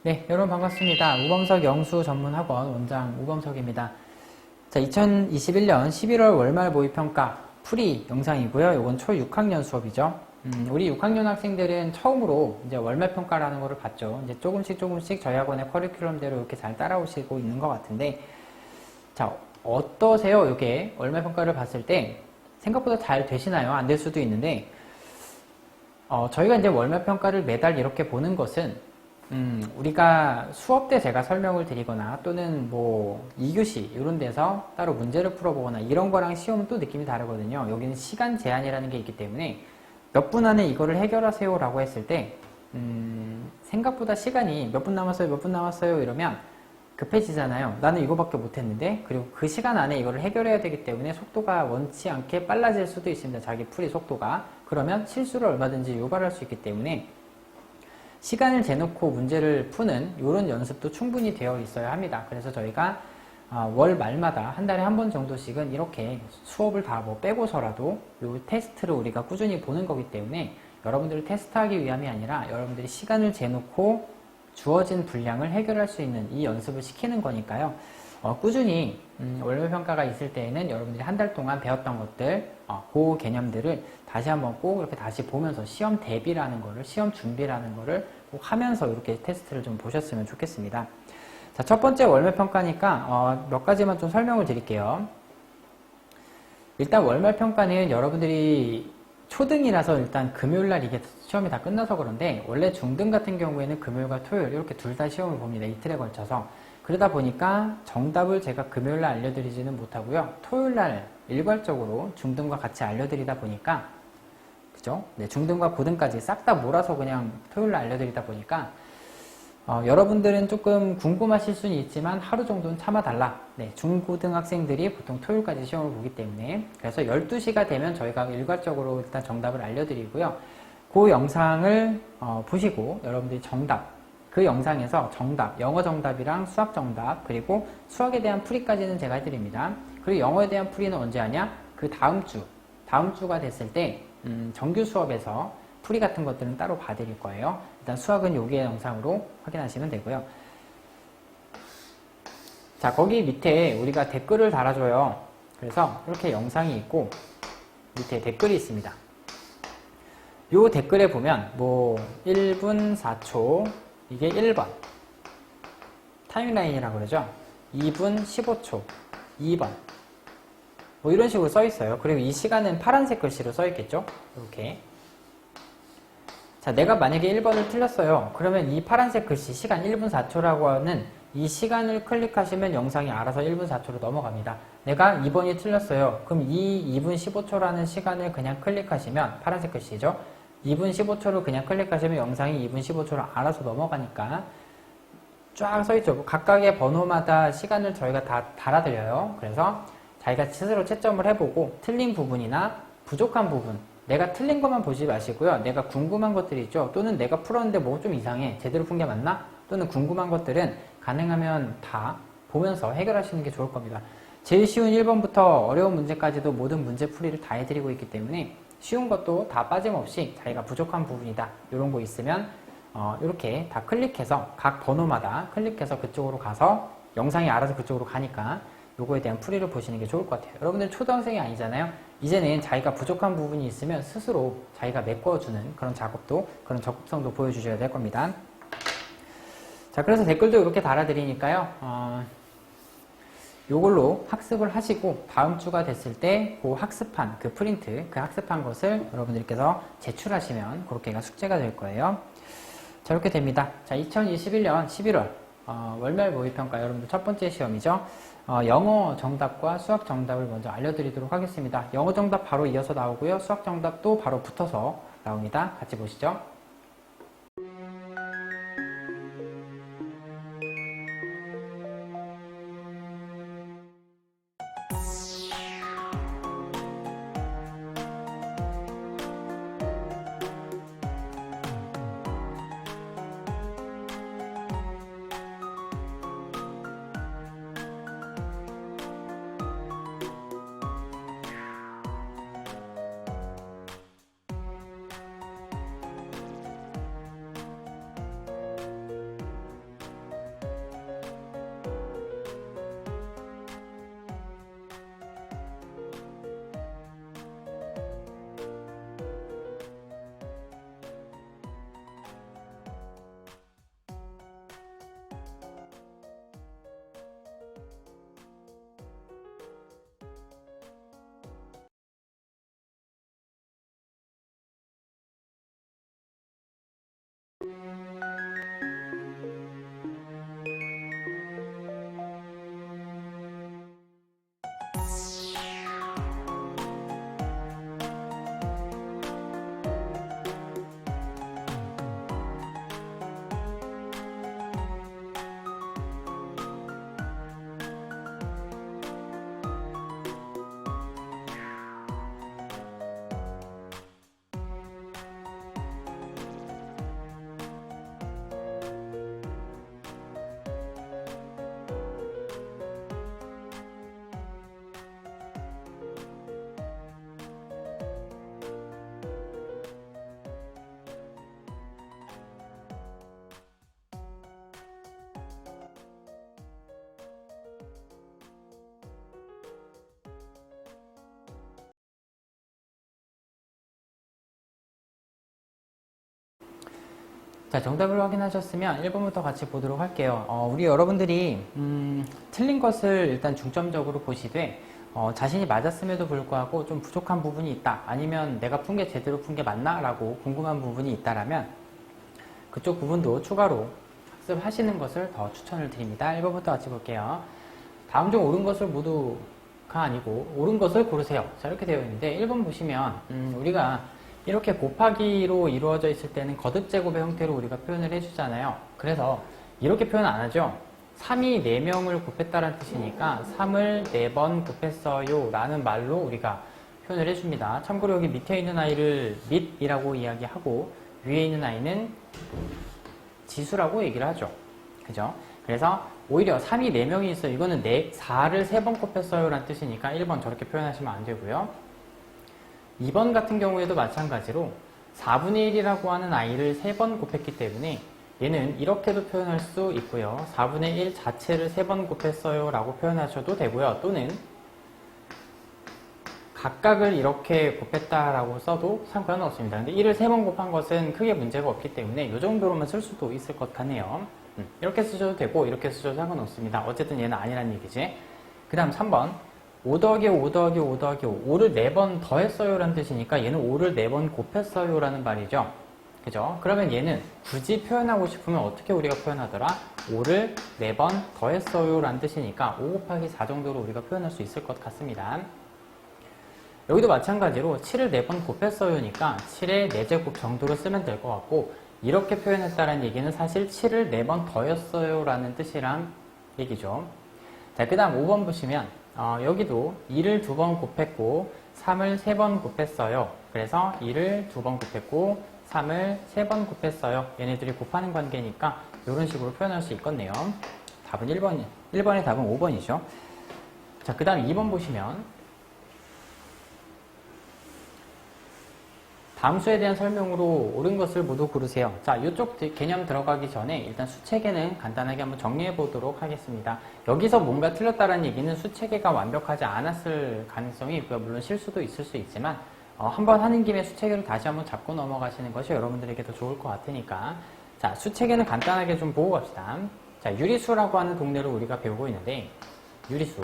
네, 여러분 반갑습니다. 우범석 영수 전문학원 원장 우범석입니다. 자, 2021년 11월 월말 모의평가 풀이 영상이고요. 이건 초 6학년 수업이죠. 우리 6학년 학생들은 처음으로 이제 월말평가라는 거를 봤죠. 이제 조금씩 저희 학원의 커리큘럼대로 이렇게 잘 따라오시고 있는 것 같은데, 자, 어떠세요? 이게 월말평가를 봤을 때 생각보다 잘 되시나요? 안 될 수도 있는데, 저희가 이제 월말평가를 매달 이렇게 보는 것은 우리가 수업 때 제가 설명을 드리거나 또는 뭐 2교시 이런 데서 따로 문제를 풀어보거나 이런 거랑 시험은 또 느낌이 다르거든요. 여기는 시간 제한이라는 게 있기 때문에 몇 분 안에 이거를 해결하세요 라고 했을 때 생각보다 시간이 몇 분 남았어요 이러면 급해지잖아요. 나는 이거밖에 못했는데, 그리고 그 시간 안에 이거를 해결해야 되기 때문에 속도가 원치 않게 빨라질 수도 있습니다. 자기 풀이 속도가. 그러면 실수를 얼마든지 유발할 수 있기 때문에 시간을 재놓고 문제를 푸는 이런 연습도 충분히 되어 있어야 합니다. 그래서 저희가 월 말마다 한 달에 한 번 정도씩은 이렇게 수업을 다 뭐 빼고서라도 이 테스트를 우리가 꾸준히 보는 거기 때문에 여러분들을 테스트하기 위함이 아니라 여러분들이 시간을 재놓고 주어진 분량을 해결할 수 있는 이 연습을 시키는 거니까요. 꾸준히 월별평가가 있을 때에는 여러분들이 한 달 동안 배웠던 것들, 그 개념들을 다시 한번 꼭 이렇게 다시 보면서 시험 대비라는 거를, 시험 준비라는 거를 꼭 하면서 이렇게 테스트를 좀 보셨으면 좋겠습니다. 자, 첫 번째 월말평가니까 몇 가지만 좀 설명을 드릴게요. 일단 월말평가는 여러분들이 초등이라서 일단 금요일날 이게 시험이 다 끝나서 그런데, 원래 중등 같은 경우에는 금요일과 토요일 이렇게 둘 다 시험을 봅니다. 이틀에 걸쳐서. 그러다 보니까 정답을 제가 금요일날 알려드리지는 못하고요. 토요일날 일괄적으로 중등과 같이 알려드리다 보니까, 그죠? 네, 중등과 고등까지 싹 다 몰아서 그냥 토요일날 알려드리다 보니까 여러분들은 조금 궁금하실 수는 있지만 하루 정도는 참아달라. 네, 중고등학생들이 보통 토요일까지 시험을 보기 때문에. 그래서 12시가 되면 저희가 일괄적으로 일단 정답을 알려드리고요. 그 영상을 보시고 여러분들이 정답, 그 영상에서 정답, 영어 정답이랑 수학 정답, 그리고 수학에 대한 풀이까지는 제가 해드립니다. 그리고 영어에 대한 풀이는 언제 하냐? 그 다음 주가 됐을 때 정규 수업에서 풀이 같은 것들은 따로 봐드릴 거예요. 일단 수학은 여기에 영상으로 확인하시면 되고요. 자, 거기 밑에 우리가 댓글을 달아줘요. 그래서 이렇게 영상이 있고 밑에 댓글이 있습니다. 요 댓글에 보면 뭐 1분 4초, 이게 1번 타임라인이라고 그러죠. 2분 15초 2번 뭐 이런 식으로 써 있어요. 그리고 이 시간은 파란색 글씨로 써 있겠죠. 이렇게. 자, 내가 만약에 1번을 틀렸어요. 그러면 이 파란색 글씨 시간 1분 4초라고 하는 이 시간을 클릭하시면 영상이 알아서 1분 4초로 넘어갑니다. 내가 2번이 틀렸어요. 그럼 이 2분 15초라는 시간을 그냥 클릭하시면, 파란색 글씨죠. 2분 15초를 그냥 클릭하시면 영상이 2분 15초로 알아서 넘어가니까 쫙 써있죠. 각각의 번호마다 시간을 저희가 다 달아드려요. 그래서 자기가 스스로 채점을 해보고 틀린 부분이나 부족한 부분, 내가 틀린 것만 보지 마시고요. 내가 궁금한 것들이 있죠. 또는 내가 풀었는데 뭐 좀 이상해. 제대로 푼 게 맞나? 또는 궁금한 것들은 가능하면 다 보면서 해결하시는 게 좋을 겁니다. 제일 쉬운 1번부터 어려운 문제까지도 모든 문제 풀이를 다 해드리고 있기 때문에 쉬운 것도 다 빠짐없이 자기가 부족한 부분이다, 이런 거 있으면 이렇게 다 클릭해서 각 번호마다 클릭해서 그쪽으로 가서 영상이 알아서 그쪽으로 가니까 요거에 대한 풀이를 보시는 게 좋을 것 같아요. 여러분들 초등학생이 아니잖아요. 이제는 자기가 부족한 부분이 있으면 스스로 자기가 메꿔주는 그런 작업도, 그런 적극성도 보여주셔야 될 겁니다. 자, 그래서 댓글도 이렇게 달아드리니까요. 요걸로 학습을 하시고 다음 주가 됐을 때 그 학습한, 그 프린트, 그 학습한 것을 여러분들께서 제출하시면 그렇게가 숙제가 될 거예요. 자, 이렇게 됩니다. 자, 2021년 11월 월말 모의평가 여러분들 첫 번째 시험이죠. 영어 정답과 수학 정답을 먼저 알려드리도록 하겠습니다. 영어 정답 바로 이어서 나오고요. 수학 정답도 바로 붙어서 나옵니다. 같이 보시죠. 자, 정답을 확인하셨으면 1번부터 같이 보도록 할게요. 우리 여러분들이 틀린 것을 일단 중점적으로 보시되 자신이 맞았음에도 불구하고 좀 부족한 부분이 있다. 아니면 내가 푼 게 제대로 푼 게 맞나? 라고 궁금한 부분이 있다라면 그쪽 부분도 추가로 학습하시는 것을 더 추천을 드립니다. 1번부터 같이 볼게요. 다음 중 옳은 것을 모두가 아니고 옳은 것을 고르세요. 자, 이렇게 되어 있는데 1번 보시면 우리가 이렇게 곱하기로 이루어져 있을 때는 거듭제곱의 형태로 우리가 표현을 해주잖아요. 그래서 이렇게 표현 안 하죠. 3이 4명을 곱했다는 뜻이니까 3을 4번 곱했어요 라는 말로 우리가 표현을 해줍니다. 참고로 여기 밑에 있는 아이를 밑이라고 이야기하고 위에 있는 아이는 지수라고 얘기를 하죠. 그죠? 그래서 오히려 3이 4명이 있어요. 이거는 4를 3번 곱했어요 라는 뜻이니까 1번 저렇게 표현하시면 안 되고요. 2번 같은 경우에도 마찬가지로 4분의 1이라고 하는 아이를 3번 곱했기 때문에 얘는 이렇게도 표현할 수 있고요. 4분의 1 자체를 3번 곱했어요 라고 표현하셔도 되고요. 또는 각각을 이렇게 곱했다라고 써도 상관은 없습니다. 근데 1을 3번 곱한 것은 크게 문제가 없기 때문에 이 정도로만 쓸 수도 있을 것 같네요. 이렇게 쓰셔도 되고 이렇게 쓰셔도 상관없습니다. 어쨌든 얘는 아니란 얘기지. 그 다음 3번 5 더하기 5 더하기 5 더하기 5 5를 4번 더했어요 라는 뜻이니까 얘는 5를 4번 곱했어요 라는 말이죠. 그죠? 그러면 얘는 굳이 표현하고 싶으면 어떻게 우리가 표현하더라? 5를 4번 더했어요 라는 뜻이니까 5 곱하기 4 정도로 우리가 표현할 수 있을 것 같습니다. 여기도 마찬가지로 7을 4번 곱했어요니까 7의 4제곱 정도로 쓰면 될 것 같고 이렇게 표현했다는 얘기는 사실 7을 4번 더했어요 라는 뜻이란 얘기죠. 자, 그 다음 5번 보시면 여기도 2를 2번 곱했고 3을 3번 곱했어요. 그래서 2를 2번 곱했고 3을 3번 곱했어요. 얘네들이 곱하는 관계니까 이런 식으로 표현할 수 있겠네요. 답은 1번의 답은 5번이죠. 자, 그 다음 2번 보시면 다음 수에 대한 설명으로 옳은 것을 모두 고르세요. 자, 이쪽 개념 들어가기 전에 일단 수체계는 간단하게 한번 정리해 보도록 하겠습니다. 여기서 뭔가 틀렸다는 얘기는 수체계가 완벽하지 않았을 가능성이 있고요. 물론 실수도 있을 수 있지만 한번 하는 김에 수체계를 다시 한번 잡고 넘어가시는 것이 여러분들에게도 좋을 것 같으니까 자, 수체계는 간단하게 좀 보고 갑시다. 자, 유리수라고 하는 동네를 우리가 배우고 있는데 유리수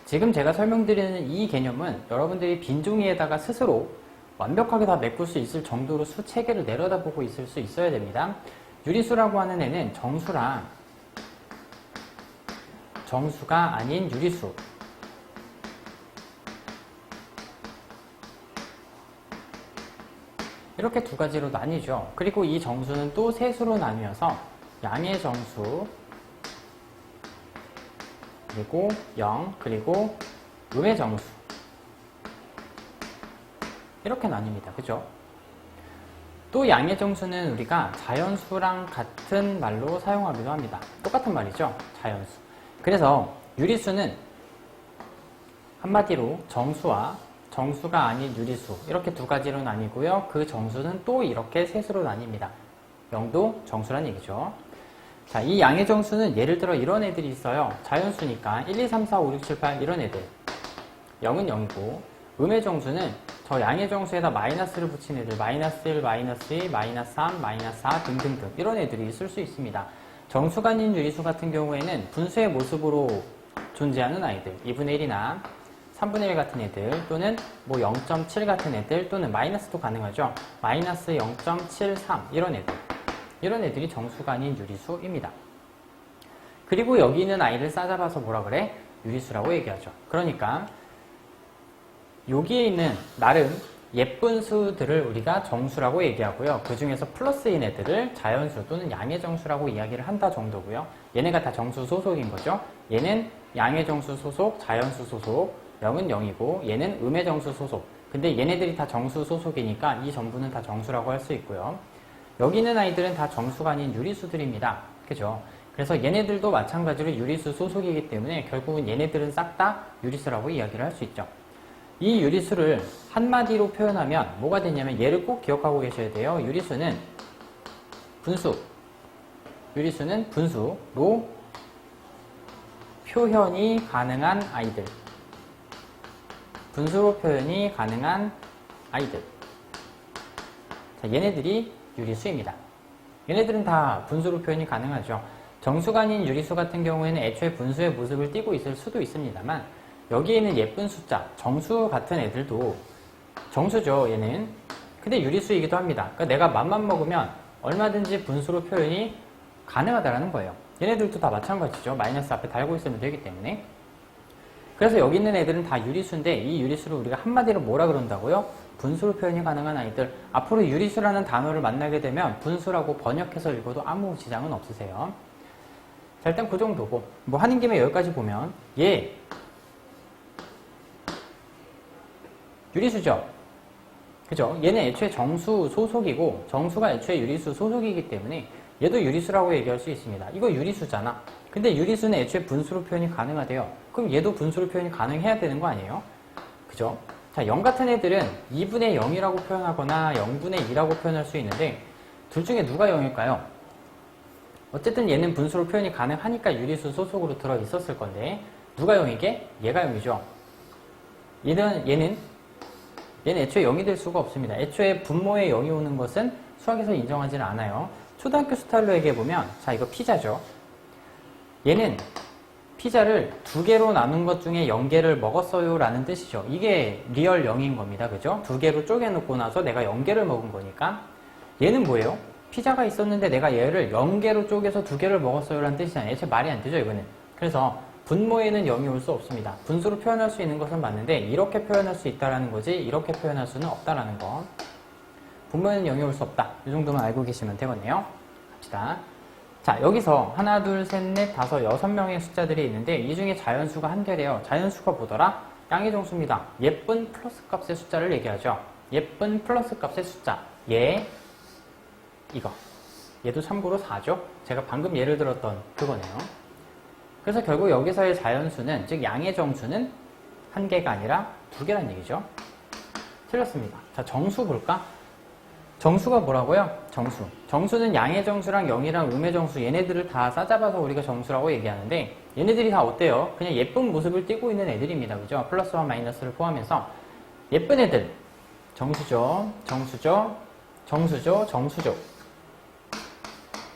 지금 제가 설명드리는 이 개념은 여러분들이 빈 종이에다가 스스로 완벽하게 다 메꿀 수 있을 정도로 수체계를 내려다보고 있을 수 있어야 됩니다. 유리수라고 하는 애는 정수가 아닌 유리수 이렇게 두 가지로 나뉘죠. 그리고 이 정수는 또 셋으로 나뉘어서 양의 정수 그리고 0, 그리고 음의 정수 이렇게 나뉩니다. 그죠? 또 양의 정수는 우리가 자연수랑 같은 말로 사용하기도 합니다. 똑같은 말이죠. 자연수. 그래서 유리수는 한마디로 정수와 정수가 아닌 유리수 이렇게 두 가지로 나뉘고요. 그 정수는 또 이렇게 셋으로 나뉩니다. 0도 정수란 얘기죠. 자, 이 양의 정수는 예를 들어 이런 애들이 있어요. 자연수니까 1, 2, 3, 4, 5, 6, 7, 8 이런 애들 0은 0이고 음의 정수는 저 양의 정수에다 마이너스를 붙인 애들 마이너스 1, 마이너스 2, 마이너스 3, 마이너스 4 등등등 이런 애들이 있을 수 있습니다. 정수가 아닌 유리수 같은 경우에는 분수의 모습으로 존재하는 아이들 2분의 1이나 3분의 1 같은 애들 또는 뭐 0.7 같은 애들 또는 마이너스도 가능하죠. 마이너스 0.73 이런 애들이 정수가 아닌 유리수입니다. 그리고 여기 있는 아이를 싸잡아서 뭐라 그래? 유리수라고 얘기하죠. 그러니까 여기에 있는 나름 예쁜 수들을 우리가 정수라고 얘기하고요. 그 중에서 플러스인 애들을 자연수 또는 양의 정수라고 이야기를 한다 정도고요. 얘네가 다 정수 소속인 거죠. 얘는 양의 정수 소속, 자연수 소속, 0은 0이고 얘는 음의 정수 소속. 근데 얘네들이 다 정수 소속이니까 이 전부는 다 정수라고 할 수 있고요. 여기 있는 아이들은 다 정수가 아닌 유리수들입니다. 그죠? 그래서 얘네들도 마찬가지로 유리수 소속이기 때문에 결국은 얘네들은 싹 다 유리수라고 이야기를 할 수 있죠. 이 유리수를 한마디로 표현하면 뭐가 되냐면 얘를 꼭 기억하고 계셔야 돼요. 유리수는 분수로 표현이 가능한 아이들. 분수로 표현이 가능한 아이들. 자, 얘네들이 유리수입니다. 얘네들은 다 분수로 표현이 가능하죠. 정수가 아닌 유리수 같은 경우에는 애초에 분수의 모습을 띠고 있을 수도 있습니다만 여기에는 예쁜 숫자, 정수 같은 애들도 정수죠, 얘는. 근데 유리수이기도 합니다. 그러니까 내가 맘만 먹으면 얼마든지 분수로 표현이 가능하다라는 거예요. 얘네들도 다 마찬가지죠. 마이너스 앞에 달고 있으면 되기 때문에. 그래서 여기 있는 애들은 다 유리수인데 이 유리수를 우리가 한마디로 뭐라 그런다고요? 분수로 표현이 가능한 아이들. 앞으로 유리수라는 단어를 만나게 되면 분수라고 번역해서 읽어도 아무 지장은 없으세요. 자, 일단 그 정도고 뭐 하는 김에 여기까지 보면 얘 유리수죠. 그죠? 얘는 애초에 정수 소속이고 정수가 애초에 유리수 소속이기 때문에 얘도 유리수라고 얘기할 수 있습니다. 이거 유리수잖아. 근데 유리수는 애초에 분수로 표현이 가능하대요. 그럼 얘도 분수로 표현이 가능해야 되는 거 아니에요? 그죠? 자, 0 같은 애들은 2분의 0이라고 표현하거나 0분의 2라고 표현할 수 있는데 둘 중에 누가 0일까요? 어쨌든 얘는 분수로 표현이 가능하니까 유리수 소속으로 들어있었을 건데 누가 0이게? 얘가 0이죠. 얘는 애초에 0이 될 수가 없습니다. 애초에 분모에 0이 오는 것은 수학에서 인정하지는 않아요. 초등학교 스타일로 얘기해보면 자, 이거 피자죠. 얘는 피자를 2개로 나눈 것 중에 0개를 먹었어요 라는 뜻이죠. 이게 리얼 0인 겁니다. 그죠? 2개로 쪼개놓고 나서 내가 0개를 먹은 거니까 얘는 뭐예요? 피자가 있었는데 내가 얘를 0개로 쪼개서 2개를 먹었어요 라는 뜻이잖아요. 애초에 말이 안 되죠, 이거는. 그래서 분모에는 0이 올 수 없습니다. 분수로 표현할 수 있는 것은 맞는데 이렇게 표현할 수 있다라는 거지 이렇게 표현할 수는 없다라는 거. 분모에는 0이 올 수 없다. 이 정도만 알고 계시면 되겠네요. 갑시다. 자, 여기서 하나, 둘, 셋, 넷, 다섯, 6명의 숫자들이 있는데 이 중에 자연수가 한 개래요. 자연수가 뭐더라? 양의 정수입니다. 예쁜 플러스 값의 숫자를 얘기하죠. 예쁜 플러스 값의 숫자. 이거. 얘도 참고로 4죠. 제가 방금 예를 들었던 그거네요. 그래서 결국 여기서의 자연수는, 즉 양의 정수는 한 개가 아니라 2개란 얘기죠. 틀렸습니다. 자, 정수 볼까? 정수가 뭐라고요? 정수. 정수는 양의 정수랑 0이랑 음의 정수 얘네들을 다 싸잡아서 우리가 정수라고 얘기하는데 얘네들이 다 어때요? 그냥 예쁜 모습을 띠고 있는 애들입니다. 그죠? 플러스와 마이너스를 포함해서 예쁜 애들. 정수죠. 정수죠. 정수죠. 정수죠.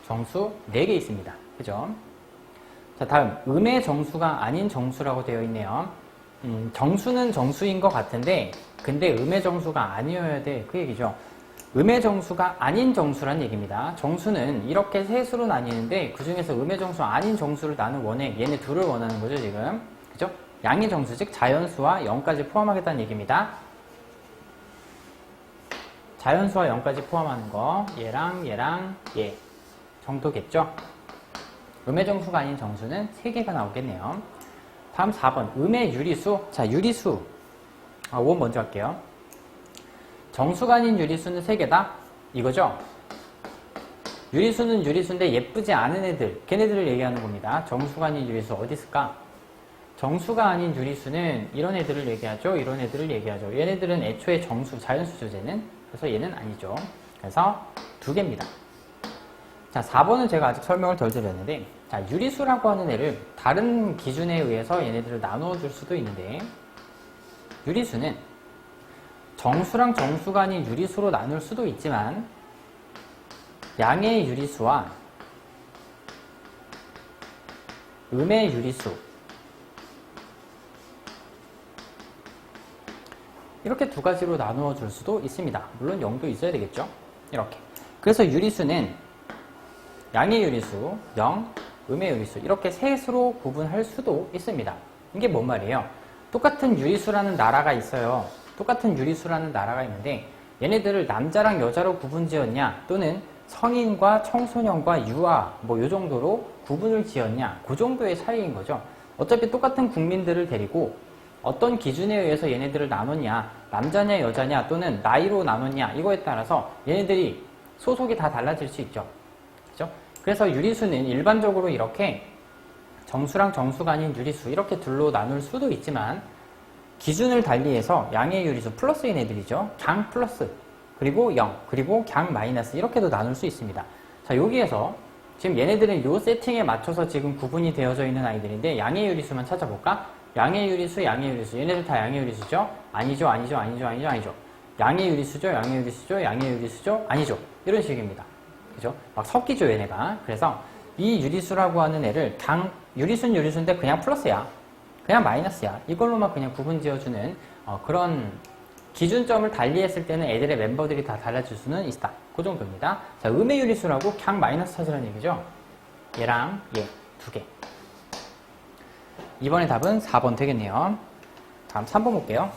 정수 4개 있습니다. 그죠? 자, 다음 음의 정수가 아닌 정수라고 되어 있네요. 정수는 정수인 것 같은데 근데 음의 정수가 아니어야 돼. 그 얘기죠. 음의 정수가 아닌 정수란 얘기입니다. 정수는 이렇게 셋으로 나뉘는데 그 중에서 음의 정수 아닌 정수를 나는 원해. 얘네 둘을 원하는 거죠, 지금. 그죠? 양의 정수, 즉 자연수와 0까지 포함하겠다는 얘기입니다. 자연수와 0까지 포함하는 거 얘랑 얘 정도겠죠? 음의 정수가 아닌 정수는 3개가 나오겠네요. 다음 4번 음의 유리수. 자, 유리수 5번 먼저 할게요. 정수가 아닌 유리수는 3개다? 이거죠? 유리수는 유리수인데 예쁘지 않은 애들, 걔네들을 얘기하는 겁니다. 정수가 아닌 유리수 어디 있을까? 정수가 아닌 유리수는 이런 애들을 얘기하죠. 이런 애들을 얘기하죠. 얘네들은 애초에 정수, 자연수죠, 쟤는. 그래서 얘는 아니죠. 그래서 2개입니다. 자, 4번은 제가 아직 설명을 덜 드렸는데, 자, 유리수라고 하는 애를 다른 기준에 의해서 얘네들을 나누어 줄 수도 있는데, 유리수는 정수랑 정수가 아닌 유리수로 나눌 수도 있지만, 양의 유리수와 음의 유리수, 이렇게 2가지로 나누어 줄 수도 있습니다. 물론 0도 있어야 되겠죠? 이렇게. 그래서 유리수는 양의 유리수, 0, 음의 유리수 이렇게 셋으로 구분할 수도 있습니다. 이게 뭔 말이에요? 똑같은 유리수라는 나라가 있어요. 똑같은 유리수라는 나라가 있는데 얘네들을 남자랑 여자로 구분 지었냐 또는 성인과 청소년과 유아 뭐 요 정도로 구분을 지었냐 그 정도의 차이인 거죠. 어차피 똑같은 국민들을 데리고 어떤 기준에 의해서 얘네들을 나눴냐 남자냐 여자냐 또는 나이로 나눴냐 이거에 따라서 얘네들이 소속이 다 달라질 수 있죠. 그죠? 그래서 유리수는 일반적으로 이렇게 정수랑 정수가 아닌 유리수 이렇게 둘로 나눌 수도 있지만 기준을 달리해서 양의 유리수 플러스인 애들이죠. 강 플러스 그리고 0 그리고 강 마이너스 이렇게도 나눌 수 있습니다. 자, 여기에서 지금 얘네들은 요 세팅에 맞춰서 지금 구분이 되어져 있는 아이들인데 양의 유리수만 찾아볼까? 양의 유리수, 양의 유리수 얘네들 다 양의 유리수죠? 아니죠, 아니죠, 아니죠, 아니죠, 아니죠. 양의 유리수죠? 양의 유리수죠? 양의 유리수죠? 아니죠. 이런 식입니다. 그죠? 막 섞이죠, 얘네가. 그래서 이 유리수라고 하는 애를 유리수는 유리수인데 그냥 플러스야. 그냥 마이너스야. 이걸로만 그냥 구분 지어주는 그런 기준점을 달리했을 때는 애들의 멤버들이 다 달라질 수는 있다. 그 정도입니다. 자, 음의 유리수라고 그냥 마이너스 찾으라는 얘기죠. 얘랑 얘 두 개. 이번에 답은 4번 되겠네요. 다음 3번 볼게요.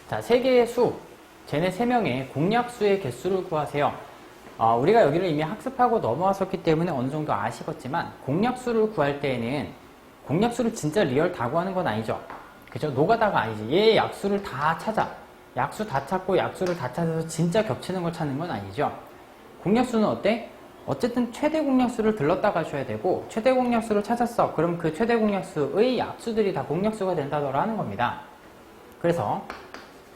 자, 세 개의 수, 쟤네 3명의 공약수의 개수를 구하세요. 우리가 여기를 이미 학습하고 넘어왔었기 때문에 어느 정도 아시겠지만 공약수를 구할 때에는 공약수를 진짜 리얼 다 구하는 건 아니죠. 그죠? 노가다가 아니지. 얘 약수를 다 찾아. 약수 다 찾고 약수를 다 찾아서 진짜 겹치는 걸 찾는 건 아니죠. 공약수는 어때? 어쨌든 최대 공약수를 들렀다 가셔야 되고 최대 공약수를 찾았어. 그럼 그 최대 공약수의 약수들이 다 공약수가 된다더라 하는 겁니다. 그래서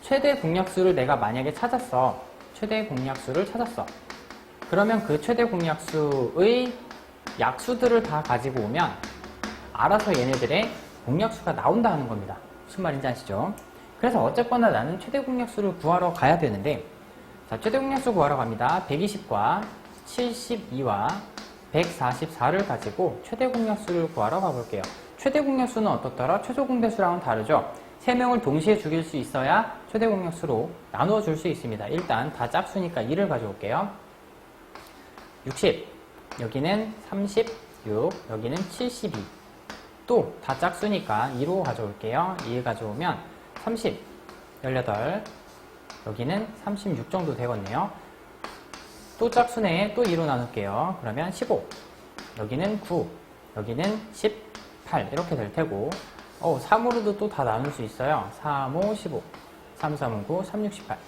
최대 공약수를 내가 만약에 찾았어. 최대 공약수를 찾았어. 그러면 그 최대 공약수의 약수들을 다 가지고 오면 알아서 얘네들의 공약수가 나온다 하는 겁니다. 무슨 말인지 아시죠? 그래서 어쨌거나 나는 최대 공약수를 구하러 가야 되는데 자, 최대 공약수 구하러 갑니다. 120과 72와 144를 가지고 최대 공약수를 구하러 가볼게요. 최대 공약수는 어떻더라? 최소 공배수랑은 다르죠? 3명을 동시에 죽일 수 있어야 최대 공약수로 나누어 줄 수 있습니다. 일단 다 짝수니까 2를 가져올게요. 60, 여기는 36, 여기는 72. 또 다 짝수니까 2로 가져올게요. 2 가져오면 30, 18, 여기는 36 정도 되겠네요. 또 짝수네 또 2로 나눌게요. 그러면 15, 여기는 9, 여기는 18 이렇게 될 테고 3으로도 또 다 나눌 수 있어요. 3, 5, 15, 3, 3, 9, 3, 6, 18.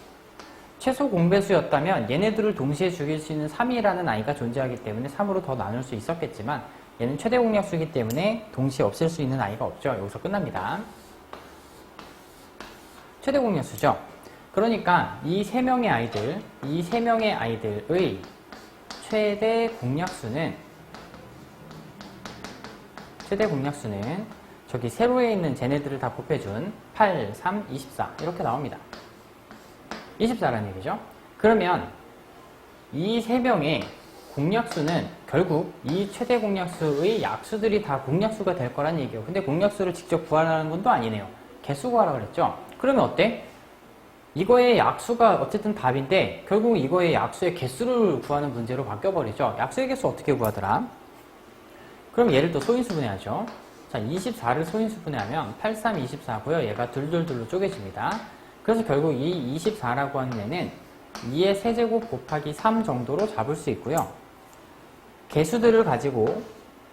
최소 공배수였다면 얘네들을 동시에 죽일 수 있는 3이라는 아이가 존재하기 때문에 3으로 더 나눌 수 있었겠지만 얘는 최대 공약수이기 때문에 동시에 없앨 수 있는 아이가 없죠. 여기서 끝납니다. 최대 공약수죠. 그러니까 이 3명의 아이들의 최대 공약수는 저기 세로에 있는 쟤네들을 다 곱해준 8, 3, 24 이렇게 나옵니다. 24라는 얘기죠. 그러면 이 3명의 공약수는 결국 이 최대 공약수의 약수들이 다 공약수가 될 거란 얘기예요. 근데 공약수를 직접 구하라는 건 또 아니네요. 개수 구하라 그랬죠. 그러면 어때? 이거의 약수가 어쨌든 답인데 결국 이거의 약수의 개수를 구하는 문제로 바뀌어버리죠. 약수의 개수 어떻게 구하더라? 그럼 얘를 또 소인수분해하죠. 자, 24를 소인수분해하면 8, 3, 24고요. 얘가 둘둘둘로 쪼개집니다. 그래서 결국 이 24라고 하는 애는 2의 세제곱 곱하기 3 정도로 잡을 수 있고요. 개수들을 가지고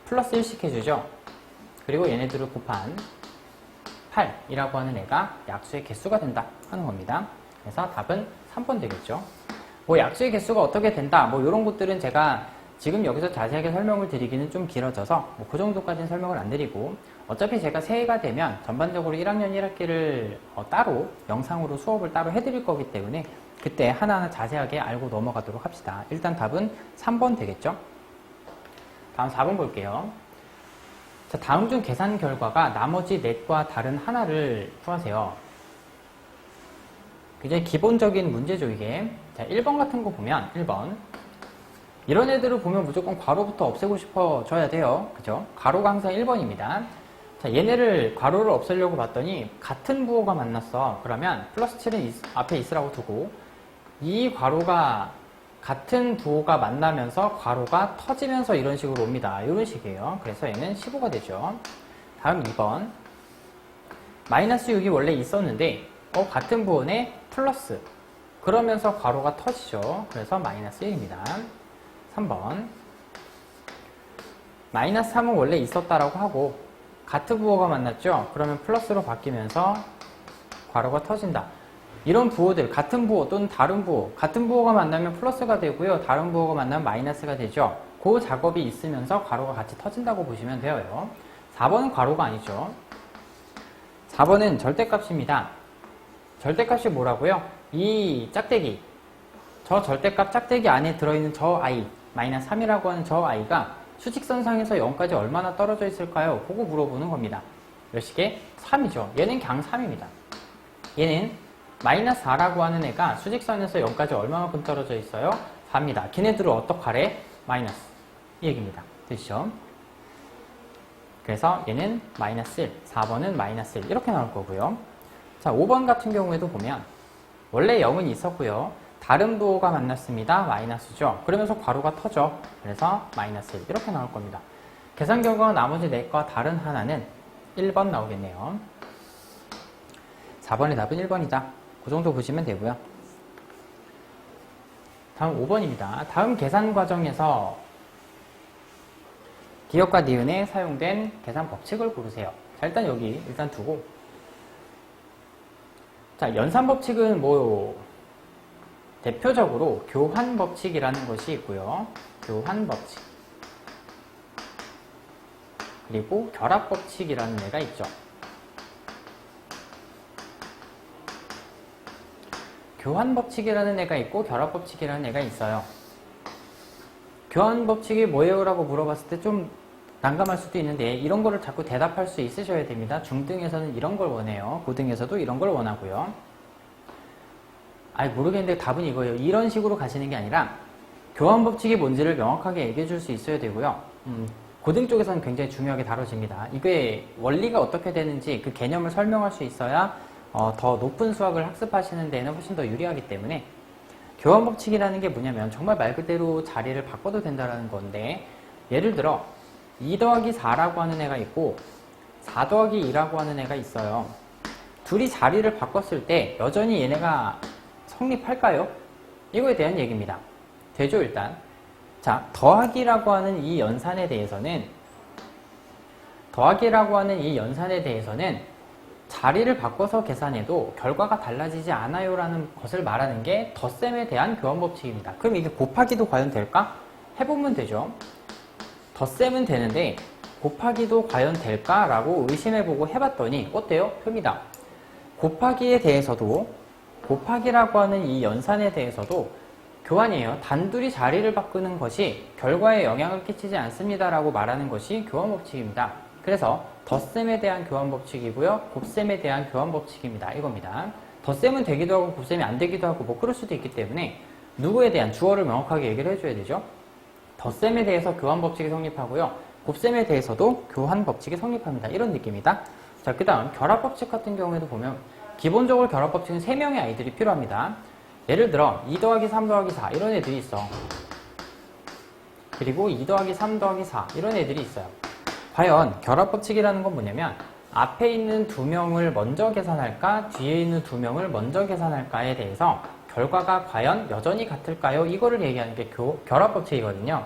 플러스 1씩 해주죠. 그리고 얘네들을 곱한 8이라고 하는 애가 약수의 개수가 된다 하는 겁니다. 그래서 답은 3번 되겠죠. 뭐 약수의 개수가 어떻게 된다 뭐 이런 것들은 제가 지금 여기서 자세하게 설명을 드리기는 좀 길어져서 뭐 그 정도까지는 설명을 안 드리고 어차피 제가 새해가 되면 전반적으로 1학년 1학기를 따로 영상으로 수업을 따로 해드릴 거기 때문에 그때 하나하나 자세하게 알고 넘어가도록 합시다. 일단 답은 3번 되겠죠. 다음 4번 볼게요. 자, 다음 중 계산 결과가 나머지 넷과 다른 하나를 구하세요. 굉장히 기본적인 문제죠, 이게. 자, 1번 같은 거 보면, 1번. 이런 애들을 보면 무조건 괄호부터 없애고 싶어져야 돼요. 그죠? 괄호가 항상 1번입니다. 자, 얘네를 괄호를 없애려고 봤더니, 같은 부호가 만났어. 그러면, 플러스 7은 앞에 있으라고 두고, 이 괄호가 같은 부호가 만나면서 괄호가 터지면서 이런 식으로 옵니다. 이런 식이에요. 그래서 얘는 15가 되죠. 다음 2번. 마이너스 6이 원래 있었는데 같은 부호네 플러스. 그러면서 괄호가 터지죠. 그래서 마이너스 1입니다. 3번. 마이너스 3은 원래 있었다라고 하고 같은 부호가 만났죠. 그러면 플러스로 바뀌면서 괄호가 터진다. 이런 부호들, 같은 부호 또는 다른 부호, 같은 부호가 만나면 플러스가 되고요. 다른 부호가 만나면 마이너스가 되죠. 그 작업이 있으면서 괄호가 같이 터진다고 보시면 돼요. 4번은 괄호가 아니죠. 4번은 절대값입니다. 절대값이 뭐라고요? 이 짝대기, 저 절대값 짝대기 안에 들어있는 저 i, 마이너스 3이라고 하는 저 i가 수직선상에서 0까지 얼마나 떨어져 있을까요? 그거 물어보는 겁니다. 몇 시계? 3이죠. 얘는 그냥 3입니다. 얘는 마이너스 4라고 하는 애가 수직선에서 0까지 얼마만큼 떨어져 있어요? 4입니다. 걔네들은 어떡하래? 마이너스. 이 얘기입니다. 되시죠? 그래서 얘는 마이너스 1, 4번은 마이너스 1 이렇게 나올 거고요. 자, 5번 같은 경우에도 보면 원래 0은 있었고요. 다른 부호가 만났습니다. 마이너스죠. 그러면서 괄호가 터져. 그래서 마이너스 1 이렇게 나올 겁니다. 계산 결과가 나머지 4과 다른 하나는 1번 나오겠네요. 4번의 답은 1번이다. 그 정도 보시면 되고요. 다음 5번입니다. 다음 계산 과정에서 기억과 니은에 사용된 계산 법칙을 고르세요. 자, 일단 여기 일단 두고, 자, 연산 법칙은 대표적으로 교환 법칙이라는 것이 있고요. 교환 법칙. 그리고 결합 법칙이라는 애가 있죠. 교환 법칙이라는 애가 있고 결합 법칙이라는 애가 있어요. 교환 법칙이 뭐예요? 라고 물어봤을 때 좀 난감할 수도 있는데 이런 거를 자꾸 대답할 수 있으셔야 됩니다. 중등에서는 이런 걸 원해요. 고등에서도 이런 걸 원하고요. 모르겠는데 답은 이거예요. 이런 식으로 가시는 게 아니라 교환 법칙이 뭔지를 명확하게 얘기해 줄 수 있어야 되고요. 고등 쪽에서는 굉장히 중요하게 다뤄집니다. 이게 원리가 어떻게 되는지 그 개념을 설명할 수 있어야 더 높은 수학을 학습하시는 데는 훨씬 더 유리하기 때문에 교환 법칙이라는 게 뭐냐면 정말 말 그대로 자리를 바꿔도 된다는 건데, 예를 들어 2 더하기 4라고 하는 애가 있고 4 더하기 2라고 하는 애가 있어요. 둘이 자리를 바꿨을 때 여전히 얘네가 성립할까요? 이거에 대한 얘기입니다. 되죠, 일단. 자, 더하기라고 하는 이 연산에 대해서는 자리를 바꿔서 계산해도 결과가 달라지지 않아요 라는 것을 말하는 게 덧셈에 대한 교환 법칙입니다. 그럼 이게 곱하기도 과연 될까? 해보면 되죠. 덧셈은 되는데 곱하기도 과연 될까? 라고 의심해보고 해봤더니 어때요? 됩니다. 곱하기라고 하는 이 연산에 대해서도 교환이에요. 단둘이 자리를 바꾸는 것이 결과에 영향을 끼치지 않습니다 라고 말하는 것이 교환 법칙입니다. 그래서 덧셈에 대한 교환 법칙이고요. 곱셈에 대한 교환 법칙입니다. 이겁니다. 덧셈은 되기도 하고 곱셈이 안 되기도 하고 그럴 수도 있기 때문에 누구에 대한 주어를 명확하게 얘기를 해줘야 되죠. 덧셈에 대해서 교환 법칙이 성립하고요. 곱셈에 대해서도 교환 법칙이 성립합니다. 이런 느낌이다. 자, 그 다음 결합 법칙 같은 경우에도 보면 기본적으로 결합 법칙은 3명의 아이들이 필요합니다. 예를 들어 2 더하기 3 더하기 4 이런 애들이 있어. 그리고 2 더하기 3 더하기 4 이런 애들이 있어요. 과연 결합 법칙이라는 건 뭐냐면 앞에 있는 2명을 먼저 계산할까 뒤에 있는 2명을 먼저 계산할까에 대해서 결과가 과연 여전히 같을까요? 이거를 얘기하는 게 결합 법칙이거든요.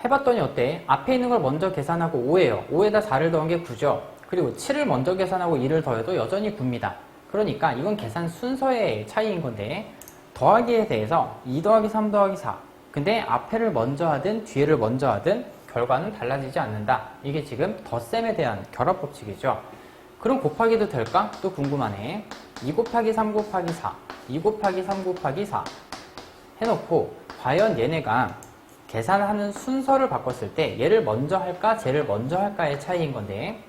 해봤더니 어때? 앞에 있는 걸 먼저 계산하고 5예요. 5에다 4를 더한 게 9죠. 그리고 7을 먼저 계산하고 2를 더해도 여전히 9입니다. 그러니까 이건 계산 순서의 차이인 건데, 더하기에 대해서 2 더하기 3 더하기 4 근데 앞에를 먼저 하든 뒤에를 먼저 하든 결과는 달라지지 않는다. 이게 지금 덧셈에 대한 결합 법칙이죠. 그럼 곱하기도 될까? 또 궁금하네. 2 곱하기 3 곱하기 4 2 곱하기 3 곱하기 4 해놓고 과연 얘네가 계산하는 순서를 바꿨을 때 얘를 먼저 할까 쟤를 먼저 할까의 차이인 건데,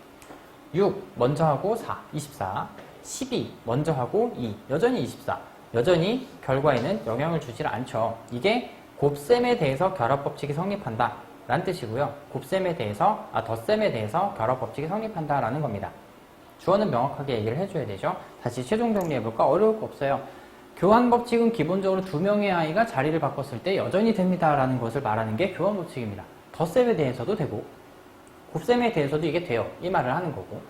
6 먼저 하고 4 24 12 먼저 하고 2 여전히 24 여전히 결과에는 영향을 주질 않죠. 이게 곱셈에 대해서 결합 법칙이 성립한다 라는 뜻이고요. 덧셈에 대해서 결합 법칙이 성립한다 라는 겁니다. 주어는 명확하게 얘기를 해줘야 되죠. 다시 최종 정리해볼까? 어려울 거 없어요. 교환 법칙은 기본적으로 2명의 아이가 자리를 바꿨을 때 여전히 됩니다 라는 것을 말하는 게 교환 법칙입니다. 덧셈에 대해서도 되고 곱셈에 대해서도 이게 돼요. 이 말을 하는 거고,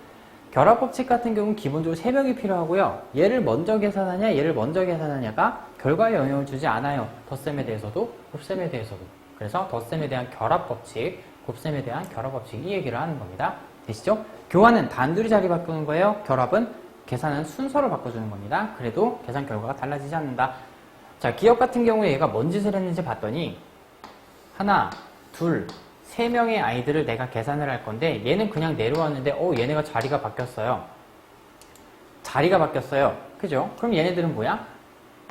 결합 법칙 같은 경우는 기본적으로 3명이 필요하고요. 얘를 먼저 계산하냐 얘를 먼저 계산하냐가 결과에 영향을 주지 않아요. 덧셈에 대해서도 곱셈에 대해서도. 그래서 덧셈에 대한 결합 법칙, 곱셈에 대한 결합 법칙, 이 얘기를 하는 겁니다. 되시죠? 교환은 단둘이 자리 바꾸는 거예요. 결합은 계산은 순서를 바꿔주는 겁니다. 그래도 계산 결과가 달라지지 않는다. 자, 기억 같은 경우에 얘가 뭔 짓을 했는지 봤더니 하나, 둘, 3명의 아이들을 내가 계산을 할 건데 얘는 그냥 내려왔는데 얘네가 자리가 바뀌었어요. 그죠? 그럼 얘네들은 뭐야?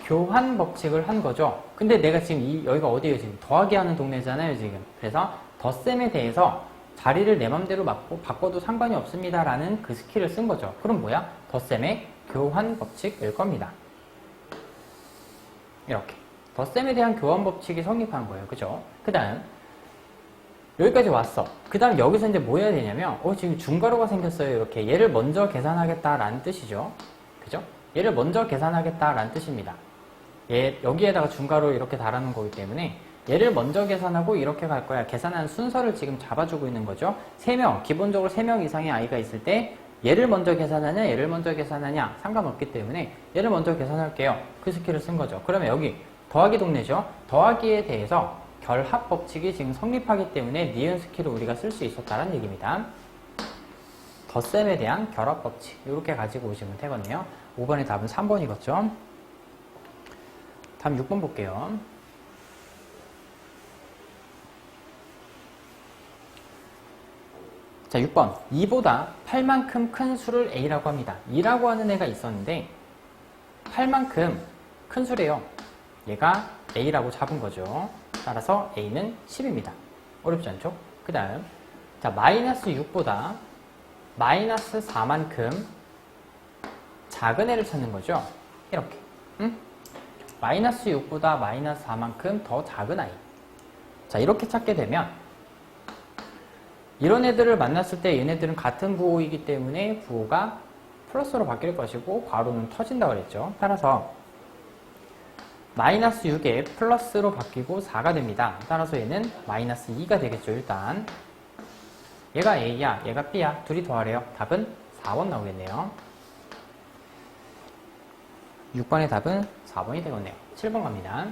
교환 법칙을 한 거죠. 근데 내가 지금 여기가 어디예요? 지금 더하기 하는 동네잖아요, 지금. 그래서 덧셈에 대해서 자리를 내 맘대로 바꿔도 상관이 없습니다 라는 그 스킬을 쓴 거죠. 그럼 뭐야? 덧셈의 교환 법칙일 겁니다. 이렇게 덧셈에 대한 교환 법칙이 성립한 거예요. 그죠? 그 다음 여기까지 왔어. 그 다음 여기서 이제 뭐 해야 되냐면 지금 중괄호가 생겼어요. 이렇게 얘를 먼저 계산하겠다라는 뜻이죠. 그죠? 얘를 먼저 계산하겠다라는 뜻입니다. 여기에다가 중괄호 이렇게 달아놓은 거기 때문에 얘를 먼저 계산하고 이렇게 갈 거야. 계산하는 순서를 지금 잡아주고 있는 거죠. 3명, 기본적으로 3명 이상의 아이가 있을 때 얘를 먼저 계산하냐, 얘를 먼저 계산하냐 상관없기 때문에 얘를 먼저 계산할게요. 그 스킬을 쓴 거죠. 그러면 여기 더하기 동네죠. 더하기에 대해서 결합 법칙이 지금 성립하기 때문에 니은 스킬을 우리가 쓸 수 있었다는 얘기입니다. 덧셈에 대한 결합 법칙 이렇게 가지고 오시면 되겠네요. 5번의 답은 3번이겠죠. 다음 6번 볼게요. 자, 6번. 2보다 8만큼 큰 수를 A라고 합니다. 2라고 하는 애가 있었는데 8만큼 큰 수래요. 얘가 A라고 잡은 거죠. 따라서 A는 10입니다. 어렵지 않죠? 그 다음 자 마이너스 6보다 마이너스 4만큼 작은 애를 찾는 거죠. 이렇게 마이너스 6보다 마이너스 4만큼 더 작은 아이. 자 이렇게 찾게 되면 이런 애들을 만났을 때 얘네들은 같은 부호이기 때문에 부호가 플러스로 바뀔 것이고 괄호는 터진다고 그랬죠. 따라서 마이너스 6에 플러스로 바뀌고 4가 됩니다. 따라서 얘는 마이너스 2가 되겠죠. 일단 얘가 A야 얘가 B야 둘이 더하래요. 답은 4번 나오겠네요. 6번의 답은 4번이 되겠네요. 7번 갑니다.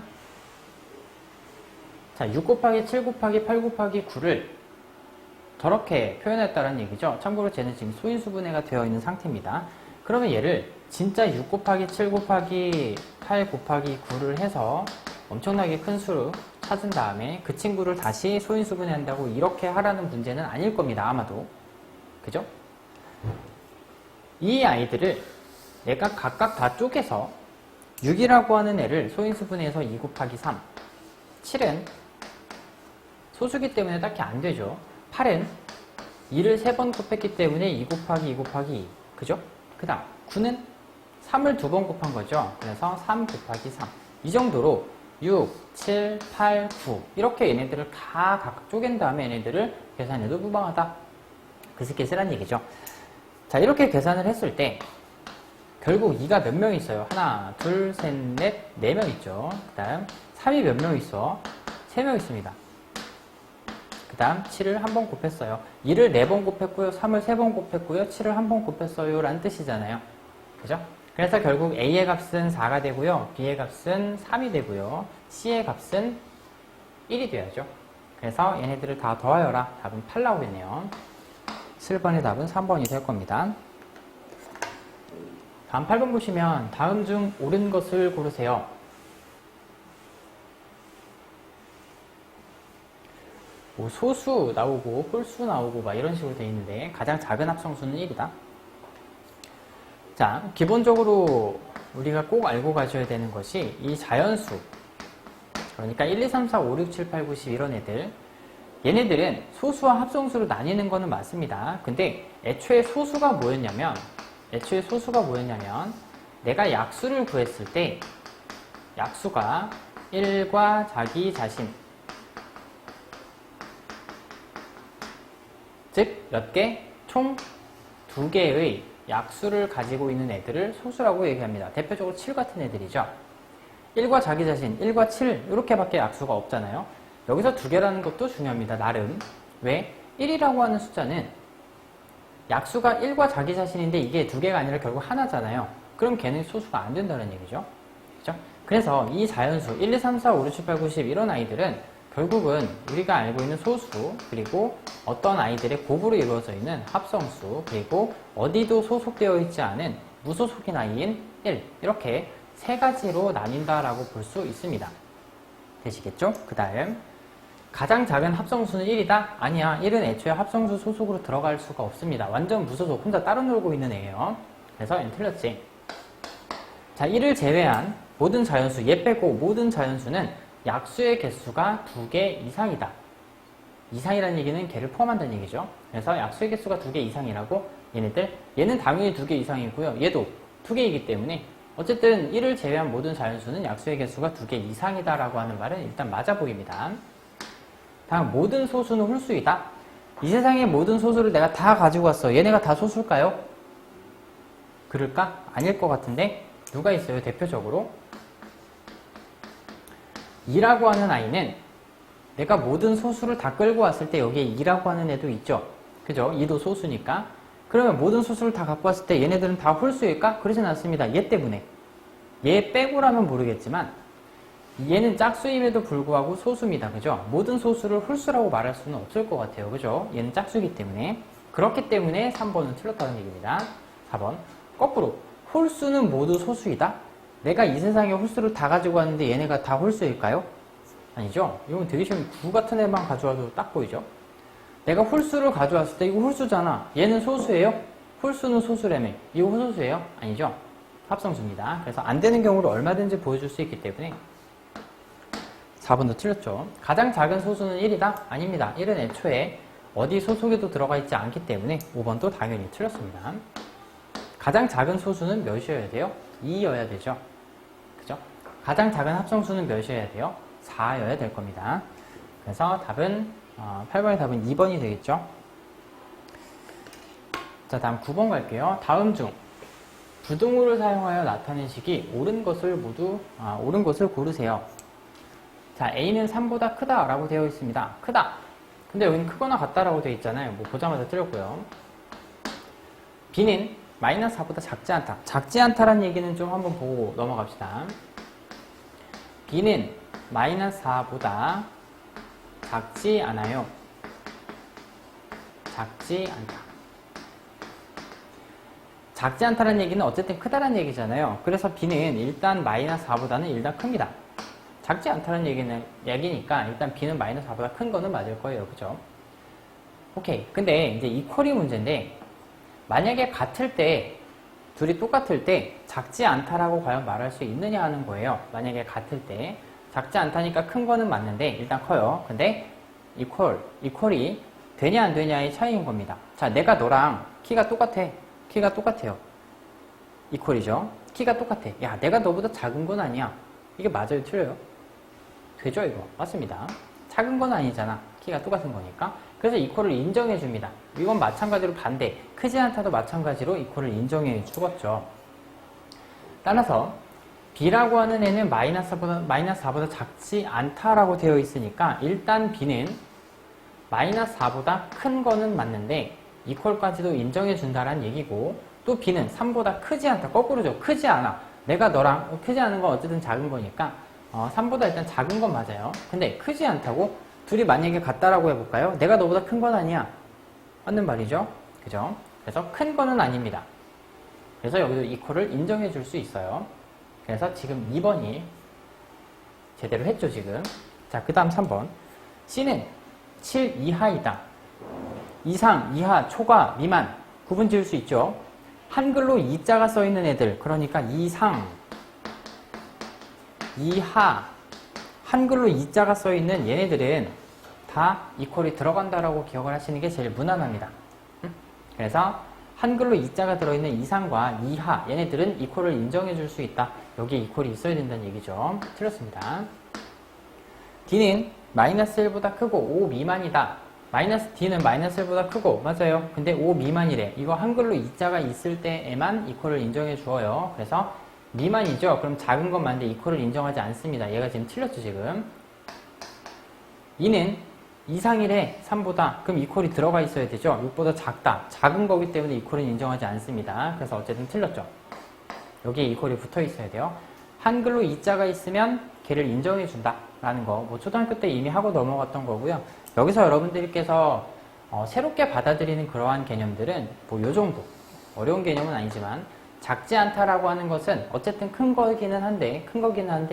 자, 6 곱하기 7 곱하기 8 곱하기 9를 저렇게 표현했다는 얘기죠. 참고로 쟤는 지금 소인수분해가 되어 있는 상태입니다. 그러면 얘를 진짜 6 곱하기 7 곱하기 8 곱하기 9를 해서 엄청나게 큰 수를 찾은 다음에 그 친구를 다시 소인수분해한다고 이렇게 하라는 문제는 아닐 겁니다. 아마도. 그죠? 이 아이들을 얘가 각각 다 쪼개서 6이라고 하는 애를 소인수분해해서 2 곱하기 3 7은 소수기 때문에 딱히 안 되죠. 8은 2를 3번 곱했기 때문에 2 곱하기 2 곱하기 2 그죠? 그 다음 9는 3을 2번 곱한 거죠. 그래서 3 곱하기 3 이 정도로 6, 7, 8, 9 이렇게 얘네들을 다 각각 쪼갠 다음에 얘네들을 계산해도 무방하다. 그 스킬 쓰란 얘기죠. 자 이렇게 계산을 했을 때 결국 2가 몇 명 있어요? 하나, 둘, 셋, 넷, 4명 있죠. 그 다음 3이 몇 명 있어? 3명 있습니다. 그 다음 7을 한 번 곱했어요. 2를 4번 곱했고요. 3을 3번 곱했고요. 7을 한 번 곱했어요. 라는 뜻이잖아요. 그죠? 그래서 결국 A의 값은 4가 되고요. B의 값은 3이 되고요. C의 값은 1이 돼야죠. 그래서 얘네들을 다 더하여라. 답은 8 나오겠네요. 7번의 답은 3번이 될 겁니다. 다음 8번 보시면 다음 중 옳은 것을 고르세요. 뭐 소수 나오고 홀수 나오고 막 이런 식으로 되어 있는데 가장 작은 합성수는 1이다. 자, 기본적으로 우리가 꼭 알고 가셔야 되는 것이 이 자연수 그러니까 1, 2, 3, 4, 5, 6, 7, 8, 9, 10 이런 애들 얘네들은 소수와 합성수로 나뉘는 거는 맞습니다. 근데 애초에 소수가 뭐였냐면 내가 약수를 구했을 때 약수가 1과 자기 자신 즉 몇 개? 총 2개의 약수를 가지고 있는 애들을 소수라고 얘기합니다. 대표적으로 7 같은 애들이죠. 1과 자기 자신, 1과 7 이렇게밖에 약수가 없잖아요. 여기서 2개라는 것도 중요합니다. 나름. 왜? 1이라고 하는 숫자는 약수가 1과 자기 자신인데 이게 2개가 아니라 결국 하나잖아요. 그럼 걔는 소수가 안 된다는 얘기죠. 그죠? 그래서 이 자연수 1, 2, 3, 4, 5, 6, 7, 8, 9, 10 이런 아이들은 결국은 우리가 알고 있는 소수 그리고 어떤 아이들의 곱으로 이루어져 있는 합성수 그리고 어디도 소속되어 있지 않은 무소속인 아이인 1 이렇게 세 가지로 나뉜다라고 볼 수 있습니다. 되시겠죠? 그 다음 가장 작은 합성수는 1이다? 아니야. 1은 애초에 합성수 소속으로 들어갈 수가 없습니다. 완전 무소속 혼자 따로 놀고 있는 애예요. 그래서 얘는 틀렸지. 자, 1을 제외한 모든 자연수 얘 빼고 모든 자연수는 약수의 개수가 2개 이상이다. 이상이라는 얘기는 걔를 포함한다는 얘기죠. 그래서 약수의 개수가 2개 이상이라고 얘는 당연히 2개 이상이고요. 얘도 2개이기 때문에 어쨌든 1을 제외한 모든 자연수는 약수의 개수가 2개 이상이다라고 하는 말은 일단 맞아 보입니다. 다음 모든 소수는 홀수이다. 이 세상의 모든 소수를 내가 다 가지고 왔어. 얘네가 다 소수일까요? 그럴까? 아닐 것 같은데 누가 있어요? 대표적으로 2라고 하는 아이는 내가 모든 소수를 다 끌고 왔을 때 여기에 2라고 하는 애도 있죠. 그죠? 2도 소수니까. 그러면 모든 소수를 다 갖고 왔을 때 얘네들은 다 홀수일까? 그러진 않습니다. 얘 때문에. 얘 빼고라면 모르겠지만 얘는 짝수임에도 불구하고 소수입니다. 그죠? 모든 소수를 홀수라고 말할 수는 없을 것 같아요. 그죠? 얘는 짝수이기 때문에. 그렇기 때문에 3번은 틀렸다는 얘기입니다. 4번. 거꾸로. 홀수는 모두 소수이다? 내가 이 세상에 홀수를 다 가지고 왔는데 얘네가 다 홀수일까요? 아니죠? 이건 되게 쉬운 구 같은 애만 가져와도 딱 보이죠? 내가 홀수를 가져왔을 때 이거 홀수잖아. 얘는 소수예요? 홀수는 소수라며. 이거 소수예요? 아니죠? 합성수입니다. 그래서 안 되는 경우를 얼마든지 보여줄 수 있기 때문에 4번도 틀렸죠. 가장 작은 소수는 1이다? 아닙니다. 1은 애초에 어디 소속에도 들어가 있지 않기 때문에 5번도 당연히 틀렸습니다. 가장 작은 소수는 몇이어야 돼요? 2여야 되죠. 그죠? 가장 작은 합성수는 몇이어야 돼요? 4여야 될 겁니다. 그래서 답은 8번의 답은 2번이 되겠죠. 자, 다음 9번 갈게요. 다음 중 부등호를 사용하여 나타낸 식이 옳은 것을 고르세요. 자, A는 3보다 크다라고 되어 있습니다. 크다. 근데 여기는 크거나 같다라고 되어 있잖아요. 뭐 보자마자 틀렸고요. B는 마이너스 4보다 작지 않다. 작지 않다라는 얘기는 좀 한번 보고 넘어갑시다. B는 마이너스 4보다 작지 않아요. 작지 않다. 작지 않다는 얘기는 어쨌든 크다는 얘기잖아요. 그래서 B는 일단 마이너스 4보다는 일단 큽니다. 작지 않다는 얘기니까 일단 B는 마이너스 4보다 큰 거는 맞을 거예요. 그죠? 오케이. 근데 이제 이퀄이 문제인데 만약에 같을 때 둘이 똑같을 때 작지 않다라고 과연 말할 수 있느냐 하는 거예요. 만약에 같을 때 작지 않다니까 큰 거는 맞는데 일단 커요. 근데 이퀄이 되냐 안 되냐의 차이인 겁니다. 자, 내가 너랑 키가 똑같아. 키가 똑같아요. 이퀄이죠. 키가 똑같아. 야, 내가 너보다 작은 건 아니야. 이게 맞아요? 틀려요? 되죠, 이거? 맞습니다. 작은 건 아니잖아. 키가 똑같은 거니까. 그래서 이퀄을 인정해 줍니다. 이건 마찬가지로 반대. 크지 않다도 마찬가지로 이퀄을 인정해 주었죠. 따라서 B라고 하는 애는 마이너스 4보다 작지 않다라고 되어 있으니까 일단 B는 마이너스 4보다 큰 거는 맞는데 이퀄까지도 인정해 준다라는 얘기고 또 B는 3보다 크지 않다. 거꾸로죠. 크지 않아. 내가 너랑 크지 않은 건 어쨌든 작은 거니까 3보다 일단 작은 건 맞아요. 근데 크지 않다고? 둘이 만약에 같다라고 해볼까요? 내가 너보다 큰 건 아니야. 맞는 말이죠. 그죠? 그래서 큰 거는 아닙니다. 그래서 여기도 이퀄을 인정해 줄 수 있어요. 그래서 지금 2번이 제대로 했죠, 지금. 자, 그 다음 3번. C는 7 이하이다. 이상, 이하, 초과, 미만 구분 지을 수 있죠. 한글로 이자가 써 있는 애들, 그러니까 이상, 이하, 한글로 이자가 써 있는 얘네들은 다 이퀄이 들어간다라고 기억을 하시는 게 제일 무난합니다. 그래서 한글로 이자가 들어있는 이상과 이하, 얘네들은 이퀄을 인정해 줄 수 있다. 여기에 이퀄이 있어야 된다는 얘기죠. 틀렸습니다. D는 마이너스 1보다 크고 5 미만이다. D는 마이너스 1보다 크고, 맞아요. 근데 5 미만이래. 이거 한글로 이자가 있을 때에만 이퀄을 인정해 주어요. 그래서 미만이죠. 그럼 작은 건 맞는데 이퀄을 인정하지 않습니다. 얘가 지금 틀렸죠, 지금. 2는 이상이래. 3보다. 그럼 이퀄이 들어가 있어야 되죠. 6보다 작다. 작은 거기 때문에 이퀄은 인정하지 않습니다. 그래서 어쨌든 틀렸죠. 여기에 이퀄이 붙어 있어야 돼요. 한글로 이자가 있으면 걔를 인정해 준다. 라는 거. 뭐 초등학교 때 이미 하고 넘어갔던 거고요. 여기서 여러분들께서 새롭게 받아들이는 그러한 개념들은 뭐 요 정도. 어려운 개념은 아니지만 작지 않다라고 하는 것은 어쨌든 큰 거기는 한데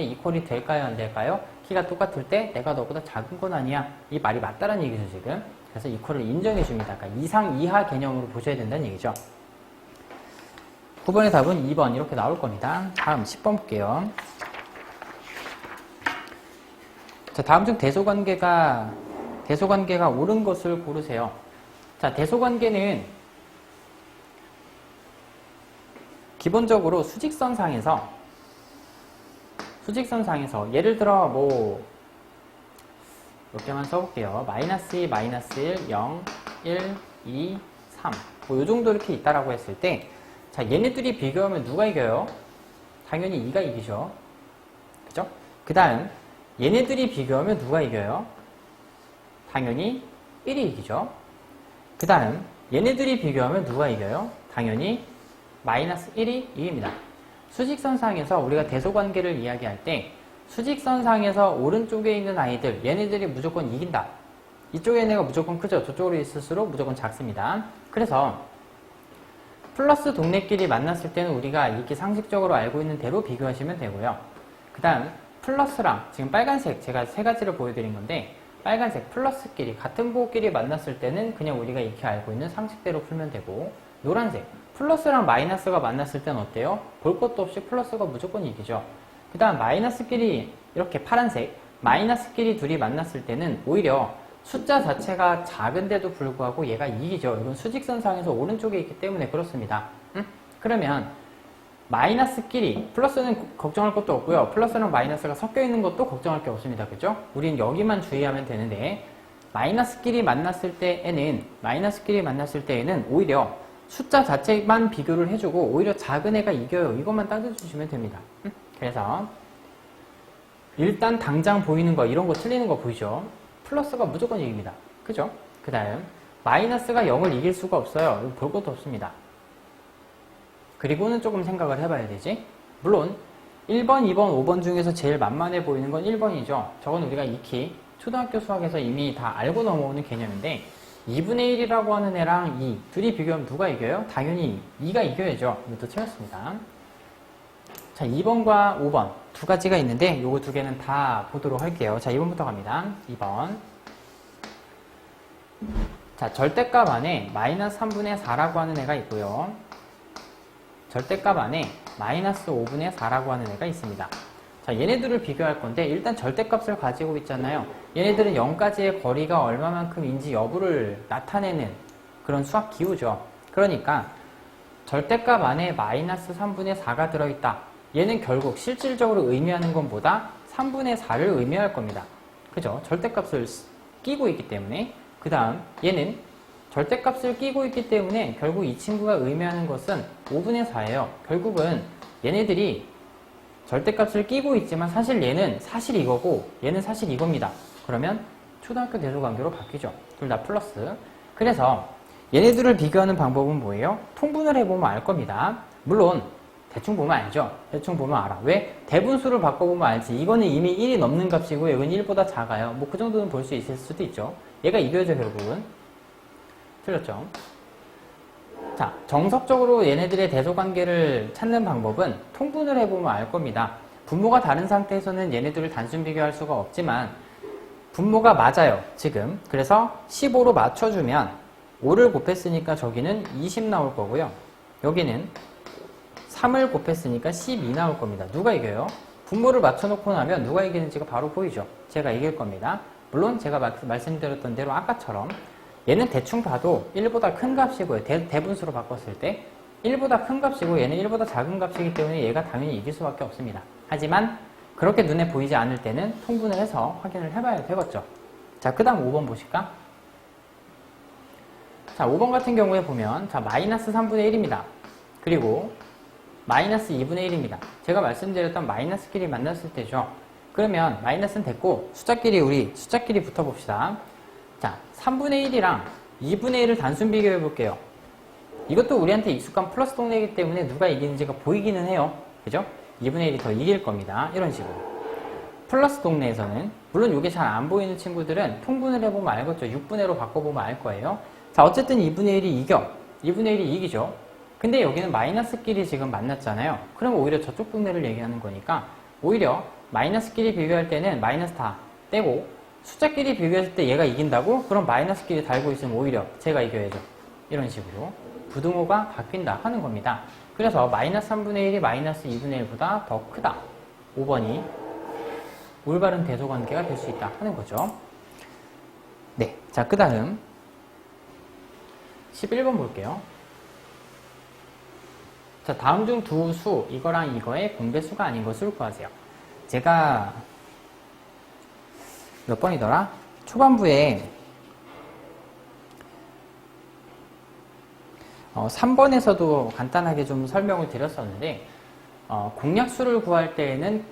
이퀄이 될까요, 안 될까요? 키가 똑같을 때 내가 너보다 작은 건 아니야. 이 말이 맞다는 얘기죠, 지금. 그래서 이퀄을 인정해 줍니다. 그러니까 이상, 이하 개념으로 보셔야 된다는 얘기죠. 9번의 답은 2번 이렇게 나올 겁니다. 다음 10번 볼게요. 자, 다음 중 대소관계가 대소관계가 옳은 것을 고르세요. 자, 대소관계는 기본적으로 수직선상에서 예를 들어 몇 개만 써볼게요. -2, -1, 0, 1, 2, 3. 요 정도 이렇게 있다라고 했을 때, 자, 얘네들이 비교하면 누가 이겨요? 당연히 2가 이기죠. 그죠? 그 다음, 얘네들이 비교하면 누가 이겨요? 당연히 1이 이기죠. 그 다음, 얘네들이 비교하면 누가 이겨요? 당연히 -1이 이깁니다. 수직선상에서 우리가 대소관계를 이야기할 때 수직선상에서 오른쪽에 있는 아이들, 얘네들이 무조건 이긴다. 이쪽에 얘네가 무조건 크죠. 저쪽으로 있을수록 무조건 작습니다. 그래서 플러스 동네끼리 만났을 때는 우리가 이렇게 상식적으로 알고 있는 대로 비교하시면 되고요. 그 다음 플러스랑 지금 빨간색 제가 세 가지를 보여드린 건데, 빨간색 플러스끼리 같은 부호끼리 만났을 때는 그냥 우리가 이렇게 알고 있는 상식대로 풀면 되고, 노란색 플러스랑 마이너스가 만났을 때는 어때요? 볼 것도 없이 플러스가 무조건 이기죠. 그 다음 마이너스끼리, 이렇게 파란색 마이너스끼리 둘이 만났을 때는 오히려 숫자 자체가 작은데도 불구하고 얘가 이기죠. 이건 수직선상에서 오른쪽에 있기 때문에 그렇습니다. 그러면 마이너스끼리, 플러스는 걱정할 것도 없고요. 플러스랑 마이너스가 섞여 있는 것도 걱정할 게 없습니다. 그죠? 우린 여기만 주의하면 되는데, 마이너스끼리 만났을 때에는 오히려 숫자 자체만 비교를 해주고 오히려 작은 애가 이겨요. 이것만 따져주시면 됩니다. 그래서 일단 당장 보이는 거, 이런 거 틀리는 거 보이죠? 플러스가 무조건 이깁니다. 그죠? 그 다음 마이너스가 0을 이길 수가 없어요. 이거 볼 것도 없습니다. 그리고는 조금 생각을 해봐야 되지. 물론 1번, 2번, 5번 중에서 제일 만만해 보이는 건 1번이죠. 저건 우리가 익히 초등학교 수학에서 이미 다 알고 넘어오는 개념인데, 2분의 1이라고 하는 애랑 2, 둘이 비교하면 누가 이겨요? 당연히 2가 이겨야죠. 이것도 틀렸습니다. 자, 2번과 5번 두 가지가 있는데 요거 두 개는 다 보도록 할게요. 자, 2번부터 갑니다. 2번. 자, 절대값 안에 -3분의 4라고 하는 애가 있고요. 절대값 안에 -5분의 4라고 하는 애가 있습니다. 자, 얘네들을 비교할 건데 일단 절대값을 가지고 있잖아요. 얘네들은 0까지의 거리가 얼마만큼인지 여부를 나타내는 그런 수학 기호죠. 그러니까 절대값 안에 -3분의 4가 들어있다. 얘는 결국 실질적으로 의미하는 것보다 3분의 4를 의미할 겁니다. 그죠? 절대값을 끼고 있기 때문에. 그 다음 얘는 절대값을 끼고 있기 때문에 결국 이 친구가 의미하는 것은 5분의 4예요. 결국은 얘네들이 절대값을 끼고 있지만 사실 얘는 사실 이거고 얘는 사실 이겁니다. 그러면 초등학교 대소관계로 바뀌죠. 둘 다 플러스. 그래서 얘네들을 비교하는 방법은 뭐예요? 통분을 해보면 알 겁니다. 물론 대충 보면 알죠. 대충 보면 알아. 왜? 대분수를 바꿔보면 알지. 이거는 이미 1이 넘는 값이고 이건 1보다 작아요. 뭐 그 정도는 볼 수 있을 수도 있죠. 얘가 이겨야죠. 결국은. 틀렸죠. 자, 정석적으로 얘네들의 대소관계를 찾는 방법은 통분을 해보면 알 겁니다. 분모가 다른 상태에서는 얘네들을 단순 비교할 수가 없지만 분모가 맞아요. 지금. 그래서 15로 맞춰주면 5를 곱했으니까 저기는 20 나올 거고요. 여기는 3을 곱했으니까 12 나올 겁니다. 누가 이겨요? 분모를 맞춰놓고 나면 누가 이기는지가 바로 보이죠. 제가 이길 겁니다. 물론 제가 말씀드렸던 대로 아까처럼 얘는 대충 봐도 1보다 큰 값이고요. 대분수로 바꿨을 때 1보다 큰 값이고 얘는 1보다 작은 값이기 때문에 얘가 당연히 이길 수밖에 없습니다. 하지만 그렇게 눈에 보이지 않을 때는 통분을 해서 확인을 해봐야 되겠죠. 자, 그 다음 5번 보실까? 자, 5번 같은 경우에 보면 자, -3분의 1입니다. 그리고 -2분의 1입니다. 제가 말씀드렸던 마이너스끼리 만났을 때죠. 그러면 마이너스는 됐고 우리 숫자끼리 붙어봅시다. 자, 3분의 1이랑 2분의 1을 단순 비교해 볼게요. 이것도 우리한테 익숙한 플러스 동네이기 때문에 누가 이기는지가 보이기는 해요. 그죠? 2분의 1이 더 이길 겁니다. 이런 식으로. 플러스 동네에서는 물론 이게 잘 안 보이는 친구들은 통분을 해보면 알겠죠. 6분의 1로 바꿔보면 알 거예요. 자, 어쨌든 2분의 1이 이겨. 2분의 1이 이기죠. 근데 여기는 마이너스끼리 지금 만났잖아요. 그럼 오히려 저쪽 동네를 얘기하는 거니까 오히려 마이너스끼리 비교할 때는 마이너스 다 떼고 숫자끼리 비교했을 때 얘가 이긴다고? 그럼 마이너스끼리 달고 있으면 오히려 제가 이겨야죠. 이런 식으로 부등호가 바뀐다 하는 겁니다. 그래서 -3분의 1이 -2분의 1보다 더 크다. 5번이 올바른 대소관계가 될 수 있다 하는 거죠. 네, 자, 그 다음 11번 볼게요. 자, 다음 중 두 수, 이거랑 이거의 공배수가 아닌 것을 구하세요. 제가 몇 번이더라? 초반부에 3번에서도 간단하게 좀 설명을 드렸었는데 공약수를 구할 때에는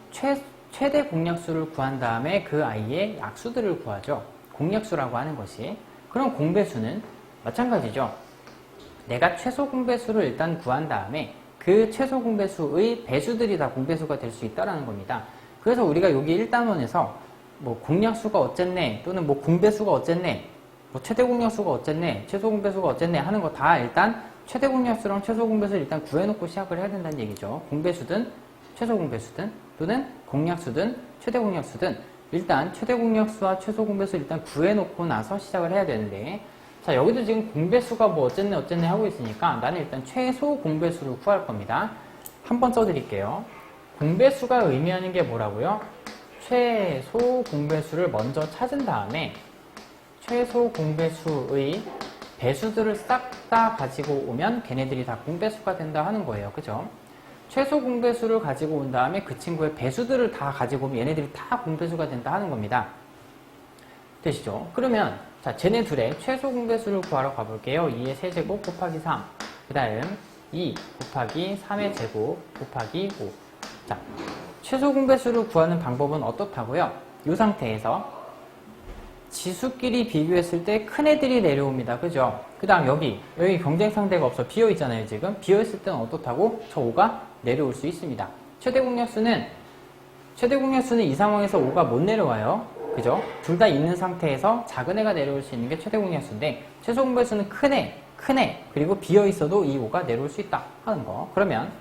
최대 공약수를 구한 다음에 그 아이의 약수들을 구하죠. 공약수라고 하는 것이. 그럼 공배수는 마찬가지죠. 내가 최소 공배수를 일단 구한 다음에 그 최소 공배수의 배수들이 다 공배수가 될 수 있다는 겁니다. 그래서 우리가 여기 1단원에서 뭐 공약수가 어쨌네 또는 뭐 공배수가 어쨌네 뭐 최대 공약수가 어쨌네 최소 공배수가 어쨌네 하는 거 다 일단 최대 공약수랑 최소 공배수를 일단 구해놓고 시작을 해야 된다는 얘기죠. 공배수든 최소 공배수든 또는 공약수든 최대 공약수든 일단 최대 공약수와 최소 공배수를 일단 구해놓고 나서 시작을 해야 되는데, 자, 여기도 지금 공배수가 뭐 어쨌네 어쨌네 하고 있으니까 나는 일단 최소 공배수를 구할 겁니다. 한번 써드릴게요. 공배수가 의미하는 게 뭐라고요? 최소 공배수를 먼저 찾은 다음에 최소 공배수의 배수들을 싹 다 가지고 오면 걔네들이 다 공배수가 된다 하는 거예요. 그죠? 최소 공배수를 가지고 온 다음에 그 친구의 배수들을 다 가지고 오면 얘네들이 다 공배수가 된다 하는 겁니다. 되시죠? 그러면 자, 쟤네 둘의 최소 공배수를 구하러 가볼게요. 2의 세제곱 곱하기 3, 그 다음 2 곱하기 3의 제곱 곱하기 5. 자, 최소 공배수를 구하는 방법은 어떻다고요? 이 상태에서 지수끼리 비교했을 때 큰 애들이 내려옵니다. 그죠? 그 다음 여기 경쟁 상대가 없어. 비어있잖아요. 지금 비어있을 때는 어떻다고? 저 5가 내려올 수 있습니다. 최대 공약수는 이 상황에서 5가 못 내려와요. 그죠? 둘 다 있는 상태에서 작은 애가 내려올 수 있는 게 최대 공약수인데, 최소 공배수는 큰 애, 그리고 비어있어도 이 5가 내려올 수 있다 하는 거. 그러면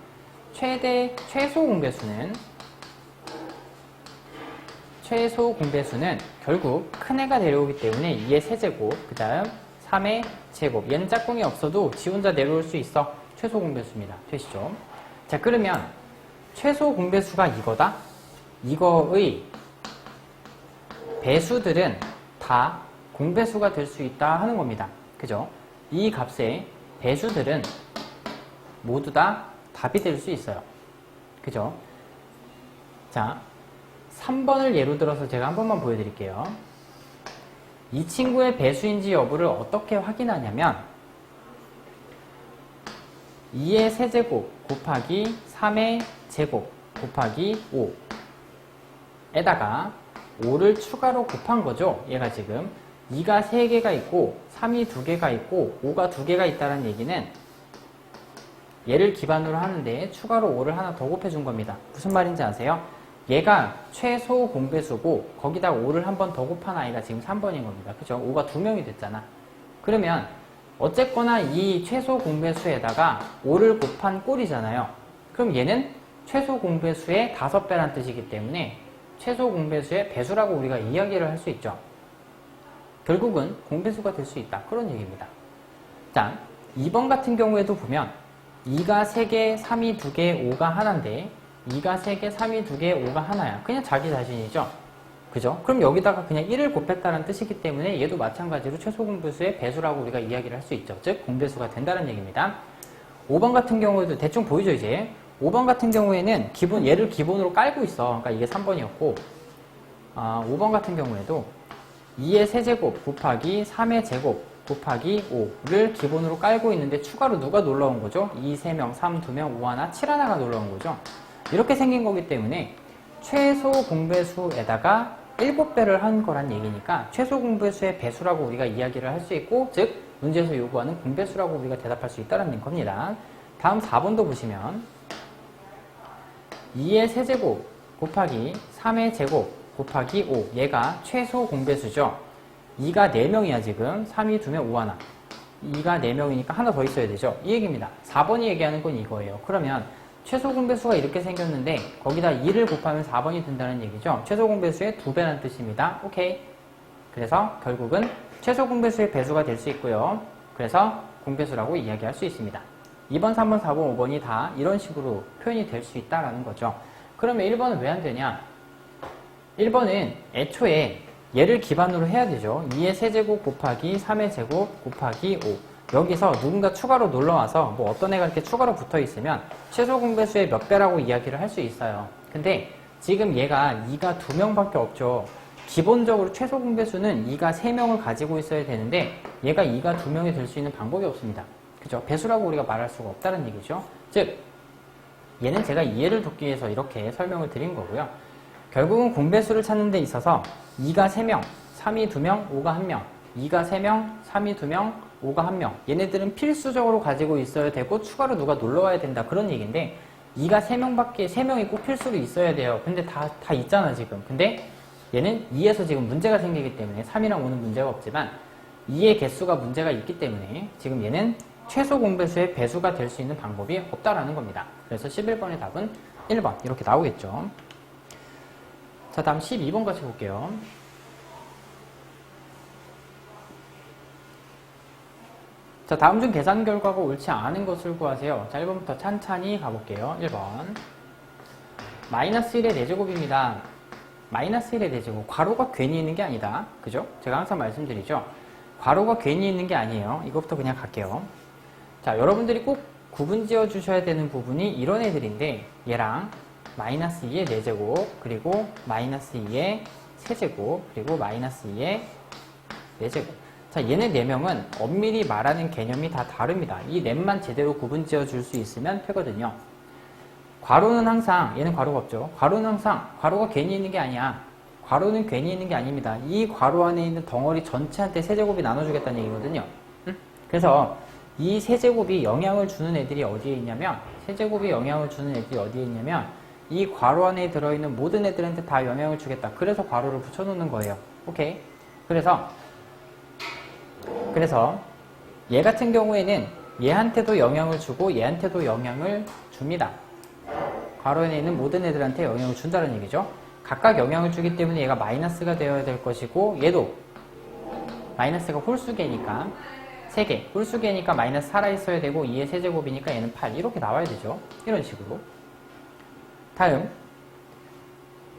최소 공배수는 결국 큰 애가 내려오기 때문에 2의 세제곱, 그 다음 3의 제곱. 얘는 짝꿍이 없어도 지 혼자 내려올 수 있어. 최소 공배수입니다. 되시죠? 자, 그러면 최소 공배수가 이거다? 이거의 배수들은 다 공배수가 될 수 있다 하는 겁니다. 그죠? 이 값의 배수들은 모두 다 답이 될 수 있어요. 그죠? 자, 3번을 예로 들어서 제가 한 번만 보여드릴게요. 이 친구의 배수인지 여부를 어떻게 확인하냐면 2의 세제곱 곱하기 3의 제곱 곱하기 5에다가 5를 추가로 곱한 거죠. 얘가 지금 2가 3개가 있고 3이 2개가 있고 5가 2개가 있다는 얘기는 얘를 기반으로 하는데 추가로 5를 하나 더 곱해준 겁니다. 무슨 말인지 아세요? 얘가 최소 공배수고 거기다 5를 한 번 더 곱한 아이가 지금 3번인 겁니다. 그죠? 5가 2명이 됐잖아. 그러면 어쨌거나 이 최소 공배수에다가 5를 곱한 꼴이잖아요. 그럼 얘는 최소 공배수의 5배란 뜻이기 때문에 최소 공배수의 배수라고 우리가 이야기를 할 수 있죠. 결국은 공배수가 될 수 있다. 그런 얘기입니다. 자, 2번 같은 경우에도 보면 2가 3개, 3이 2개, 5가 하나인데 2가 3개, 3이 2개, 5가 하나야. 그냥 자기 자신이죠. 그죠? 그럼 여기다가 그냥 1을 곱했다는 뜻이기 때문에 얘도 마찬가지로 최소 공배수의 배수라고 우리가 이야기를 할 수 있죠. 즉 공배수가 된다는 얘기입니다. 5번 같은 경우에도 대충 보이죠 이제? 5번 같은 경우에는 얘를 기본으로 깔고 있어. 그러니까 이게 3번이었고 5번 같은 경우에도 2의 세제곱 곱하기 3의 제곱 곱하기 5를 기본으로 깔고 있는데 추가로 누가 놀러온 거죠? 2, 3명, 3, 2명, 5 하나, 7 하나가 놀러온 거죠. 이렇게 생긴 거기 때문에 최소 공배수에다가 7배를 한 거란 얘기니까 최소 공배수의 배수라고 우리가 이야기를 할 수 있고, 즉 문제에서 요구하는 공배수라고 우리가 대답할 수 있다는 겁니다. 다음 4번도 보시면 2의 세제곱 곱하기 3의 제곱 곱하기 5, 얘가 최소 공배수죠. 2가 4명이야 지금. 3이 2명, 5 하나. 2가 4명이니까 하나 더 있어야 되죠. 이 얘기입니다. 4번이 얘기하는 건 이거예요. 그러면 최소 공배수가 이렇게 생겼는데 거기다 2를 곱하면 4번이 된다는 얘기죠. 최소 공배수의 2배라는 뜻입니다. 오케이. 그래서 결국은 최소 공배수의 배수가 될 수 있고요. 그래서 공배수라고 이야기할 수 있습니다. 2번, 3번, 4번, 5번이 다 이런 식으로 표현이 될 수 있다는 거죠. 그러면 1번은 왜 안 되냐? 1번은 애초에 얘를 기반으로 해야 되죠. 2의 세제곱 곱하기 3의 제곱 곱하기 5. 여기서 누군가 추가로 놀러와서 뭐 어떤 애가 이렇게 추가로 붙어 있으면 최소 공배수의 몇 배라고 이야기를 할 수 있어요. 근데 지금 얘가 2가 2명밖에 없죠. 기본적으로 최소 공배수는 2가 3명을 가지고 있어야 되는데 얘가 2가 2명이 될 수 있는 방법이 없습니다. 그죠? 배수라고 우리가 말할 수가 없다는 얘기죠. 즉 얘는 제가 이해를 돕기 위해서 이렇게 설명을 드린 거고요. 결국은 공배수를 찾는 데 있어서 2가 3명, 3이 2명, 5가 1명, 2가 3명, 3이 2명, 5가 1명. 얘네들은 필수적으로 가지고 있어야 되고 추가로 누가 놀러와야 된다. 그런 얘기인데 2가 3명밖에 3명이 꼭 필수로 있어야 돼요. 근데 다 있잖아 지금. 근데 얘는 2에서 지금 문제가 생기기 때문에 3이랑 5는 문제가 없지만 2의 개수가 문제가 있기 때문에 지금 얘는 최소 공배수의 배수가 될 수 있는 방법이 없다라는 겁니다. 그래서 11번의 답은 1번 이렇게 나오겠죠. 자, 다음 12번 같이 볼게요. 자, 다음 중 계산 결과가 옳지 않은 것을 구하세요. 자, 1번부터 찬찬히 가볼게요. 1번 마이너스 1의 4제곱입니다. 마이너스 1의 4제곱. 괄호가 괜히 있는 게 아니다. 그죠? 제가 항상 말씀드리죠. 괄호가 괜히 있는 게 아니에요. 이것부터 그냥 갈게요. 자, 여러분들이 꼭 구분 지어 주셔야 되는 부분이 이런 애들인데 얘랑 마이너스 2의 4제곱 그리고 마이너스 2의 세제곱 그리고 마이너스 2의 4제곱. 자, 얘네 4명은 엄밀히 말하는 개념이 다 다릅니다. 이 넷만 제대로 구분 지어 줄 수 있으면 되거든요. 괄호는 항상, 얘는 괄호가 없죠. 괄호는 항상 괄호가 괜히 있는 게 아니야. 괄호는 괜히 있는 게 아닙니다. 이 괄호 안에 있는 덩어리 전체한테 세제곱이 나눠주겠다는 얘기거든요. 그래서 이 세제곱이 영향을 주는 애들이 어디에 있냐면 세제곱이 영향을 주는 애들이 어디에 있냐면 이 괄호 안에 들어있는 모든 애들한테 다 영향을 주겠다. 그래서 괄호를 붙여놓는 거예요. 오케이. 그래서 얘 같은 경우에는 얘한테도 영향을 주고 얘한테도 영향을 줍니다. 괄호 안에 있는 모든 애들한테 영향을 준다는 얘기죠. 각각 영향을 주기 때문에 얘가 마이너스가 되어야 될 것이고 얘도 마이너스가 홀수계니까 3개, 홀수계니까 마이너스 살아있어야 되고 2의 세제곱이니까 얘는 8 이렇게 나와야 되죠. 이런 식으로. 다음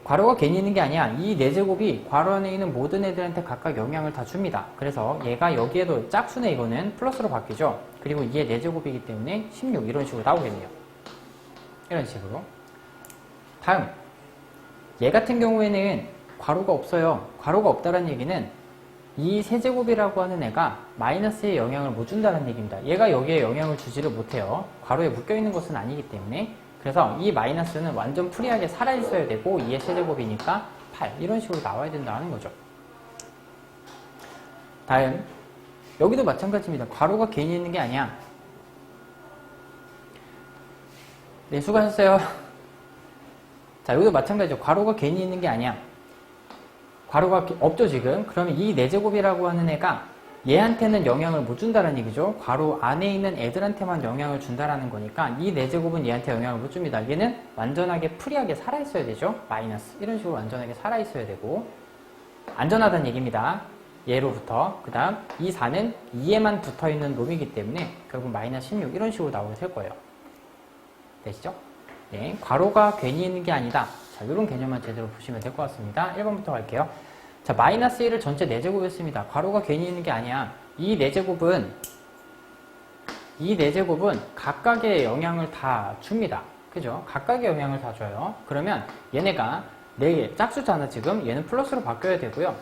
괄호가 괜히 있는 게 아니야. 이 4제곱이 괄호 안에 있는 모든 애들한테 각각 영향을 다 줍니다. 그래서 얘가 여기에도 짝수네 이거는 플러스로 바뀌죠. 그리고 2의 4제곱이기 때문에 16 이런 식으로 나오겠네요. 이런 식으로. 다음 얘 같은 경우에는 괄호가 없어요. 괄호가 없다는 얘기는 이 세제곱이라고 하는 애가 마이너스에 영향을 못 준다는 얘기입니다. 얘가 여기에 영향을 주지를 못해요. 괄호에 묶여있는 것은 아니기 때문에. 그래서 이 마이너스는 완전 프리하게 살아있어야 되고 2의 세제곱이니까 8 이런 식으로 나와야 된다는 거죠. 다음 여기도 마찬가지입니다. 괄호가 괜히 있는 게 아니야. 네, 수고하셨어요. 자, 여기도 마찬가지죠. 괄호가 괜히 있는 게 아니야. 괄호가 없죠 지금. 그러면 이 4제곱이라고 하는 애가 얘한테는 영향을 못 준다는 얘기죠. 괄호 안에 있는 애들한테만 영향을 준다라는 거니까 이 4제곱은 얘한테 영향을 못 줍니다. 얘는 완전하게 프리하게 살아있어야 되죠. 마이너스 이런 식으로 완전하게 살아있어야 되고 안전하다는 얘기입니다. 얘로부터. 그 다음 이 4는 2에만 붙어있는 놈이기 때문에 결국 마이너스 16 이런 식으로 나오게 될 거예요. 되시죠? 네, 괄호가 괜히 있는 게 아니다. 자, 이런 개념만 제대로 보시면 될 것 같습니다. 1번부터 갈게요. 자, 마이너스 1을 전체 4제곱 했습니다. 괄호가 괜히 있는 게 아니야. 이 4제곱은 각각의 영향을 다 줍니다. 그죠? 각각의 영향을 다 줘요. 그러면 얘네가 4개, 짝수잖아 지금. 얘는 플러스로 바뀌어야 되고요.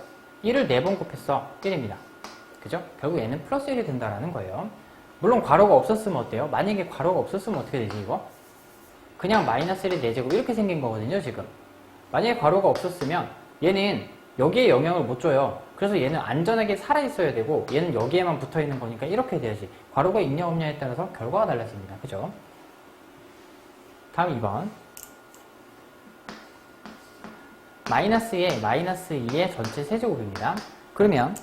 1을 4번 곱했어. 1입니다. 그죠? 결국 얘는 플러스 1이 된다라는 거예요. 물론 괄호가 없었으면 어때요? 만약에 괄호가 없었으면 어떻게 되지 이거? 그냥 마이너스 1의 4제곱 이렇게 생긴 거거든요 지금. 만약에 괄호가 없었으면 얘는 여기에 영향을 못 줘요. 그래서 얘는 안전하게 살아있어야 되고 얘는 여기에만 붙어있는 거니까 이렇게 돼야지. 괄호가 있냐 없냐에 따라서 결과가 달라집니다. 그죠? 다음 2번 마이너스에 마이너스 2의 전체 세제곱입니다. 그러면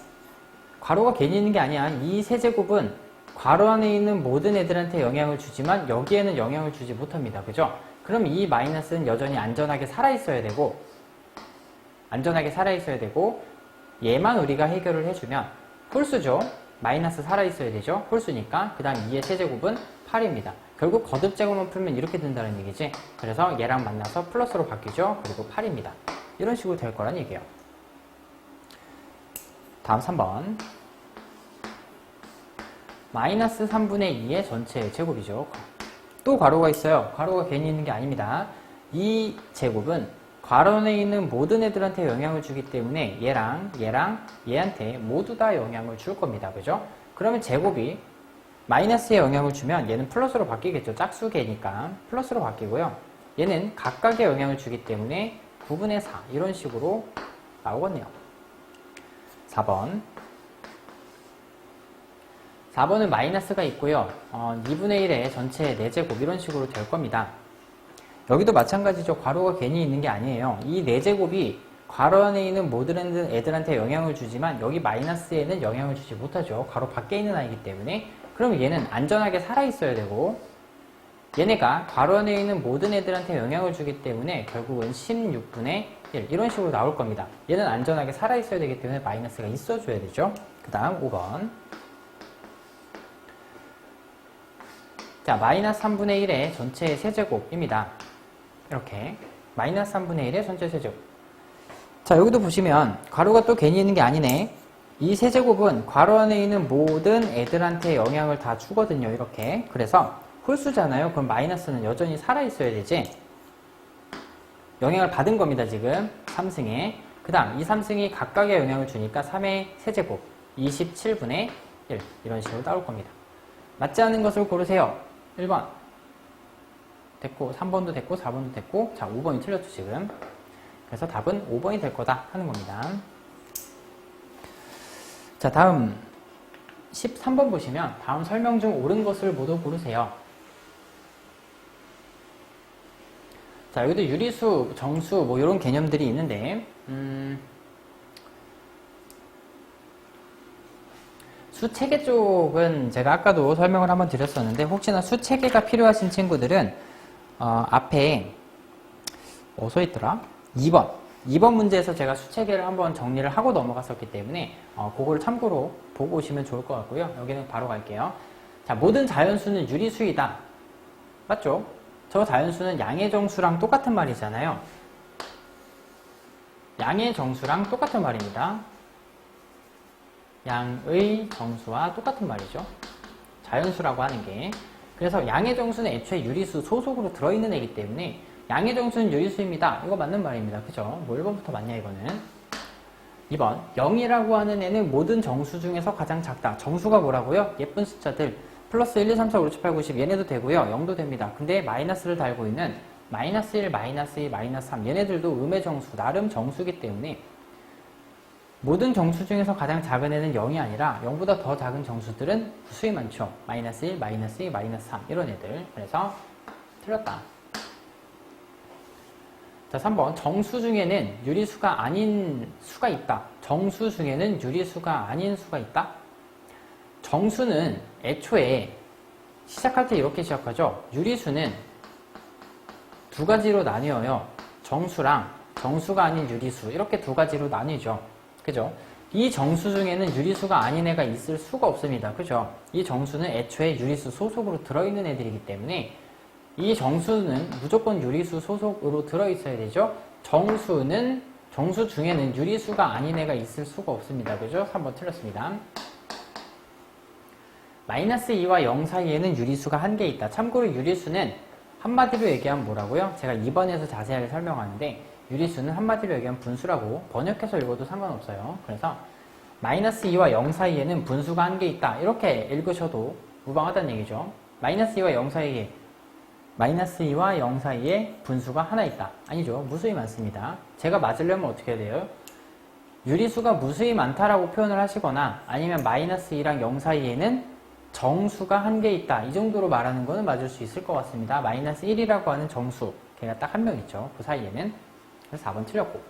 괄호가 괜히 있는 게 아니야. 이 세제곱은 괄호 안에 있는 모든 애들한테 영향을 주지만 여기에는 영향을 주지 못합니다. 그죠? 그럼 이 마이너스는 여전히 안전하게 살아있어야 되고 얘만 우리가 해결을 해주면 홀수죠. 마이너스 살아있어야 되죠. 홀수니까. 그 다음 2의 세제곱은 8입니다. 결국 거듭제곱만 풀면 이렇게 된다는 얘기지. 그래서 얘랑 만나서 플러스로 바뀌죠. 그리고 8입니다. 이런 식으로 될 거란 얘기예요. 다음 3번. 마이너스 3분의 2의 전체 제곱이죠. 또 괄호가 있어요. 괄호가 괜히 있는 게 아닙니다. 이 제곱은 괄호 안에 있는 모든 애들한테 영향을 주기 때문에 얘랑 얘한테 모두 다 영향을 줄 겁니다. 그죠? 그러면 제곱이 마이너스에 영향을 주면 얘는 플러스로 바뀌겠죠. 짝수개니까 플러스로 바뀌고요. 얘는 각각의 영향을 주기 때문에 9분의 4 이런 식으로 나오겠네요. 4번. 4번은 마이너스가 있고요. 2분의 1의 전체 4제곱 이런 식으로 될 겁니다. 여기도 마찬가지죠. 괄호가 괜히 있는 게 아니에요. 이 4제곱이 괄호 안에 있는 모든 애들한테 영향을 주지만 여기 마이너스에는 영향을 주지 못하죠. 괄호 밖에 있는 아이기 때문에. 그러면 얘는 안전하게 살아있어야 되고 얘네가 괄호 안에 있는 모든 애들한테 영향을 주기 때문에 결국은 16분의 1 이런 식으로 나올 겁니다. 얘는 안전하게 살아있어야 되기 때문에 마이너스가 있어줘야 되죠. 그 다음 5번. 자, 마이너스 3분의 1의 전체 세제곱입니다. 이렇게 마이너스 3분의 1의 전체 세제곱. 자, 여기도 보시면 괄호가 또 괜히 있는 게 아니네. 이 세제곱은 괄호 안에 있는 모든 애들한테 영향을 다 주거든요. 이렇게. 그래서 홀수잖아요. 그럼 마이너스는 여전히 살아있어야 되지. 영향을 받은 겁니다. 지금 3승에. 그 다음 이 3승이 각각의 영향을 주니까 3의 세제곱 27분의 1 이런 식으로 나올 겁니다. 맞지 않는 것을 고르세요. 1번 됐고 3번도 됐고 4번도 됐고 자 5번이 틀렸죠 지금. 그래서 답은 5번이 될 거다 하는 겁니다. 자 다음 13번 보시면 다음 설명 중 옳은 것을 모두 고르세요. 자 여기도 유리수, 정수 뭐 이런 개념들이 있는데 수체계 쪽은 제가 아까도 설명을 한번 드렸었는데 혹시나 수체계가 필요하신 친구들은 앞에 써 있더라? 2번 문제에서 제가 수체계를 한번 정리를 하고 넘어갔었기 때문에 그거를 참고로 보고 오시면 좋을 것 같고요. 여기는 바로 갈게요. 자, 모든 자연수는 유리수이다. 맞죠? 저 자연수는 양의 정수랑 똑같은 말이잖아요. 양의 정수랑 똑같은 말입니다. 양의 정수와 똑같은 말이죠. 자연수라고 하는 게. 그래서 양의 정수는 애초에 유리수 소속으로 들어있는 애기 때문에 양의 정수는 유리수입니다. 이거 맞는 말입니다. 그죠? 뭐 1번부터 맞냐 이거는. 2번 0이라고 하는 애는 모든 정수 중에서 가장 작다. 정수가 뭐라고요? 예쁜 숫자들 플러스 1, 2, 3, 4, 5, 6, 7, 8, 9, 10 얘네도 되고요. 0도 됩니다. 근데 마이너스를 달고 있는 마이너스 1, 마이너스 2, 마이너스 3 얘네들도 음의 정수, 나름 정수기 때문에 모든 정수 중에서 가장 작은 애는 0이 아니라 0보다 더 작은 정수들은 부수히 많죠. 마이너스 1, 마이너스 2, 마이너스 3 이런 애들. 그래서 틀렸다. 자 3번 정수 중에는 유리수가 아닌 수가 있다. 정수 중에는 유리수가 아닌 수가 있다. 정수는 애초에 시작할 때 이렇게 시작하죠. 유리수는 두 가지로 나뉘어요. 정수랑 정수가 아닌 유리수 이렇게 두 가지로 나뉘죠. 그죠? 이 정수 중에는 유리수가 아닌 애가 있을 수가 없습니다. 그죠? 이 정수는 애초에 유리수 소속으로 들어있는 애들이기 때문에 이 정수는 무조건 유리수 소속으로 들어있어야 되죠. 정수 중에는 유리수가 아닌 애가 있을 수가 없습니다. 그죠? 3번 틀렸습니다. 마이너스 2와 0 사이에는 유리수가 1개 있다. 참고로 유리수는 한마디로 얘기하면 뭐라고요? 제가 2번에서 자세하게 설명하는데 유리수는 한마디로 얘기하면 분수라고 번역해서 읽어도 상관없어요. 그래서 마이너스 2와 0 사이에는 분수가 1개 있다. 이렇게 읽으셔도 무방하다는 얘기죠. 마이너스 2와 0 사이에 분수가 하나 있다. 아니죠. 무수히 많습니다. 제가 맞으려면 어떻게 해야 돼요? 유리수가 무수히 많다라고 표현을 하시거나 아니면 마이너스 2랑 0 사이에는 정수가 1개 있다. 이 정도로 말하는 거는 맞을 수 있을 것 같습니다. 마이너스 1이라고 하는 정수. 걔가 딱 한 명 있죠. 그 사이에는. 그래서 4번 틀렸고.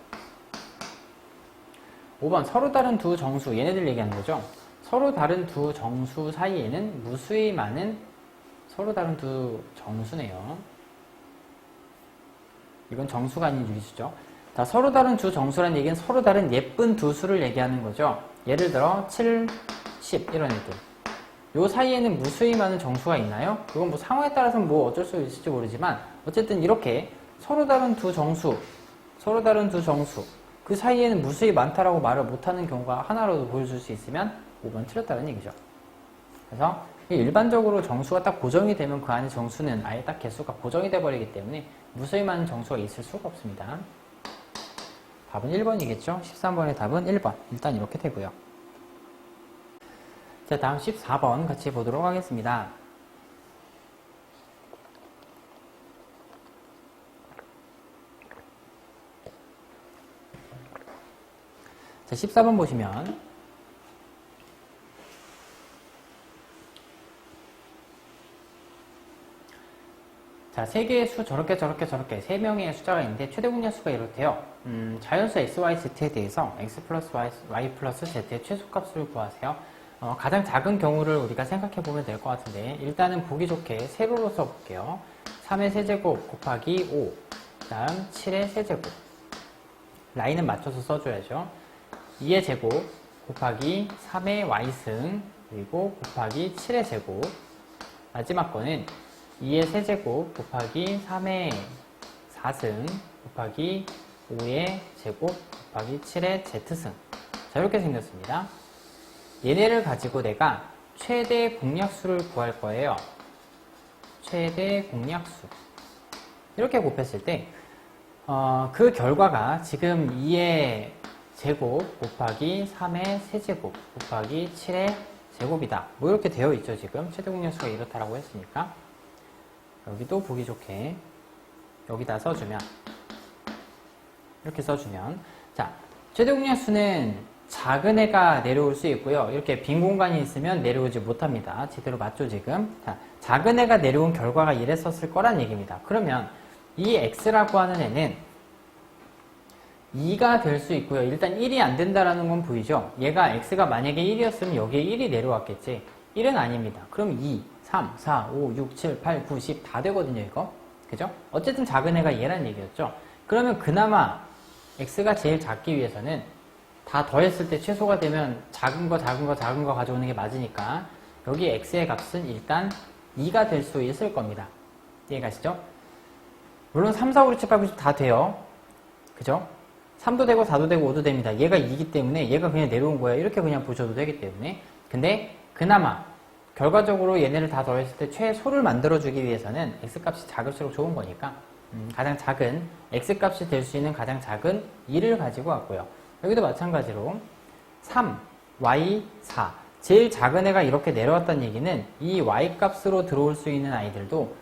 5번 서로 다른 두 정수. 얘네들 얘기하는 거죠. 서로 다른 두 정수 사이에는 무수히 많은 서로 다른 두 정수네요. 이건 정수가 아닌 유리수죠. 자, 서로 다른 두 정수라는 얘기는 서로 다른 예쁜 두 수를 얘기하는 거죠. 예를 들어 7, 10 이런 애들. 요 사이에는 무수히 많은 정수가 있나요? 그건 뭐 상황에 따라서는 뭐 어쩔 수 있을지 모르지만 어쨌든 이렇게 서로 다른 두 정수 그 사이에는 무수히 많다라고 말을 못하는 경우가 하나라도 보여줄 수 있으면 5번 틀렸다는 얘기죠. 그래서 일반적으로 정수가 딱 고정이 되면 그 안에 정수는 아예 딱 개수가 고정이 돼버리기 때문에 무수히 많은 정수가 있을 수가 없습니다. 답은 1번이겠죠? 13번의 답은 1번. 일단 이렇게 되고요. 자, 다음 14번 같이 보도록 하겠습니다. 자, 14번 보시면 자, 3개의 수 저렇게 3명의 숫자가 있는데 최대 공약수가 이렇대요. 자연수 XYZ에 대해서 X 플러스 Y 플러스 Z의 최소값을 구하세요. 가장 작은 경우를 우리가 생각해 보면 될 것 같은데 일단은 보기 좋게 세로로 써볼게요. 3의 세제곱 곱하기 5, 그 다음 7의 세제곱. 라인은 맞춰서 써줘야죠. 2의 제곱 곱하기 3의 Y승, 그리고 곱하기 7의 제곱. 마지막 거는 2의 세제곱 곱하기 3의 4승 곱하기 5의 제곱 곱하기 7의 Z승. 자, 이렇게 생겼습니다. 얘네를 가지고 내가 최대 공약수를 구할 거예요. 최대 공약수. 이렇게 곱했을 때, 그 결과가 지금 2의 제곱 곱하기 3의 세제곱 곱하기 7의 제곱이다. 뭐 이렇게 되어 있죠, 지금. 최대 공약수가 이렇다라고 했으니까. 여기도 보기 좋게 여기다 써주면 이렇게 써주면 자, 최대 공약수는 작은 애가 내려올 수 있고요. 이렇게 빈 공간이 있으면 내려오지 못합니다. 제대로 맞죠 지금? 자, 작은 애가 내려온 결과가 이랬었을 거란 얘기입니다. 그러면 이 x라고 하는 애는 2가 될 수 있고요. 일단 1이 안 된다라는 건 보이죠? 얘가 x가 만약에 1이었으면 여기에 1이 내려왔겠지. 1은 아닙니다. 그럼 2, 3, 4, 5, 6, 7, 8, 9, 10 다 되거든요, 이거. 그죠? 어쨌든 작은 애가 얘란 얘기였죠. 그러면 그나마 x가 제일 작기 위해서는 다 더했을 때 최소가 되면 작은 거 가져오는 게 맞으니까 여기 x의 값은 일단 2가 될 수 있을 겁니다. 이해가시죠? 물론 3, 4, 5, 6, 7, 8, 9, 10 다 돼요. 그죠? 3도 되고 4도 되고 5도 됩니다. 얘가 2기 때문에 얘가 그냥 내려온 거야. 이렇게 그냥 보셔도 되기 때문에. 근데 그나마 결과적으로 얘네를 다 더했을 때 최소를 만들어주기 위해서는 x값이 작을수록 좋은 거니까 가장 작은 x값이 될 수 있는 가장 작은 2를 가지고 왔고요. 여기도 마찬가지로 3, y, 4 제일 작은 애가 이렇게 내려왔다는 얘기는 이 y값으로 들어올 수 있는 아이들도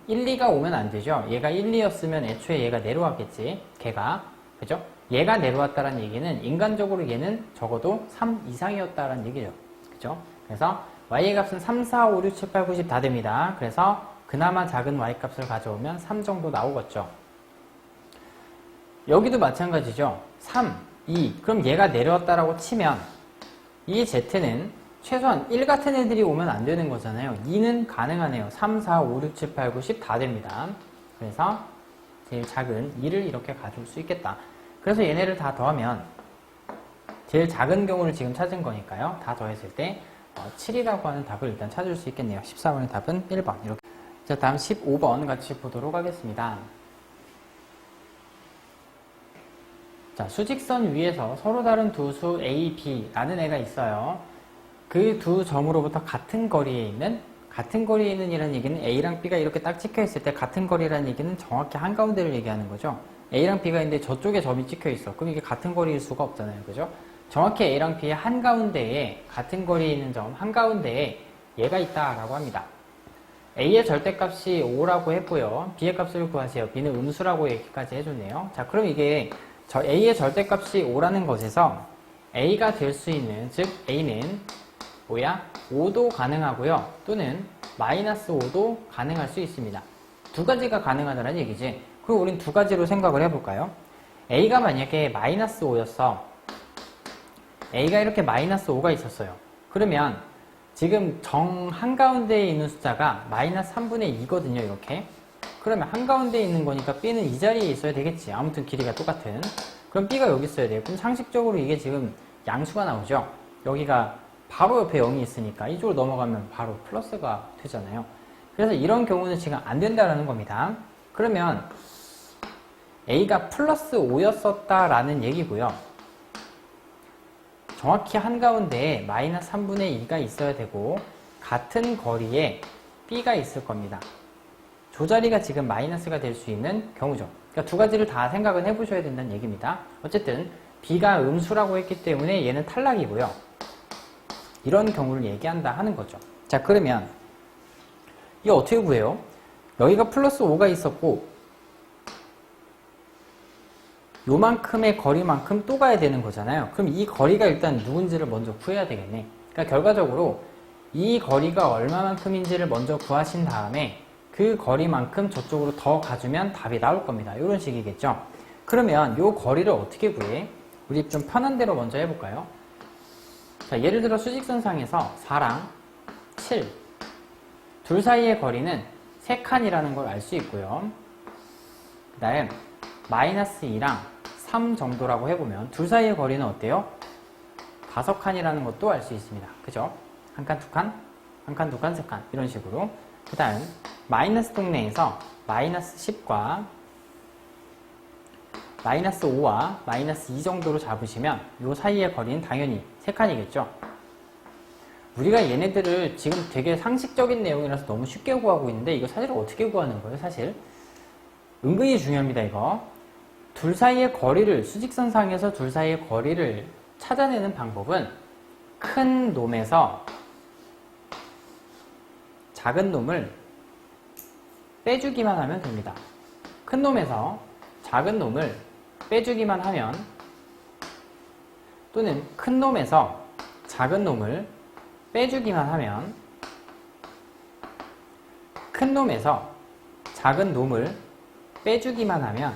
1, 2가 오면 안 되죠. 얘가 1, 2였으면 애초에 얘가 내려왔겠지. 걔가. 그죠? 얘가 내려왔다는 얘기는 인간적으로 얘는 적어도 3 이상이었다는 얘기죠. 그죠? 그래서 y의 값은 3, 4, 5, 6, 7, 8, 9, 10 다 됩니다. 그래서 그나마 작은 y값을 가져오면 3 정도 나오겠죠. 여기도 마찬가지죠. 3, 2. 그럼 얘가 내려왔다라고 치면 이 z는 최소한 1 같은 애들이 오면 안 되는 거잖아요. 2는 가능하네요. 3, 4, 5, 6, 7, 8, 9, 10 다 됩니다. 그래서 제일 작은 2를 이렇게 가져올 수 있겠다. 그래서 얘네를 다 더하면 제일 작은 경우를 지금 찾은 거니까요. 다 더했을 때 7이라고 하는 답을 일단 찾을 수 있겠네요. 14번의 답은 1번. 이렇게. 자, 다음 15번 같이 보도록 하겠습니다. 자, 수직선 위에서 서로 다른 두 수 A, B라는 애가 있어요. 그 두 점으로부터 같은 거리에 있는 이라는 얘기는 A랑 B가 이렇게 딱 찍혀 있을 때 같은 거리라는 얘기는 정확히 한가운데를 얘기하는 거죠. A랑 B가 있는데 저쪽에 점이 찍혀 있어. 그럼 이게 같은 거리일 수가 없잖아요. 그죠? 정확히 A랑 B의 한가운데에 같은 거리에 있는 점 한가운데에 얘가 있다라고 합니다. A의 절대값이 5라고 했고요. B의 값을 구하세요. B는 음수라고 얘기까지 해줬네요. 자, 그럼 이게 A의 절대값이 5라는 것에서 A가 될 수 있는, 즉 A는 5도 가능하고요. 또는 마이너스 5도 가능할 수 있습니다. 두 가지가 가능하다는 얘기지. 그럼 우린 두 가지로 생각을 해볼까요? A가 만약에 마이너스 5였어. A가 이렇게 마이너스 5가 있었어요. 그러면 지금 정 한가운데에 있는 숫자가 마이너스 3분의 2거든요. 이렇게. 그러면 한가운데에 있는 거니까 B는 이 자리에 있어야 되겠지. 아무튼 길이가 똑같은. 그럼 B가 여기 있어야 돼요. 그럼 상식적으로 이게 지금 양수가 나오죠. 여기가 바로 옆에 0이 있으니까 이쪽으로 넘어가면 바로 플러스가 되잖아요. 그래서 이런 경우는 지금 안 된다라는 겁니다. 그러면 A가 플러스 5였었다라는 얘기고요. 정확히 한가운데에 마이너스 3분의 2가 있어야 되고 같은 거리에 B가 있을 겁니다. 조자리가 지금 마이너스가 될 수 있는 경우죠. 그러니까 두 가지를 다 생각은 해보셔야 된다는 얘기입니다. 어쨌든 B가 음수라고 했기 때문에 얘는 탈락이고요. 이런 경우를 얘기한다 하는 거죠. 자, 그러면 이거 어떻게 구해요? 여기가 플러스 5가 있었고 요만큼의 거리만큼 또 가야 되는 거잖아요. 그럼 이 거리가 일단 누군지를 먼저 구해야 되겠네. 그러니까 결과적으로 이 거리가 얼마만큼인지를 먼저 구하신 다음에 그 거리만큼 저쪽으로 더 가주면 답이 나올 겁니다. 이런 식이겠죠. 그러면 이 거리를 어떻게 구해? 우리 좀 편한 대로 먼저 해볼까요? 자, 예를 들어 수직선상에서 4랑 7 둘 사이의 거리는 3칸이라는 걸 알 수 있고요. 그 다음 마이너스 2랑 3 정도라고 해보면 둘 사이의 거리는 어때요? 5칸이라는 것도 알 수 있습니다. 그죠? 한 칸, 두 칸, 한 칸, 두 칸, 세 칸 이런 식으로. 그 다음 마이너스 동네에서 마이너스 10과 마이너스 5와 마이너스 2 정도로 잡으시면 이 사이의 거리는 당연히 3칸이겠죠. 우리가 얘네들을 지금 되게 상식적인 내용이라서 너무 쉽게 구하고 있는데 이거 사실 어떻게 구하는 거예요? 사실 은근히 중요합니다. 이거 둘 사이의 거리를 수직선상에서 둘 사이의 거리를 찾아내는 방법은 큰 놈에서 작은 놈을 빼주기만 하면 됩니다. 큰 놈에서 작은 놈을 빼주기만 하면 또는 큰 놈에서 작은 놈을 빼주기만 하면 큰 놈에서 작은 놈을 빼주기만 하면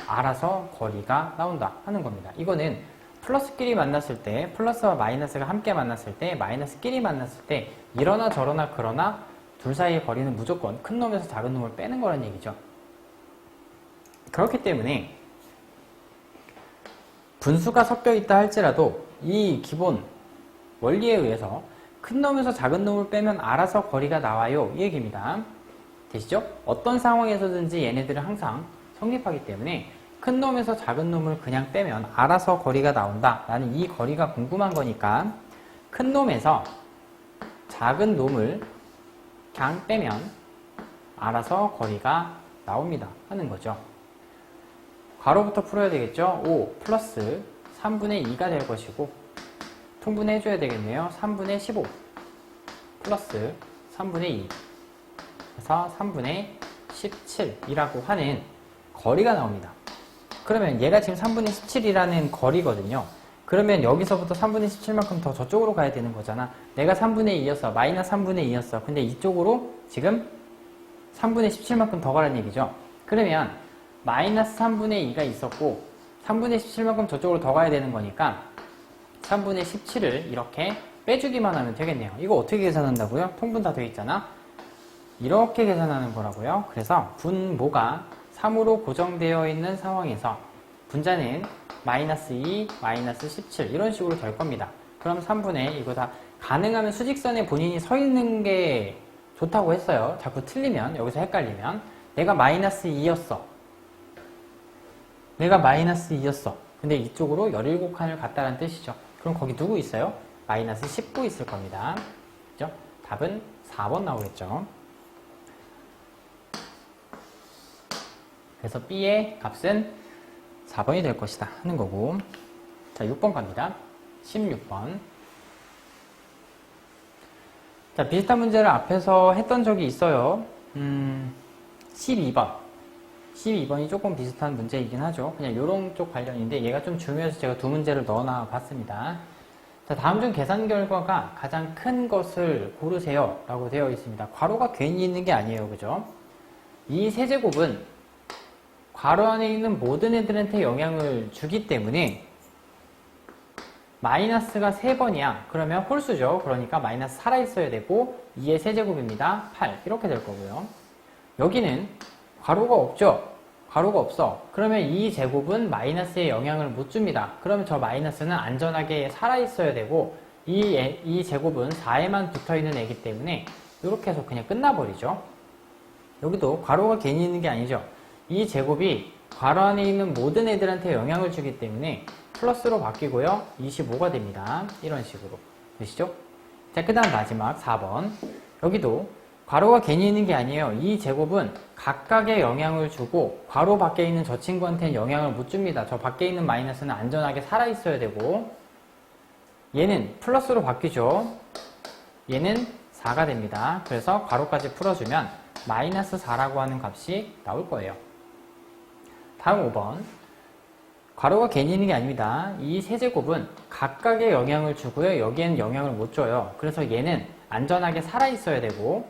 알아서 거리가 나온다 하는 겁니다. 이거는 플러스끼리 만났을 때 플러스와 마이너스가 함께 만났을 때 마이너스끼리 만났을 때 이러나 저러나 그러나 둘 사이의 거리는 무조건 큰 놈에서 작은 놈을 빼는 거라는 얘기죠. 그렇기 때문에 분수가 섞여 있다 할지라도 이 기본 원리에 의해서 큰 놈에서 작은 놈을 빼면 알아서 거리가 나와요 이 얘기입니다. 되시죠? 어떤 상황에서든지 얘네들은 항상 성립하기 때문에 큰 놈에서 작은 놈을 그냥 빼면 알아서 거리가 나온다 라는 이 거리가 궁금한 거니까 큰 놈에서 작은 놈을 그냥 빼면 알아서 거리가 나옵니다 하는 거죠. 괄호부터 풀어야 되겠죠. 5 플러스 3분의 2가 될 것이고 통분해 줘야 되겠네요. 3분의 15 플러스 3분의 2 그래서 3분의 17이라고 하는 거리가 나옵니다. 그러면 얘가 지금 3분의 17이라는 거리거든요. 그러면 여기서부터 3분의 17만큼 더 저쪽으로 가야 되는 거잖아. 내가 3분의 2였어. 마이너스 3분의 2였어. 근데 이쪽으로 지금 3분의 17만큼 더 가라는 얘기죠. 그러면 마이너스 3분의 2가 있었고 3분의 17만큼 저쪽으로 더 가야 되는 거니까 3분의 17을 이렇게 빼주기만 하면 되겠네요. 이거 어떻게 계산한다고요? 통분 다 되어 있잖아. 이렇게 계산하는 거라고요. 그래서 분모가 3으로 고정되어 있는 상황에서 분자는 마이너스 2, 마이너스 17 이런 식으로 될 겁니다. 그럼 3분의 이거 다 가능하면 수직선에 본인이 서 있는 게 좋다고 했어요. 자꾸 틀리면 여기서 헷갈리면 내가 마이너스 2였어. 내가 마이너스 2였어. 근데 이쪽으로 17칸을 갔다는 뜻이죠. 그럼 거기 누구 있어요? 마이너스 19 있을 겁니다. 그죠? 답은 4번 나오겠죠. 그래서 B의 값은 4번이 될 것이다 하는 거고. 자, 6번 갑니다. 16번. 자, 비슷한 문제를 앞에서 했던 적이 있어요. 12번. 12번이 조금 비슷한 문제이긴 하죠. 그냥 요런 쪽 관련인데 얘가 좀 중요해서 제가 두 문제를 넣어놔 봤습니다. 자, 다음 중 계산 결과가 가장 큰 것을 고르세요 라고 되어 있습니다. 괄호가 괜히 있는 게 아니에요. 그죠? 이 세제곱은 괄호 안에 있는 모든 애들한테 영향을 주기 때문에 마이너스가 3번이야. 그러면 홀수죠. 그러니까 마이너스 살아있어야 되고 2의 세제곱입니다. 8 이렇게 될 거고요. 여기는 괄호가 없죠. 괄호가 없어. 그러면 이 제곱은 마이너스에 영향을 못 줍니다. 그러면 저 마이너스는 안전하게 살아있어야 되고 이 제곱은 4에만 붙어있는 애기 때문에 이렇게 해서 그냥 끝나버리죠. 여기도 괄호가 괜히 있는 게 아니죠. 이 제곱이 괄호 안에 있는 모든 애들한테 영향을 주기 때문에 플러스로 바뀌고요. 25가 됩니다. 이런 식으로. 되시죠? 자, 그 다음 마지막 4번. 여기도 괄호가 괜히 있는 게 아니에요. 이 제곱은 각각의 영향을 주고 괄호 밖에 있는 저 친구한테는 영향을 못 줍니다. 저 밖에 있는 마이너스는 안전하게 살아있어야 되고 얘는 플러스로 바뀌죠. 얘는 4가 됩니다. 그래서 괄호까지 풀어주면 마이너스 4라고 하는 값이 나올 거예요. 다음 5번. 괄호가 괜히 있는 게 아닙니다. 이 세제곱은 각각의 영향을 주고요. 여기에는 영향을 못 줘요. 그래서 얘는 안전하게 살아있어야 되고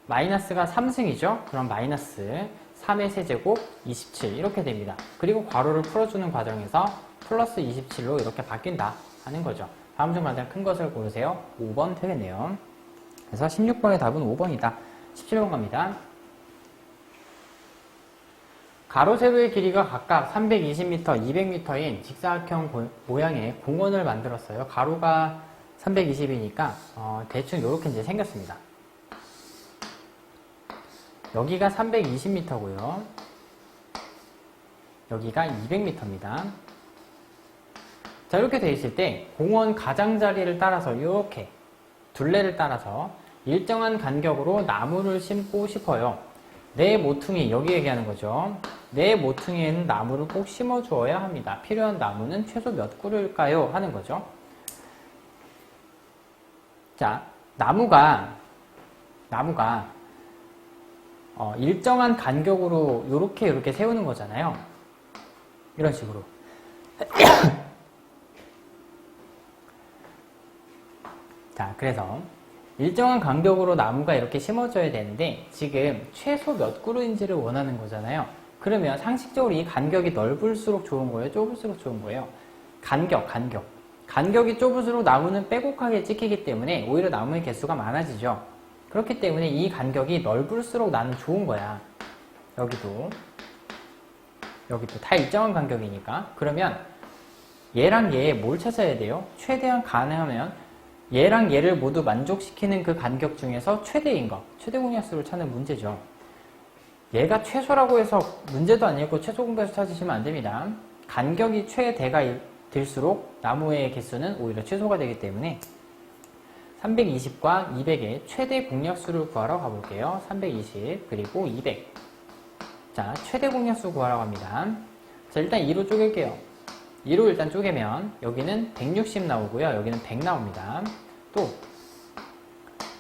마이너스가 3승이죠. 그럼 마이너스 3의 세제곱 27 이렇게 됩니다. 그리고 괄호를 풀어주는 과정에서 플러스 27로 이렇게 바뀐다 하는 거죠. 다음 중 가장 큰 것을 고르세요. 5번 되겠네요. 그래서 16번의 답은 5번이다. 17번 갑니다. 가로 세로의 길이가 각각 320m, 200m인 직사각형 모양의 공원을 만들었어요. 가로가 320이니까 대충 이렇게 이제 생겼습니다. 여기가 320m고요. 여기가 200m입니다. 자, 이렇게 되어 있을 때 공원 가장자리를 따라서 이렇게 둘레를 따라서 일정한 간격으로 나무를 심고 싶어요. 내 모퉁이, 여기 얘기하는 거죠. 내 모퉁이에는 나무를 꼭 심어 주어야 합니다. 필요한 나무는 최소 몇 그루일까요? 하는 거죠. 자, 나무가 일정한 간격으로 이렇게 세우는 거잖아요. 이런 식으로. 자, 그래서 일정한 간격으로 나무가 이렇게 심어져야 되는데 지금 최소 몇 그루인지를 원하는 거잖아요. 그러면 상식적으로 이 간격이 넓을수록 좋은 거예요? 좁을수록 좋은 거예요? 간격이 좁을수록 나무는 빼곡하게 찍히기 때문에 오히려 나무의 개수가 많아지죠. 그렇기 때문에 이 간격이 넓을수록 나는 좋은 거야. 여기도 다 일정한 간격이니까. 그러면 얘랑 얘 뭘 찾아야 돼요? 최대한 가능하면 얘랑 얘를 모두 만족시키는 그 간격 중에서 최대인 거, 최대 공약수를 찾는 문제죠. 얘가 최소라고 해서 문제도 아니고 최소 공약수 찾으시면 안 됩니다. 간격이 최대가 될수록 나무의 개수는 오히려 최소가 되기 때문에 320과 200의 최대 공약수를 구하러 가볼게요. 320 그리고 200. 자, 최대 공약수 구하러 갑니다. 자, 일단 2로 쪼갤게요. 2로 일단 쪼개면 여기는 160 나오고요. 여기는 100 나옵니다. 또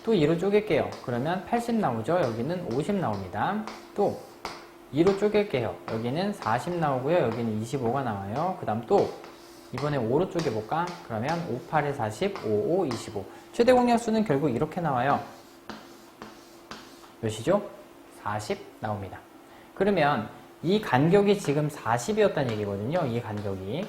2로 쪼갤게요. 그러면 80 나오죠. 여기는 50 나옵니다. 또 2로 쪼갤게요. 여기는 40 나오고요. 여기는 25가 나와요. 그 다음 또 이번에 5로 쪼개볼까? 그러면 5, 8에 40, 5, 5, 25. 최대 공약수는 결국 이렇게 나와요. 몇이죠? 40 나옵니다. 그러면 이 간격이 지금 40이었다는 얘기거든요. 이 간격이.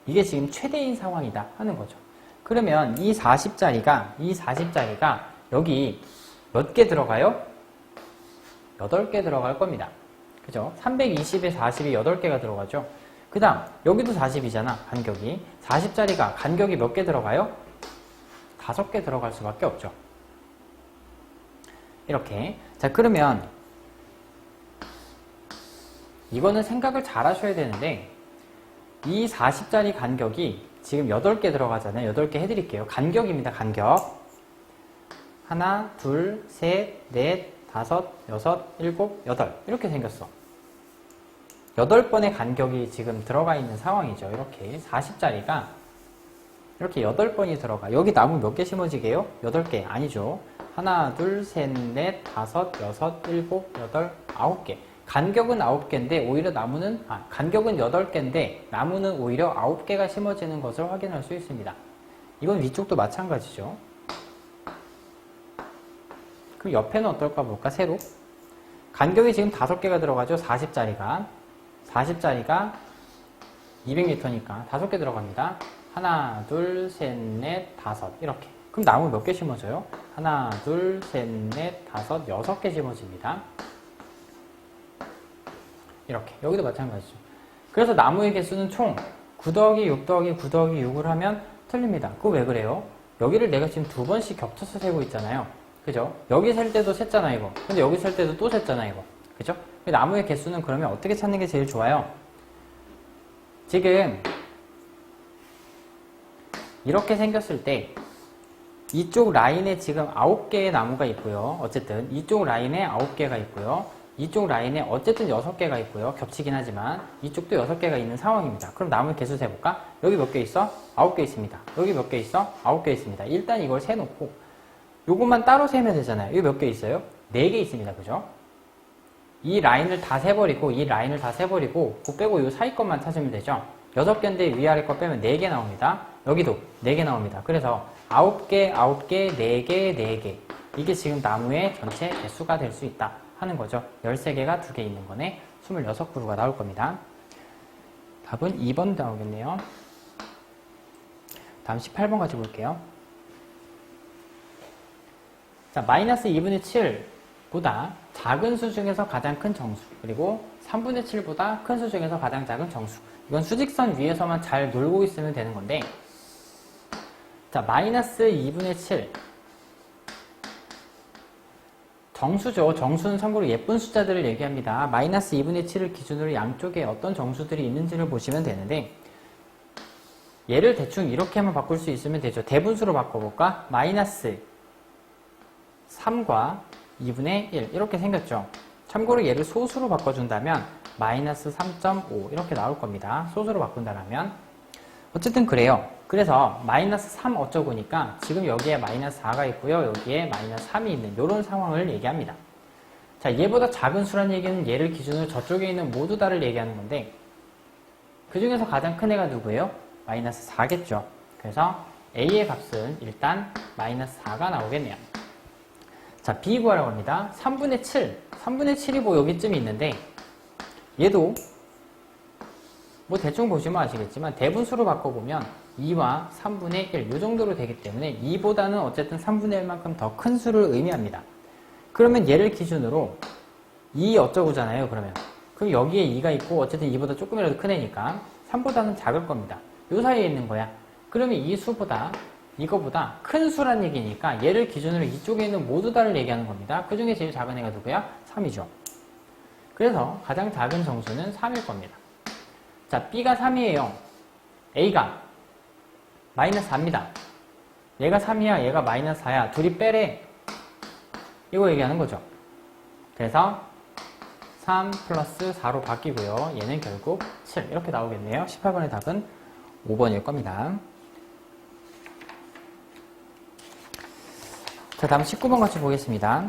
이게 지금 최대인 상황이다 하는 거죠. 그러면 이 40짜리가 여기 몇 개 들어가요? 8개 들어갈 겁니다. 그죠? 320에 40이 8개가 들어가죠. 그 다음 여기도 40이잖아. 간격이. 40짜리가 간격이 몇 개 들어가요? 5개 들어갈 수밖에 없죠. 이렇게. 자, 그러면 이거는 생각을 잘 하셔야 되는데 이 40짜리 간격이 지금 8개 들어가잖아요. 8개 해드릴게요. 간격입니다. 간격. 하나, 둘, 셋, 넷, 다섯, 여섯, 일곱, 여덟. 이렇게 생겼어. 8번의 간격이 지금 들어가 있는 상황이죠. 이렇게 40짜리가 이렇게 8번이 들어가. 여기 나무 몇 개 심어지게요? 8개. 아니죠. 하나, 둘, 셋, 넷, 다섯, 여섯, 일곱, 여덟, 9개. 간격은 9개인데 오히려 간격은 8개인데 나무는 오히려 9개가 심어지는 것을 확인할 수 있습니다. 이건 위쪽도 마찬가지죠. 그럼 옆에는 어떨까 볼까? 세로. 간격이 지금 5개가 들어가죠. 40짜리가 200m니까 5개 들어갑니다. 하나, 둘, 셋, 넷, 다섯. 이렇게. 그럼 나무 몇 개 심어져요? 하나, 둘, 셋, 넷, 다섯, 6개 심어집니다. 이렇게. 여기도 마찬가지죠. 그래서 나무의 개수는 총 9 더하기 6 더하기 9 더하기 6을 하면 틀립니다. 그거 왜 그래요? 여기를 내가 지금 2번씩 겹쳐서 세고 있잖아요. 그죠? 여기 셀 때도 셌잖아, 이거. 근데 여기 셀 때도 또 셌잖아, 이거. 그죠? 나무의 개수는 그러면 어떻게 찾는 게 제일 좋아요? 지금 이렇게 생겼을 때 이쪽 라인에 지금 9개의 나무가 있고요. 어쨌든 이쪽 라인에 9개가 있고요. 이쪽 라인에 어쨌든 6개가 있고요. 겹치긴 하지만 이쪽도 6개가 있는 상황입니다. 그럼 나무의 개수 세볼까? 여기 몇 개 있어? 9개 있습니다. 여기 몇 개 있어? 9개 있습니다. 일단 이걸 세놓고 요것만 따로 세면 되잖아요. 여기 몇 개 있어요? 4개 있습니다. 그죠? 이 라인을 다 세버리고 이 라인을 다 세버리고 그거 빼고 요 사이 것만 찾으면 되죠. 6개인데 위아래 거 빼면 4개 나옵니다. 여기도 4개 나옵니다. 그래서 9개, 9개, 4개, 4개 이게 지금 나무의 전체 개수가 될 수 있다 하는 거죠. 13개가 2개 있는 거네. 26그루가 나올 겁니다. 답은 2번 나오겠네요. 다음 18번 가지고 볼게요. 자, 마이너스 2분의 7보다 작은 수 중에서 가장 큰 정수, 그리고 3분의 7보다 큰 수 중에서 가장 작은 정수. 이건 수직선 위에서만 잘 놀고 있으면 되는 건데, 자, 마이너스 2분의 7. 정수죠. 정수는 참고로 예쁜 숫자들을 얘기합니다. 마이너스 2분의 7을 기준으로 양쪽에 어떤 정수들이 있는지를 보시면 되는데, 얘를 대충 이렇게만 바꿀 수 있으면 되죠. 대분수로 바꿔볼까? 마이너스 3과 2분의 1 이렇게 생겼죠. 참고로 얘를 소수로 바꿔준다면 마이너스 3.5 이렇게 나올 겁니다. 소수로 바꾼다면 어쨌든 그래요. 그래서 마이너스 3 어쩌고니까 지금 여기에 마이너스 4가 있고요. 여기에 마이너스 3이 있는 이런 상황을 얘기합니다. 자, 얘보다 작은 수란 얘기는 얘를 기준으로 저쪽에 있는 모두 다를 얘기하는 건데, 그 중에서 가장 큰 애가 누구예요? 마이너스 4겠죠. 그래서 A의 값은 일단 마이너스 4가 나오겠네요. 자, B 구하라고 합니다. 3분의 7. 3분의 7이 뭐 여기쯤에 있는데, 얘도 뭐 대충 보시면 아시겠지만 대분수로 바꿔보면 2와 3분의 1 이 정도로 되기 때문에 2보다는 어쨌든 3분의 1만큼 더 큰 수를 의미합니다. 그러면 얘를 기준으로 2 어쩌고잖아요. 그럼 여기에 2가 있고 어쨌든 2보다 조금이라도 큰 애니까 3보다는 작을 겁니다. 요 사이에 있는 거야. 그러면 이 수보다 이거보다 큰 수란 얘기니까 얘를 기준으로 이쪽에 있는 모두 다를 얘기하는 겁니다. 그 중에 제일 작은 애가 누구야? 3이죠. 그래서 가장 작은 정수는 3일 겁니다. 자, B가 3이에요. A가 마이너스 4입니다. 얘가 3이야, 얘가 마이너스 4야. 둘이 빼래. 이거 얘기하는 거죠. 그래서 3 플러스 4로 바뀌고요. 얘는 결국 7 이렇게 나오겠네요. 18번의 답은 5번일 겁니다. 자, 다음 19번 같이 보겠습니다.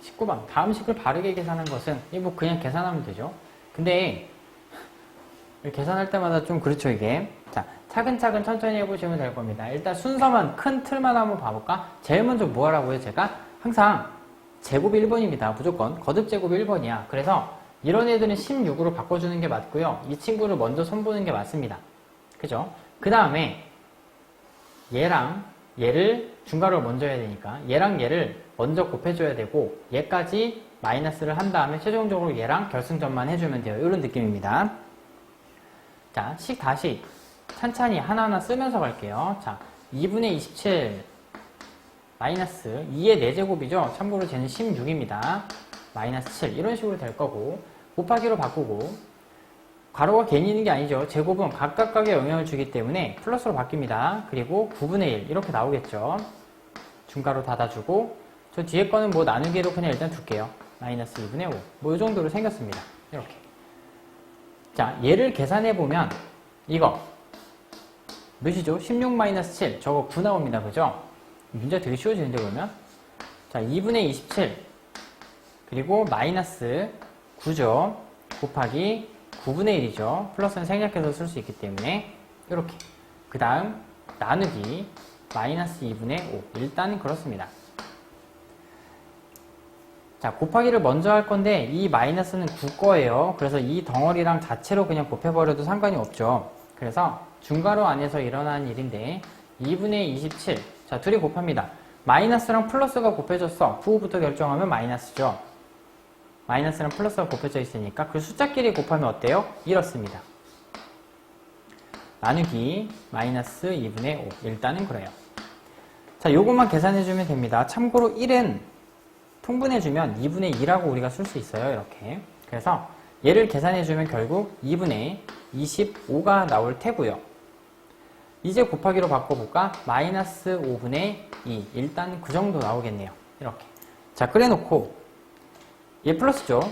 19번. 다음 식을 바르게 계산한 것은, 이거 뭐 그냥 계산하면 되죠. 근데, 계산할 때마다 좀 그렇죠, 이게. 자, 차근차근 천천히 해보시면 될 겁니다. 일단 순서만, 큰 틀만 한번 봐볼까? 제일 먼저 뭐 하라고요, 제가? 항상 제곱이 1번입니다. 무조건. 거듭 제곱이 1번이야. 그래서 이런 애들은 16으로 바꿔주는 게 맞고요. 이 친구를 먼저 손보는 게 맞습니다. 그죠? 그 다음에 얘랑 얘를 중괄호를 먼저 해야 되니까 얘랑 얘를 먼저 곱해줘야 되고 얘까지 마이너스를 한 다음에 최종적으로 얘랑 결승점만 해주면 돼요. 이런 느낌입니다. 자, 식 다시 찬찬히 하나하나 쓰면서 갈게요. 자, 2분의 27 마이너스 2의 4제곱이죠. 참고로 쟤는 16입니다. 마이너스 7 이런 식으로 될 거고 곱하기로 바꾸고 괄호가 괜히 있는 게 아니죠. 제곱은 각각각에 영향을 주기 때문에 플러스로 바뀝니다. 그리고 9분의 1 이렇게 나오겠죠. 중괄호 닫아주고 저 뒤에 거는 뭐 나누기로 그냥 일단 둘게요. 마이너스 2분의 5 뭐 이 정도로 생겼습니다. 이렇게. 자, 얘를 계산해보면 이거 몇이죠? 16 마이너스 7 저거 9 나옵니다. 그죠? 문제가 되게 쉬워지는데 그러면 자, 2분의 27 그리고 마이너스 9죠. 곱하기 9분의 1이죠. 플러스는 생략해서 쓸 수 있기 때문에 이렇게. 그 다음 나누기 마이너스 2분의 5 일단 그렇습니다. 자, 곱하기를 먼저 할 건데 이 마이너스는 9 거예요. 그래서 이 덩어리랑 자체로 그냥 곱해버려도 상관이 없죠. 그래서 중괄호 안에서 일어나는 일인데 2분의 27 자, 둘이 곱합니다. 마이너스랑 플러스가 곱해졌어. 9부터 결정하면 마이너스죠. 마이너스랑 플러스가 곱해져 있으니까 그 숫자끼리 곱하면 어때요? 이렇습니다. 나누기 마이너스 2분의 5 일단은 그래요. 자, 요것만 계산해주면 됩니다. 참고로 1은 통분해주면 2분의 2라고 우리가 쓸 수 있어요. 이렇게. 그래서 얘를 계산해주면 결국 2분의 25가 나올 테고요. 이제 곱하기로 바꿔볼까? 마이너스 5분의 2. 일단 그 정도 나오겠네요. 이렇게. 자, 그래놓고 얘 플러스죠.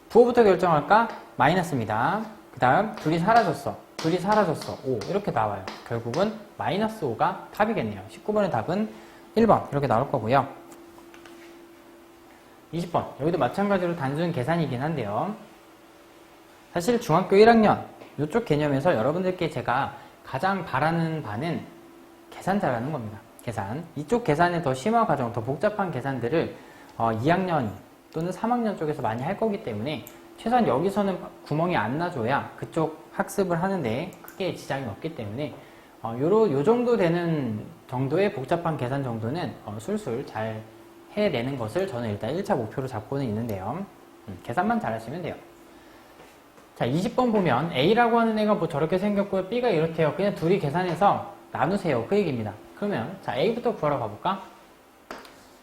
부호부터 결정할까? 마이너스입니다. 그 다음 둘이 사라졌어. 둘이 사라졌어. 5. 이렇게 나와요. 결국은 마이너스 5가 답이겠네요. 19번의 답은 1번 이렇게 나올 거고요. 20번. 여기도 마찬가지로 단순 계산이긴 한데요. 사실 중학교 1학년 이쪽 개념에서 여러분들께 제가 가장 바라는 바는 계산 잘하는 겁니다. 계산. 이쪽 계산의 더 심화 과정, 더 복잡한 계산들을 2학년 또는 3학년 쪽에서 많이 할 거기 때문에 최소한 여기서는 구멍이 안 나줘야 그쪽 학습을 하는데 크게 지장이 없기 때문에 요 정도 되는 정도의 복잡한 계산 정도는 술술 잘 해내는 것을 저는 일단 1차 목표로 잡고는 있는데요. 계산만 잘하시면 돼요. 자, 20번 보면 A라고 하는 애가 뭐 저렇게 생겼고요. B가 이렇대요. 그냥 둘이 계산해서 나누세요. 그 얘기입니다. 그러면 자, A부터 구하러 가볼까?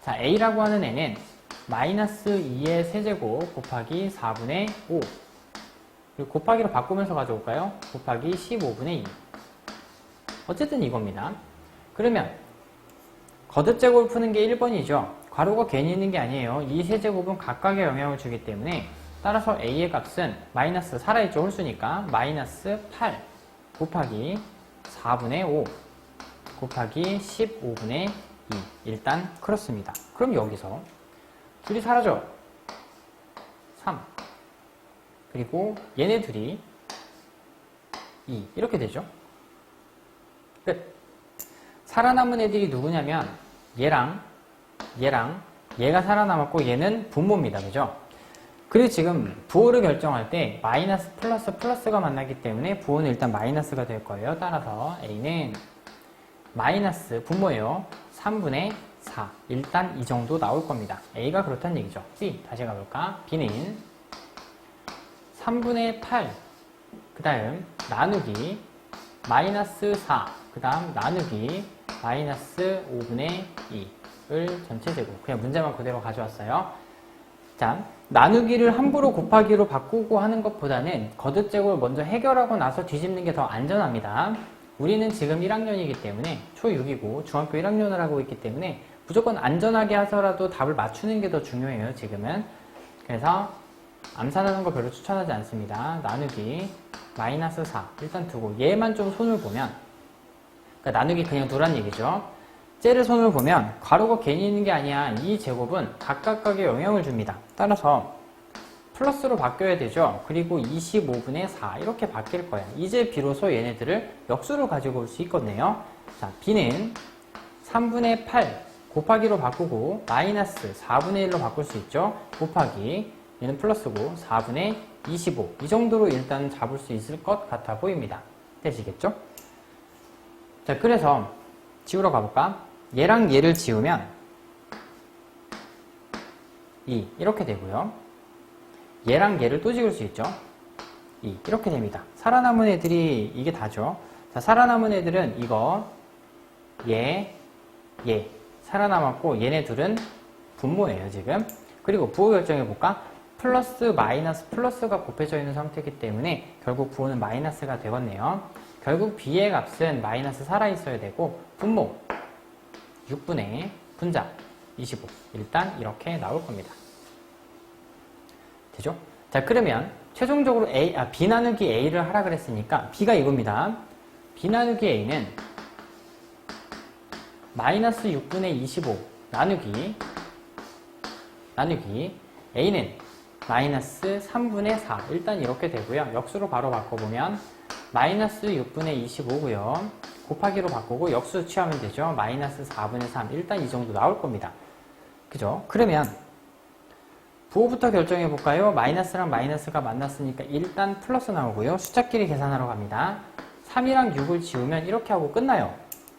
자, A라고 하는 애는 마이너스 2의 세제곱 곱하기 4분의 5 그리고 곱하기로 바꾸면서 가져올까요? 곱하기 15분의 2 어쨌든 이겁니다. 그러면 거듭제곱을 푸는 게 1번이죠. 괄호가 괜히 있는 게 아니에요. 이 세제곱은 각각의 영향을 주기 때문에 따라서 A의 값은 마이너스 살아있죠. 홀수니까 마이너스 8 곱하기 4분의 5 곱하기 15분의 2 일단 그렇습니다. 그럼 여기서 둘이 사라져. 3 그리고 얘네 둘이 2 이렇게 되죠. 끝. 살아남은 애들이 누구냐면 얘랑 얘가 살아남았고 얘는 분모입니다. 그죠? 그리고 지금 부호를 결정할 때 마이너스 플러스가 만나기 때문에 부호는 일단 마이너스가 될 거예요. 따라서 A는 마이너스 분모예요. 3분의 4 일단 이 정도 나올 겁니다. A가 그렇다는 얘기죠. B 다시 가볼까? B는 3분의 8 그 다음 나누기 마이너스 4 그 다음 나누기 마이너스 5분의 2을 전체 제곱 그냥 문제만 그대로 가져왔어요. 자, 나누기를 함부로 곱하기로 바꾸고 하는 것보다는 거듭제곱을 먼저 해결하고 나서 뒤집는 게 더 안전합니다. 우리는 지금 1학년이기 때문에 초6이고 중학교 1학년을 하고 있기 때문에 무조건 안전하게 하서라도 답을 맞추는 게 더 중요해요. 지금은. 그래서 암산하는 거 별로 추천하지 않습니다. 나누기 마이너스 4 일단 두고 얘만 좀 손을 보면 그러니까 나누기 그냥 두란 얘기죠. 쟤를 손을 보면 괄호가 괜히 있는 게 아니야. 이 제곱은 각각의 영향을 줍니다. 따라서 플러스로 바뀌어야 되죠. 그리고 25분의 4 이렇게 바뀔 거야. 이제 비로소 얘네들을 역수로 가지고 올 수 있겠네요. 자, B는 3분의 8 곱하기로 바꾸고 마이너스 4분의 1로 바꿀 수 있죠. 곱하기 얘는 플러스고 4분의 25 이 정도로 일단 잡을 수 있을 것 같아 보입니다. 되시겠죠? 자, 그래서 지우러 가볼까? 얘랑 얘를 지우면 2 이렇게 되고요. 얘랑 얘를 또 지울 수 있죠. 2 이렇게 됩니다. 살아남은 애들이 이게 다죠. 자, 살아남은 애들은 이거 얘 살아남았고 얘네 둘은 분모예요. 지금. 그리고 부호 결정해 볼까? 플러스 마이너스 플러스가 곱해져 있는 상태이기 때문에 결국 부호는 마이너스가 되겠네요. 결국 B의 값은 마이너스 살아있어야 되고 분모 6분의 분자 25 일단 이렇게 나올 겁니다. 되죠? 자, 그러면 최종적으로 B 나누기 A를 하라 그랬으니까 B가 이겁니다. B 나누기 A는 마이너스 6분의 25 나누기 A는 마이너스 3분의 4 일단 이렇게 되고요. 역수로 바로 바꿔보면 마이너스 6분의 25고요. 곱하기로 바꾸고 역수 취하면 되죠. 마이너스 4분의 3 일단 이 정도 나올 겁니다. 그죠? 그러면 부호부터 결정해 볼까요? 마이너스랑 마이너스가 만났으니까 일단 플러스 나오고요. 숫자끼리 계산하러 갑니다. 3이랑 6을 지우면 이렇게 하고 끝나요.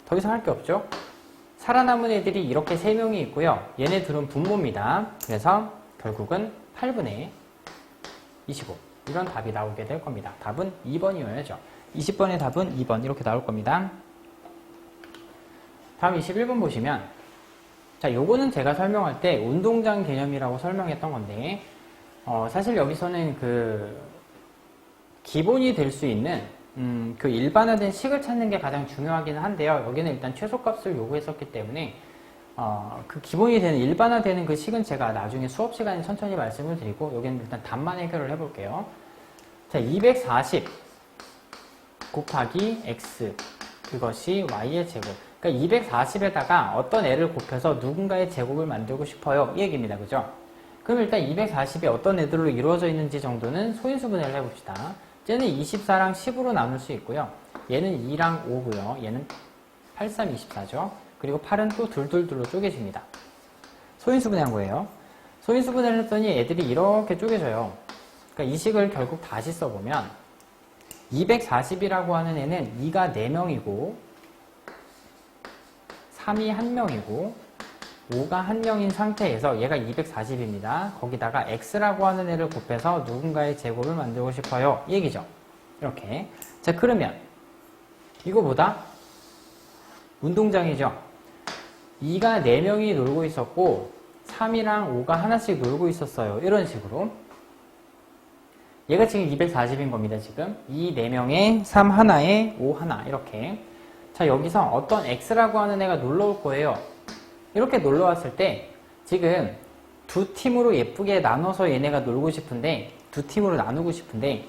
더 이상 할 게 없죠? 살아남은 애들이 이렇게 3명이 있고요. 얘네 둘은 분모입니다. 그래서 결국은 8분의 25 이런 답이 나오게 될 겁니다. 답은 2번이어야죠. 20번의 답은 2번 이렇게 나올 겁니다. 다음 21번 보시면, 자, 요거는 제가 설명할 때 운동장 개념이라고 설명했던 건데, 사실 여기서는 기본이 될 수 있는, 그 일반화된 식을 찾는 게 가장 중요하기는 한데요. 여기는 일단 최소값을 요구했었기 때문에, 그 기본이 되는, 일반화되는 그 식은 제가 나중에 수업 시간에 천천히 말씀을 드리고, 여기는 일단 답만 해결을 해볼게요. 자, 240 곱하기 x, 그것이 y의 제곱. 그러니까 240에다가 어떤 애를 곱해서 누군가의 제곱을 만들고 싶어요. 이 얘기입니다. 그죠? 그럼 일단 240이 어떤 애들로 이루어져 있는지 정도는 소인수분해를 해봅시다. 쟤는 24랑 10으로 나눌 수 있고요. 얘는 2랑 5고요. 얘는 8, 3, 24죠. 그리고 8은 또 둘둘둘로 쪼개집니다. 소인수분해한 거예요. 소인수분해를 했더니 애들이 이렇게 쪼개져요. 그러니까 이 식을 결국 다시 써보면 240이라고 하는 애는 2가 4명이고 3이 1명이고 5가 1명인 상태에서 얘가 240입니다. 거기다가 x라고 하는 애를 곱해서 누군가의 제곱을 만들고 싶어요. 이 얘기죠. 이렇게. 자, 그러면 이거보다 운동장이죠. 2가 4명이 놀고 있었고 3이랑 5가 하나씩 놀고 있었어요. 이런 식으로. 얘가 지금 240인 겁니다. 지금 2 4명에 3 하나에 5 하나 이렇게. 자, 여기서 어떤 x라고 하는 애가 놀러 올 거예요. 이렇게 놀러 왔을 때 지금 두 팀으로 예쁘게 나눠서 얘네가 놀고 싶은데, 두 팀으로 나누고 싶은데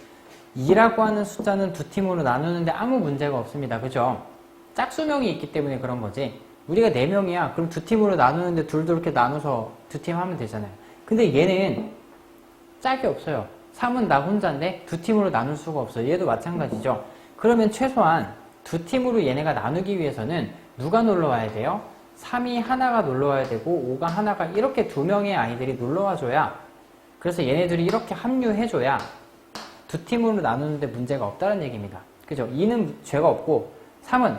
2라고 하는 숫자는 두 팀으로 나누는데 아무 문제가 없습니다. 그죠? 짝수명이 있기 때문에 그런 거지. 우리가 4명이야. 그럼 두 팀으로 나누는데 둘도 이렇게 나눠서 두 팀 하면 되잖아요. 근데 얘는 짝이 없어요. 3은 나 혼자인데 두 팀으로 나눌 수가 없어요. 얘도 마찬가지죠. 그러면 최소한 두 팀으로 얘네가 나누기 위해서는 누가 놀러 와야 돼요? 3이 하나가 놀러 와야 되고 5가 하나가, 이렇게 두 명의 아이들이 놀러 와줘야, 그래서 얘네들이 이렇게 합류해줘야 두 팀으로 나누는데 문제가 없다는 얘기입니다. 그죠? 2는 죄가 없고 3은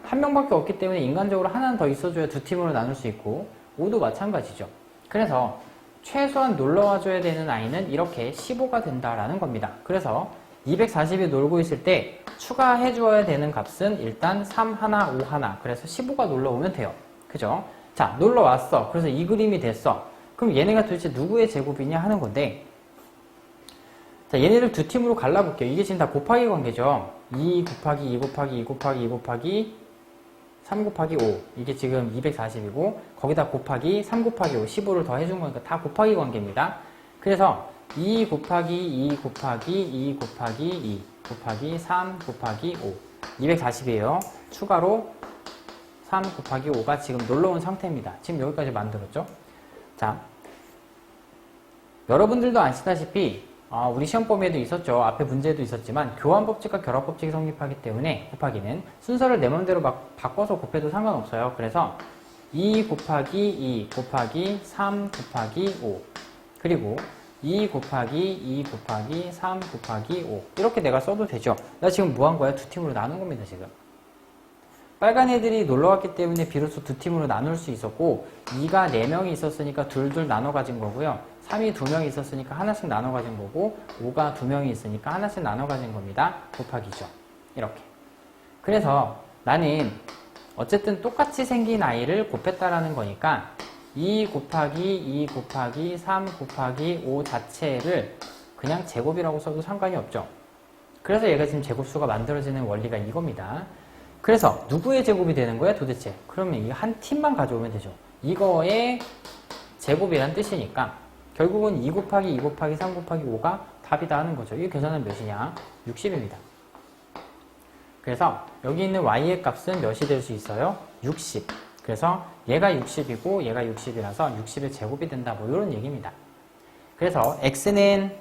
한 명밖에 없기 때문에 인간적으로 하나는 더 있어줘야 두 팀으로 나눌 수 있고 5도 마찬가지죠. 그래서 최소한 놀러 와줘야 되는 아이는 이렇게 15가 된다라는 겁니다. 그래서 240이 놀고 있을 때 추가해 줘야 되는 값은 일단 3 하나, 5 하나. 그래서 15가 놀러 오면 돼요. 그죠? 자, 놀러 왔어. 그래서 이 그림이 됐어. 그럼 얘네가 도대체 누구의 제곱이냐 하는 건데, 자, 얘네를 두 팀으로 갈라볼게요. 이게 지금 다 곱하기 관계죠. 2 곱하기 2 곱하기 2 곱하기 2 곱하기 3 곱하기 5. 이게 지금 240이고, 거기다 곱하기 3 곱하기 5. 15를 더 해준 거니까 다 곱하기 관계입니다. 그래서 2 곱하기 2 곱하기 2 곱하기 2 곱하기 3 곱하기 5. 240이에요. 추가로 3 곱하기 5가 지금 놀러온 상태입니다. 지금 여기까지 만들었죠. 자, 여러분들도 아시다시피 우리 시험 범위에도 있었죠. 앞에 문제도 있었지만 교환법칙과 결합법칙이 성립하기 때문에 곱하기는 순서를 내 맘대로 막 바꿔서 곱해도 상관없어요. 그래서 2 곱하기 2 곱하기 3 곱하기 5 그리고 2 곱하기 2 곱하기 3 곱하기 5 이렇게 내가 써도 되죠. 나 지금 뭐 한 거야? 두 팀으로 나눈 겁니다. 지금 빨간 애들이 놀러왔기 때문에 비로소 두 팀으로 나눌 수 있었고 2가 4명이 있었으니까 둘둘 나눠 가진 거고요. 3이 2명이 있었으니까 하나씩 나눠 가진 거고 5가 2명이 있으니까 하나씩 나눠 가진 겁니다. 곱하기죠. 이렇게. 그래서 나는 어쨌든 똑같이 생긴 아이를 곱했다라는 거니까 2 곱하기 2 곱하기 3 곱하기 5 자체를 그냥 제곱이라고 써도 상관이 없죠. 그래서 얘가 지금 제곱수가 만들어지는 원리가 이겁니다. 그래서 누구의 제곱이 되는 거야 도대체? 그러면 이 한 팀만 가져오면 되죠. 이거의 제곱이란 뜻이니까 결국은 2 곱하기 2 곱하기 3 곱하기 5가 답이다 하는 거죠. 이 계산은 몇이냐? 60입니다. 그래서 여기 있는 y의 값은 몇이 될 수 있어요? 60. 그래서 얘가 60이고 얘가 60이라서 60의 제곱이 된다. 뭐 이런 얘기입니다. 그래서 x는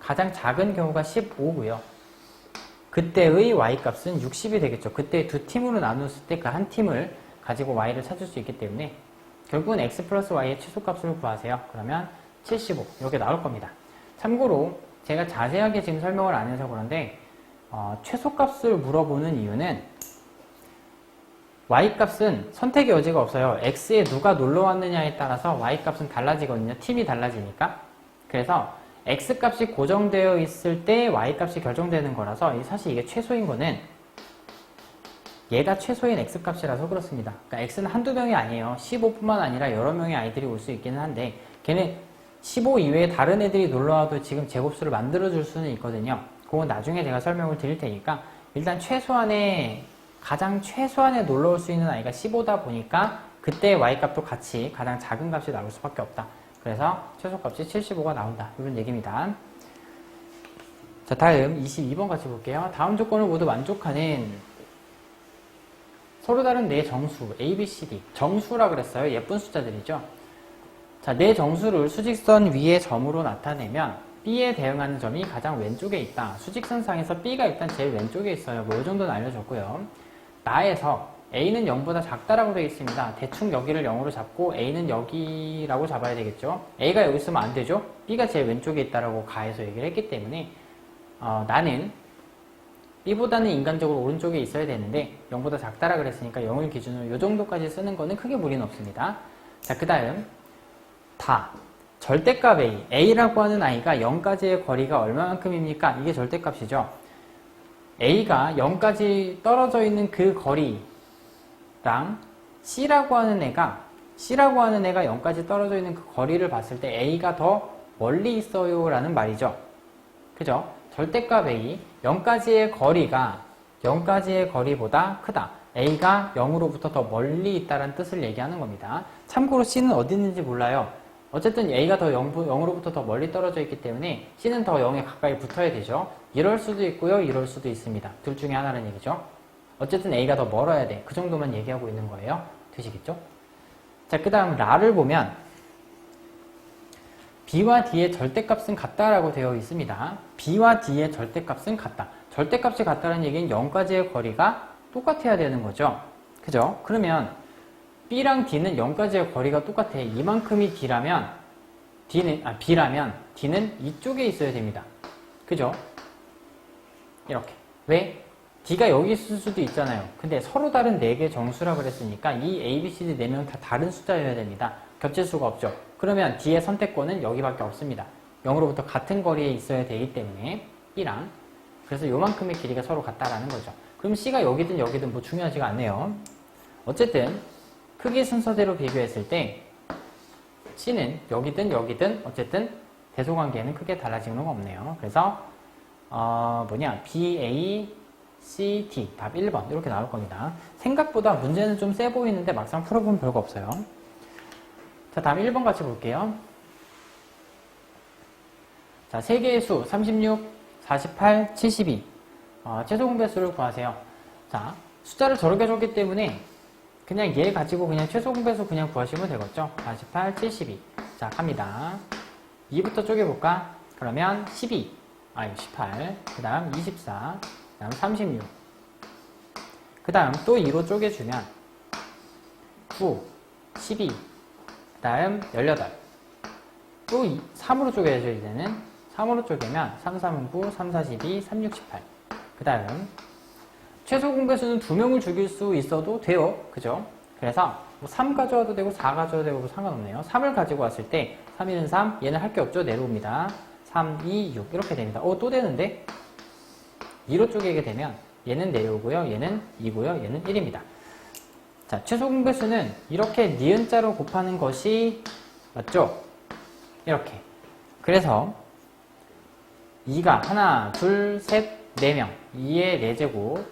가장 작은 경우가 15고요. 그때의 y값은 60이 되겠죠. 그때 두 팀으로 나눴을 때 그 한 팀을 가지고 y를 찾을 수 있기 때문에 결국은 x 플러스 y의 최소값을 구하세요. 그러면 75 이렇게 나올 겁니다. 참고로 제가 자세하게 지금 설명을 안 해서 그런데 최소값을 물어보는 이유는 y값은 선택의 여지가 없어요. x에 누가 놀러 왔느냐에 따라서 y값은 달라지거든요. 팀이 달라지니까. 그래서 x값이 고정되어 있을 때 y값이 결정되는 거라서 사실 이게 최소인 거는 얘가 최소인 x값이라서 그렇습니다. 그러니까 x는 한두 명이 아니에요. 15뿐만 아니라 여러 명의 아이들이 올 수 있기는 한데 걔네 15 이외에 다른 애들이 놀러와도 지금 제곱수를 만들어줄 수는 있거든요. 그건 나중에 제가 설명을 드릴 테니까 일단 가장 최소한에 놀러올 수 있는 아이가 15다 보니까 그때 y값도 같이 가장 작은 값이 나올 수밖에 없다. 그래서 최소값이 75가 나온다. 이런 얘기입니다. 자, 다음 22번 같이 볼게요. 다음 조건을 모두 만족하는 서로 다른 네 정수 A, B, C, D 정수라 그랬어요. 예쁜 숫자들이죠. 자, 네 정수를 수직선 위의 점으로 나타내면 B에 대응하는 점이 가장 왼쪽에 있다. 수직선상에서 B가 일단 제일 왼쪽에 있어요. 뭐 이 정도는 알려줬고요. 나에서 A는 0보다 작다라고 되어 있습니다. 대충 여기를 0으로 잡고 A는 여기라고 잡아야 되겠죠. A가 여기 있으면 안 되죠. B가 제일 왼쪽에 있다라고 가해서 얘기를 했기 때문에 나는 B보다는 인간적으로 오른쪽에 있어야 되는데 0보다 작다라 그랬으니까 0을 기준으로 이 정도까지 쓰는 거는 크게 무리는 없습니다. 자, 그 다음 다 절대값 A라고 하는 아이가 0까지의 거리가 얼마만큼입니까? 이게 절대값이죠. A가 0까지 떨어져 있는 그 거리랑 C라고 하는 애가 0까지 떨어져 있는 그 거리를 봤을 때 A가 더 멀리 있어요 라는 말이죠. 그죠? 절대값 A 0까지의 거리보다 크다. A가 0으로부터 더 멀리 있다는 뜻을 얘기하는 겁니다. 참고로 C는 어디 있는지 몰라요. 어쨌든 A가 더 0으로부터 더 멀리 떨어져 있기 때문에 C는 더 0에 가까이 붙어야 되죠. 이럴 수도 있고요. 이럴 수도 있습니다. 둘 중에 하나는 얘기죠. 어쨌든 A가 더 멀어야 돼. 그 정도만 얘기하고 있는 거예요. 되시겠죠? 자, 그 다음 라를 보면 B와 D의 절대값은 같다라고 되어 있습니다. B와 D의 절대값은 같다. 절대값이 같다는 얘기는 0까지의 거리가 똑같아야 되는 거죠. 그죠? 그러면 B랑 D는 0까지의 거리가 똑같아. 이만큼이 B라면 D는 이쪽에 있어야 됩니다. 그죠? 이렇게. 왜? D가 여기 있을 수도 있잖아요. 근데 서로 다른 4개 정수라 그랬으니까 이 A, B, C, D 4명 다 다른 숫자여야 됩니다. 겹칠 수가 없죠. 그러면 D의 선택권은 여기밖에 없습니다. 0으로부터 같은 거리에 있어야 되기 때문에 B랑 그래서 요만큼의 길이가 서로 같다라는 거죠. 그럼 C가 여기든 뭐 중요하지가 않네요. 어쨌든 크기 순서대로 비교했을 때 C는 여기든 어쨌든 대소관계는 크게 달라지는 건 없네요. 그래서 B, A, C, D 답 1번 이렇게 나올 겁니다. 생각보다 문제는 좀 세 보이는데 막상 풀어보면 별거 없어요. 자, 다음 1번 같이 볼게요. 자, 3개의 수 36, 48, 72 최소 공배수를 구하세요. 자, 숫자를 저렇게 줬기 때문에 그냥 얘 가지고 그냥 최소 공배수 그냥 구하시면 되겠죠. 48, 72. 자, 갑니다. 2부터 쪼개볼까? 그러면 18. 그 다음 24. 그 다음 36. 그 다음 또 2로 쪼개주면 9, 12. 그 다음 18. 또 3으로 쪼개야죠, 이제는. 3으로 쪼개면 3, 3은 9, 3, 4, 12, 3, 6, 18. 그 다음 최소 공배수는 2명을 죽일 수 있어도 돼요. 그죠? 그래서 뭐 3 가져와도 되고 4 가져와도 되고 상관없네요. 3을 가지고 왔을 때 3, 1은 3, 얘는 할 게 없죠. 내려옵니다. 3, 2, 6 이렇게 됩니다. 또 되는데 2로 쪼개게 되면 얘는 내려오고요. 얘는 2고요. 얘는 1입니다. 자, 최소 공배수는 이렇게 니은자로 곱하는 것이 맞죠? 이렇게. 그래서 2가 하나, 둘, 셋, 4명. 2의 4제곱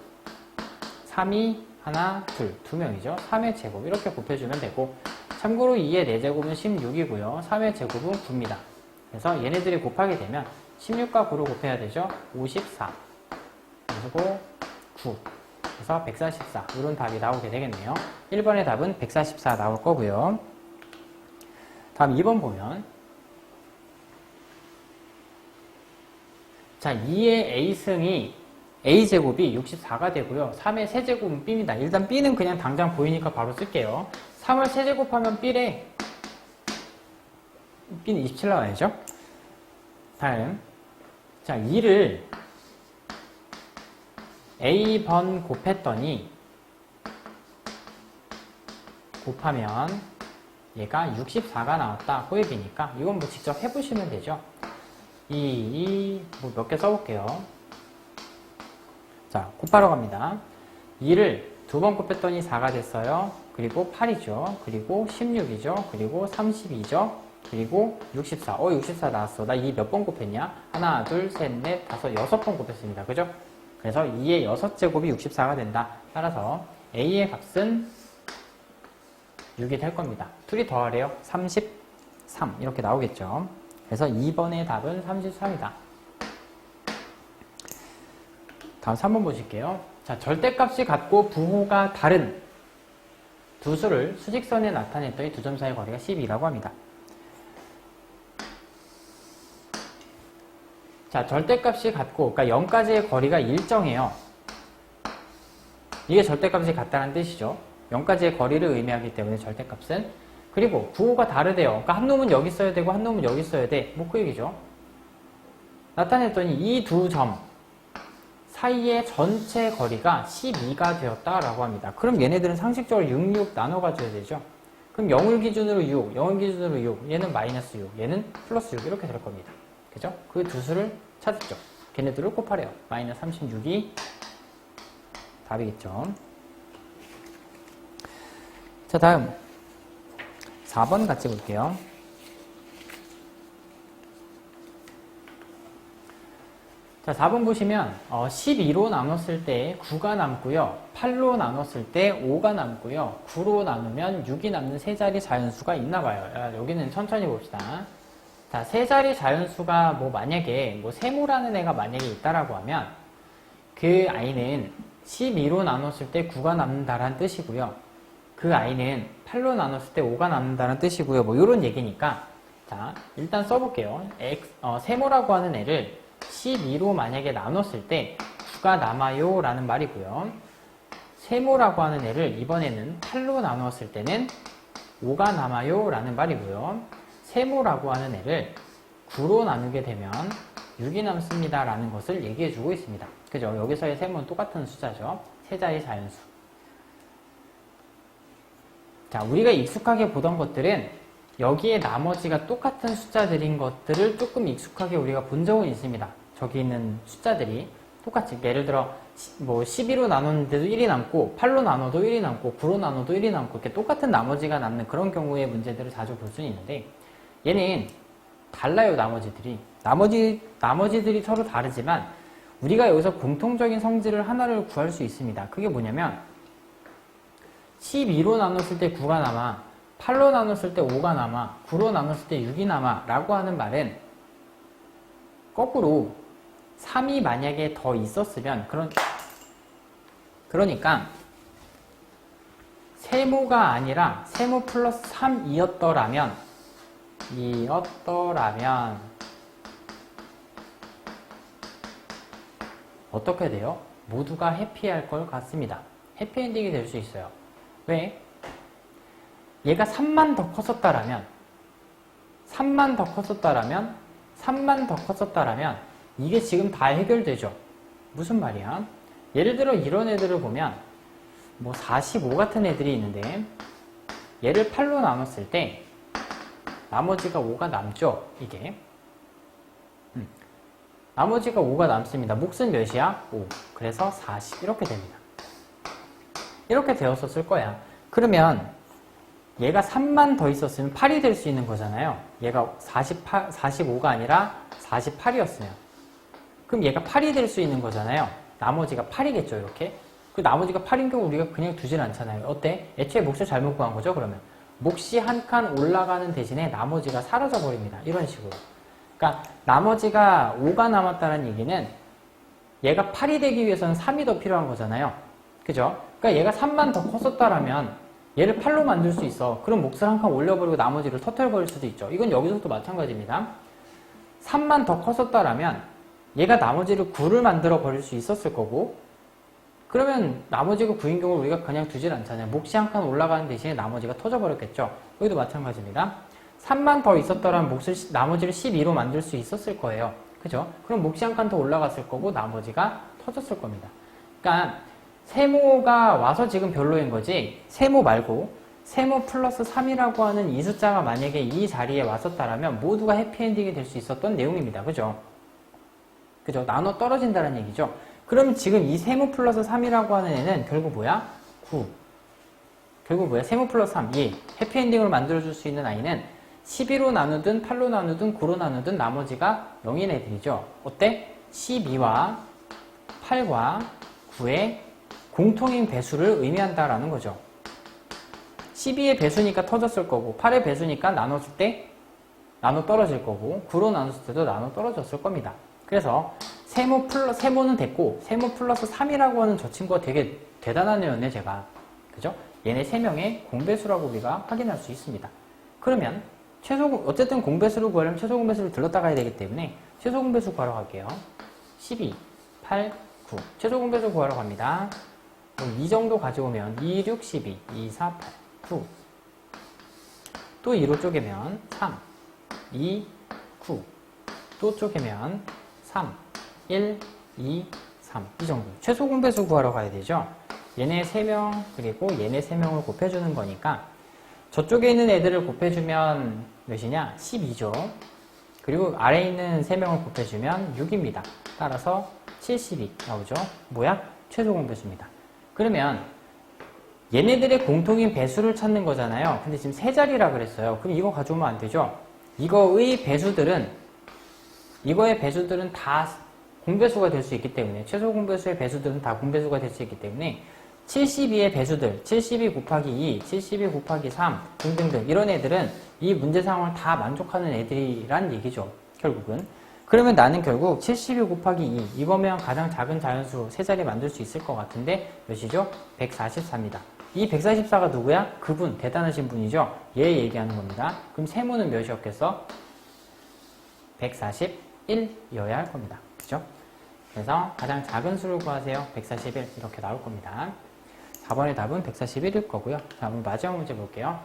3이 하나, 둘, 2명이죠. 3의 제곱 이렇게 곱해주면 되고 참고로 2의 4제곱은 16이고요. 3의 제곱은 9입니다. 그래서 얘네들이 곱하게 되면 16과 9로 곱해야 되죠. 54 그리고 9 그래서 144 이런 답이 나오게 되겠네요. 1번의 답은 144 나올 거고요. 다음 2번 보면 자, 2의 A승이 A제곱이 64가 되고요. 3의 세제곱은 B입니다. 일단 B는 그냥 당장 보이니까 바로 쓸게요. 3을 세제곱하면 B래. B는 27 나와야죠. 다음 자, 2를 A번 곱했더니 곱하면 얘가 64가 나왔다. 호흡이니까 이건 뭐 직접 해보시면 되죠. 뭐 몇 개 써볼게요. 자, 곱하러 갑니다. 2를 두 번 곱했더니 4가 됐어요. 그리고 8이죠. 그리고 16이죠. 그리고 32죠. 그리고 64. 64 나왔어. 나 이 몇 번 곱했냐? 하나, 둘, 셋, 넷, 다섯, 6번 곱했습니다. 그죠? 그래서 2의 6제곱이 64가 된다. 따라서 A의 값은 6이 될 겁니다. 둘이 더하래요. 33. 이렇게 나오겠죠. 그래서 2번의 답은 33이다. 다음 3번 보실게요. 자, 절대값이 같고 부호가 다른 두 수를 수직선에 나타냈더니 두 점 사이의 거리가 12라고 합니다. 자, 절대값이 같고, 그러니까 0까지의 거리가 일정해요. 이게 절대값이 같다는 뜻이죠. 0까지의 거리를 의미하기 때문에 절대값은. 그리고 부호가 다르대요. 그러니까 한 놈은 여기 써야 되고 한 놈은 여기 써야 돼. 뭐 그 얘기죠. 나타냈더니 이 두 점 사이의 전체 거리가 12가 되었다라고 합니다. 그럼 얘네들은 상식적으로 6, 6 나눠 가져야 되죠. 그럼 0을 기준으로 6, 0을 기준으로 6, 얘는 마이너스 6, 얘는 플러스 6 이렇게 될 겁니다. 그죠? 그 두 수를 찾았죠. 걔네들을 곱하래요. 마이너스 36이 답이겠죠. 자, 다음 4번 같이 볼게요. 자, 4번 보시면 12로 나눴을 때 9가 남고요. 8로 나눴을 때 5가 남고요. 9로 나누면 6이 남는 세 자리 자연수가 있나 봐요. 여기는 천천히 봅시다. 자, 세 자리 자연수가 만약에 세모라는 애가 만약에 있다라고 하면 그 아이는 12로 나눴을 때 9가 남는다라는 뜻이고요. 그 아이는 8로 나눴을 때 5가 남는다는 뜻이고요. 요런 얘기니까 자, 일단 써볼게요. 세모라고 하는 애를 12로 만약에 나눴을 때 9가 남아요 라는 말이고요. 세모라고 하는 애를 이번에는 8로 나눴을 때는 5가 남아요 라는 말이고요. 세모라고 하는 애를 9로 나누게 되면 6이 남습니다 라는 것을 얘기해 주고 있습니다. 그죠? 여기서의 세모는 똑같은 숫자죠. 세자의 자연수. 자, 우리가 익숙하게 보던 것들은 여기에 나머지가 똑같은 숫자들인 것들을 조금 익숙하게 우리가 본 적은 있습니다. 저기 있는 숫자들이 똑같이 예를 들어 12로 나눴는데도 1이 남고 8로 나눠도 1이 남고 9로 나눠도 1이 남고 이렇게 똑같은 나머지가 남는 그런 경우의 문제들을 자주 볼 수는 있는데 얘는 달라요. 나머지들이 서로 다르지만 우리가 여기서 공통적인 성질을 하나를 구할 수 있습니다. 그게 뭐냐면 12로 나눴을 때 9가 남아 8로 나눴을 때 5가 남아 9로 나눴을 때 6이 남아 라고 하는 말은 거꾸로 3이 만약에 더 있었으면 그러니까 세모가 아니라 세모 플러스 3이었더라면 어떻게 돼요? 모두가 해피할 것 같습니다. 해피엔딩이 될 수 있어요. 왜? 얘가 3만 더 컸었다라면 3만 더 컸었다라면 이게 지금 다 해결되죠. 무슨 말이야? 예를 들어 이런 애들을 보면 45 같은 애들이 있는데 얘를 8로 나눴을 때 나머지가 5가 남죠. 이게 나머지가 5가 남습니다. 몫은 몇이야? 5. 그래서 40 이렇게 됩니다. 이렇게 되었었을 거야. 그러면 얘가 3만 더 있었으면 8이 될 수 있는 거잖아요. 얘가 45가 아니라 48이었어요. 그럼 얘가 8이 될 수 있는 거잖아요. 나머지가 8이겠죠, 이렇게. 그 나머지가 8인 경우 우리가 그냥 두질 않잖아요. 어때? 애초에 몫을 잘못 구한 거죠, 그러면. 몫이 한 칸 올라가는 대신에 나머지가 사라져 버립니다. 이런 식으로. 그러니까 나머지가 5가 남았다는 얘기는 얘가 8이 되기 위해서는 3이 더 필요한 거잖아요. 그죠? 그러니까 얘가 3만 더 컸었다라면 얘를 8로 만들 수 있어. 그럼 몫을 한 칸 올려버리고 나머지를 터트려버릴 수도 있죠. 이건 여기서도 마찬가지입니다. 3만 더 컸었다라면 얘가 나머지를 9를 만들어 버릴 수 있었을 거고 그러면 나머지가 9인 경우 우리가 그냥 두질 않잖아요. 몫이 한 칸 올라가는 대신에 나머지가 터져버렸겠죠. 여기도 마찬가지입니다. 3만 더 있었더라면 나머지를 12로 만들 수 있었을 거예요. 그죠? 그럼 몫이 한 칸 더 올라갔을 거고 나머지가 터졌을 겁니다. 그러니까 세모가 와서 지금 별로인 거지 세모 말고 세모 플러스 3이라고 하는 이 숫자가 만약에 이 자리에 왔었다라면 모두가 해피엔딩이 될 수 있었던 내용입니다. 그죠? 그죠? 나눠 떨어진다는 얘기죠. 그럼 지금 이 세모 플러스 3이라고 하는 애는 결국 뭐야? 9. 결국 뭐야? 세모 플러스 3, 2. 해피엔딩으로 만들어줄 수 있는 아이는 12로 나누든 8로 나누든 9로 나누든 나머지가 0인 애들이죠. 어때? 12와 8과 9의 공통인 배수를 의미한다라는 거죠. 12의 배수니까 터졌을 거고 8의 배수니까 나눴을 때 나눠 떨어질 거고 9로 나눴을 때도 나눠 떨어졌을 겁니다. 그래서 세모는 됐고 세모 플러스 3이라고 하는 저 친구가 되게 대단한 애였네 제가. 그죠? 얘네 3명의 공배수라고 우리가 확인할 수 있습니다. 그러면 어쨌든 공배수를 구하려면 최소 공배수를 들렀다 가야 되기 때문에 최소 공배수 구하러 갈게요. 12, 8, 9 최소 공배수 구하러 갑니다. 이 정도 가져오면 2, 6, 12, 2, 4, 8, 9 또 2로 쪼개면 3, 2, 9 또 쪼개면 3, 1, 2, 3 이 정도 최소 공배수 구하러 가야 되죠. 얘네 3명 그리고 얘네 3명을 곱해주는 거니까 저쪽에 있는 애들을 곱해주면 몇이냐? 12죠. 그리고 아래에 있는 3명을 곱해주면 6입니다. 따라서 72 나오죠. 뭐야? 최소 공배수입니다. 그러면 얘네들의 공통인 배수를 찾는 거잖아요. 근데 지금 세 자리라 그랬어요. 그럼 이거 가져오면 안 되죠. 이거의 배수들은 다 공배수가 될 수 있기 때문에 최소 공배수의 배수들은 다 공배수가 될 수 있기 때문에 72의 배수들, 72 곱하기 2, 72 곱하기 3 등등등 이런 애들은 이 문제 상황을 다 만족하는 애들이란 얘기죠. 결국은. 그러면 나는 결국 72 곱하기 2 이거면 가장 작은 자연수 세 자리 만들 수 있을 것 같은데 몇이죠? 144입니다. 이 144가 누구야? 그분, 대단하신 분이죠. 얘 얘기하는 겁니다. 그럼 세모는 몇이었겠어? 141이어야 할 겁니다. 그죠? 그래서 가장 작은 수를 구하세요. 141 이렇게 나올 겁니다. 4번의 답은 141일 거고요. 자, 그럼 마지막 문제 볼게요.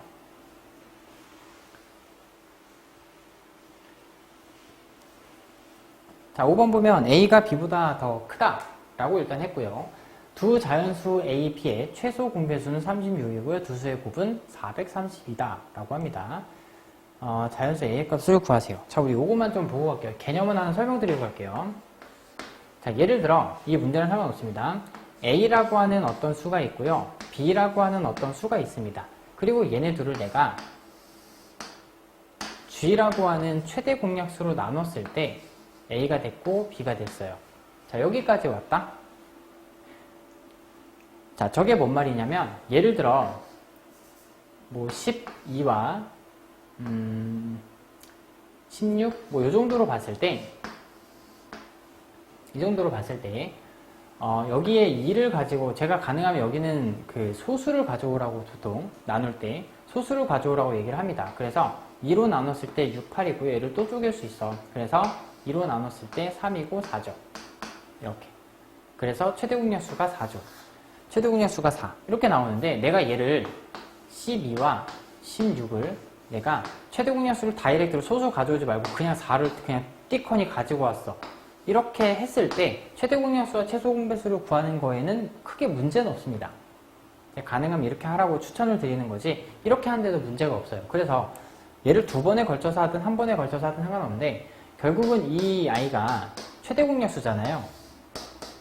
자, 5번 보면 A가 B보다 더 크다 라고 일단 했고요. 두 자연수 A, B의 최소 공배수는 36이고요. 두 수의 곱은 430이다 라고 합니다. 자연수 A의 값을 구하세요. 자, 우리 요것만 좀 보고 갈게요. 개념은 하나 설명드리고 갈게요. 자, 예를 들어 이 문제는 상관없습니다. A라고 하는 어떤 수가 있고요. B라고 하는 어떤 수가 있습니다. 그리고 얘네 둘을 내가 G라고 하는 최대 공약수로 나눴을 때 A가 됐고 B가 됐어요. 자, 여기까지 왔다. 자, 저게 뭔 말이냐면 예를 들어 뭐 12와 16 뭐 요 정도로 봤을 때 이 정도로 봤을 때 여기에 2를 가지고 제가 가능하면 여기는 그 소수를 가져오라고 보통 나눌 때 소수를 가져오라고 얘기를 합니다. 그래서 2로 나눴을 때 6, 8이고요. 얘를 또 쪼갤 수 있어. 그래서 2로 나눴을 때 3이고 4죠. 이렇게. 그래서 최대 공약수가 4죠. 최대 공약수가 4. 이렇게 나오는데 내가 얘를 12와 16을 내가 최대 공약수를 다이렉트로 소수 가져오지 말고 그냥 4를 그냥 띠커니 가지고 왔어. 이렇게 했을 때 최대 공약수와 최소 공배수를 구하는 거에는 크게 문제는 없습니다. 가능하면 이렇게 하라고 추천을 드리는 거지 이렇게 하는데도 문제가 없어요. 그래서 얘를 두 번에 걸쳐서 하든 한 번에 걸쳐서 하든 상관없는데 결국은 이 아이가 최대 공약수잖아요.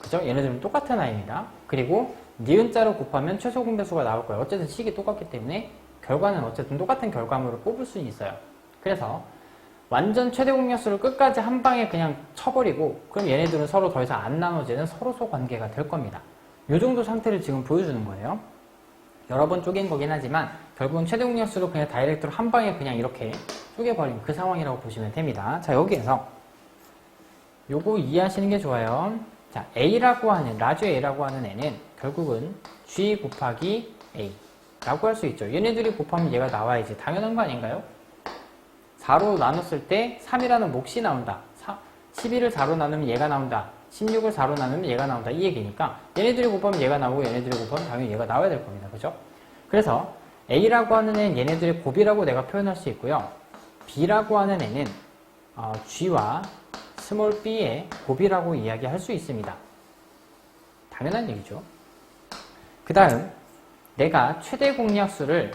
그죠? 얘네들은 똑같은 아이입니다. 그리고 니은자로 곱하면 최소 공배수가 나올 거예요. 어쨌든 식이 똑같기 때문에 결과는 어쨌든 똑같은 결과물을 뽑을 수는 있어요. 그래서 완전 최대 공약수를 끝까지 한 방에 그냥 쳐버리고 그럼 얘네들은 서로 더 이상 안 나눠지는 서로소 관계가 될 겁니다. 이 정도 상태를 지금 보여주는 거예요. 여러 번 쪼갠 거긴 하지만 결국은 최대 공약수로 그냥 다이렉트로 한 방에 그냥 이렇게 쪼개버린 그 상황이라고 보시면 됩니다. 자, 여기에서 요거 이해하시는 게 좋아요. 자, A라고 하는 라지 A라고 하는 애는 결국은 G 곱하기 A 라고 할 수 있죠. 얘네들이 곱하면 얘가 나와야지. 당연한 거 아닌가요? 4로 나눴을 때 3이라는 몫이 나온다. 11을 4로 나누면 얘가 나온다. 16을 4로 나누면 얘가 나온다. 이 얘기니까 얘네들이 곱하면 얘가 나오고 얘네들이 곱하면 당연히 얘가 나와야 될 겁니다. 그죠? 그래서 A라고 하는 애는 얘네들의 곱이라고 내가 표현할 수 있고요. B라고 하는 애는 G와 스몰 b의 곱이라고 이야기할 수 있습니다. 당연한 얘기죠. 그 다음 내가 최대 공약수를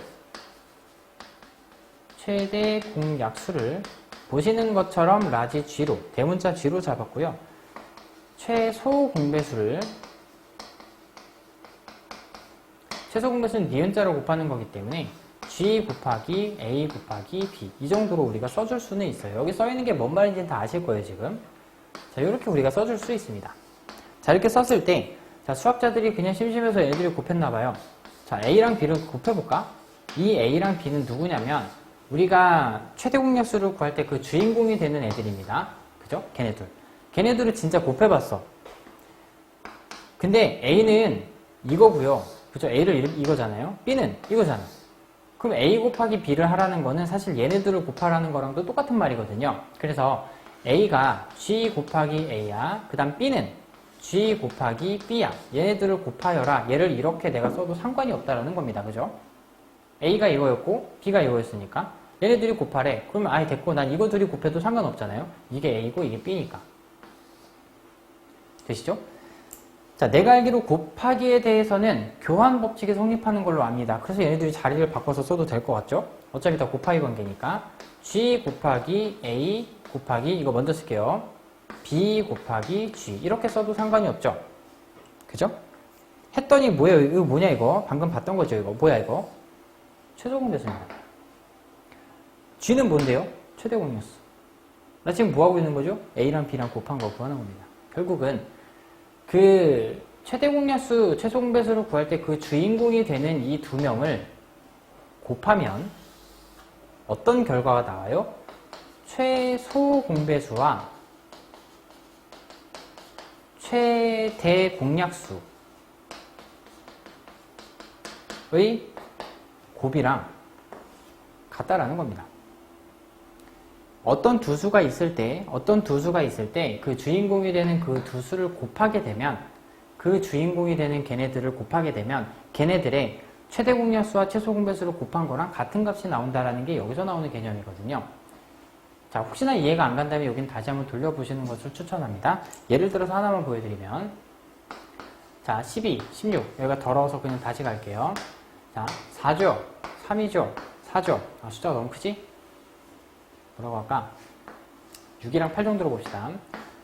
보시는 것처럼 라지 G로 대문자 G로 잡았고요. 최소 공배수는 니은자로 곱하는 거기 때문에 G 곱하기 A 곱하기 B 이 정도로 우리가 써줄 수는 있어요. 여기 써있는 게 뭔 말인지는 다 아실 거예요, 지금. 자, 이렇게 우리가 써줄 수 있습니다. 자, 이렇게 썼을 때, 자, 수학자들이 그냥 심심해서 애들이 곱했나봐요. 자, A랑 B를 곱해볼까? 이 A랑 B는 누구냐면, 우리가 최대 공약수를 구할 때 그 주인공이 되는 애들입니다. 그죠? 걔네들. 걔네들을 진짜 곱해봤어. 근데 A는 이거고요. 그죠? A를 이거잖아요. B는 이거잖아. 그럼 A 곱하기 B를 하라는 거는 사실 얘네들을 곱하라는 거랑도 똑같은 말이거든요. 그래서 A가 G 곱하기 A야. 그 다음 B는 G 곱하기 B야. 얘네들을 곱하여라. 얘를 이렇게 내가 써도 상관이 없다라는 겁니다. 그죠? A가 이거였고 B가 이거였으니까 얘네들이 곱하래. 그러면 아예 됐고 난 이거 둘이 곱해도 상관없잖아요. 이게 A고 이게 B니까. 되시죠? 자, 내가 알기로 곱하기에 대해서는 교환 법칙이 성립하는 걸로 압니다. 그래서 얘네들이 자리를 바꿔서 써도 될 것 같죠? 어차피 다 곱하기 관계니까 G 곱하기 A 곱하기 이거 먼저 쓸게요. B 곱하기 G 이렇게 써도 상관이 없죠? 그죠? 했더니 뭐예요? 이거 뭐냐 이거? 방금 봤던 거죠 이거? 뭐야 이거? 최소 공배수입니다. G는 뭔데요? 최대 공약수. 나 지금 뭐 하고 있는 거죠? A랑 B랑 곱한 거 구하는 겁니다. 결국은 그 최대 공약수, 최소 공배수를 구할 때 그 주인공이 되는 이 두 명을 곱하면 어떤 결과가 나와요? 최소 공배수와 최대 공약수의 곱이랑 같다라는 겁니다. 어떤 두 수가 있을 때 그 주인공이 되는 그 두 수를 곱하게 되면 그 주인공이 되는 걔네들을 곱하게 되면 걔네들의 최대 공약수와 최소 공배수를 곱한 거랑 같은 값이 나온다라는 게 여기서 나오는 개념이거든요. 자, 혹시나 이해가 안 간다면 여긴 다시 한번 돌려보시는 것을 추천합니다. 예를 들어서 하나만 보여드리면 자, 12, 16 여기가 더러워서 그냥 다시 갈게요. 자, 4죠, 3이죠, 4죠. 아, 숫자가 너무 크지? 뭐라고 할까? 6이랑 8 정도로 봅시다.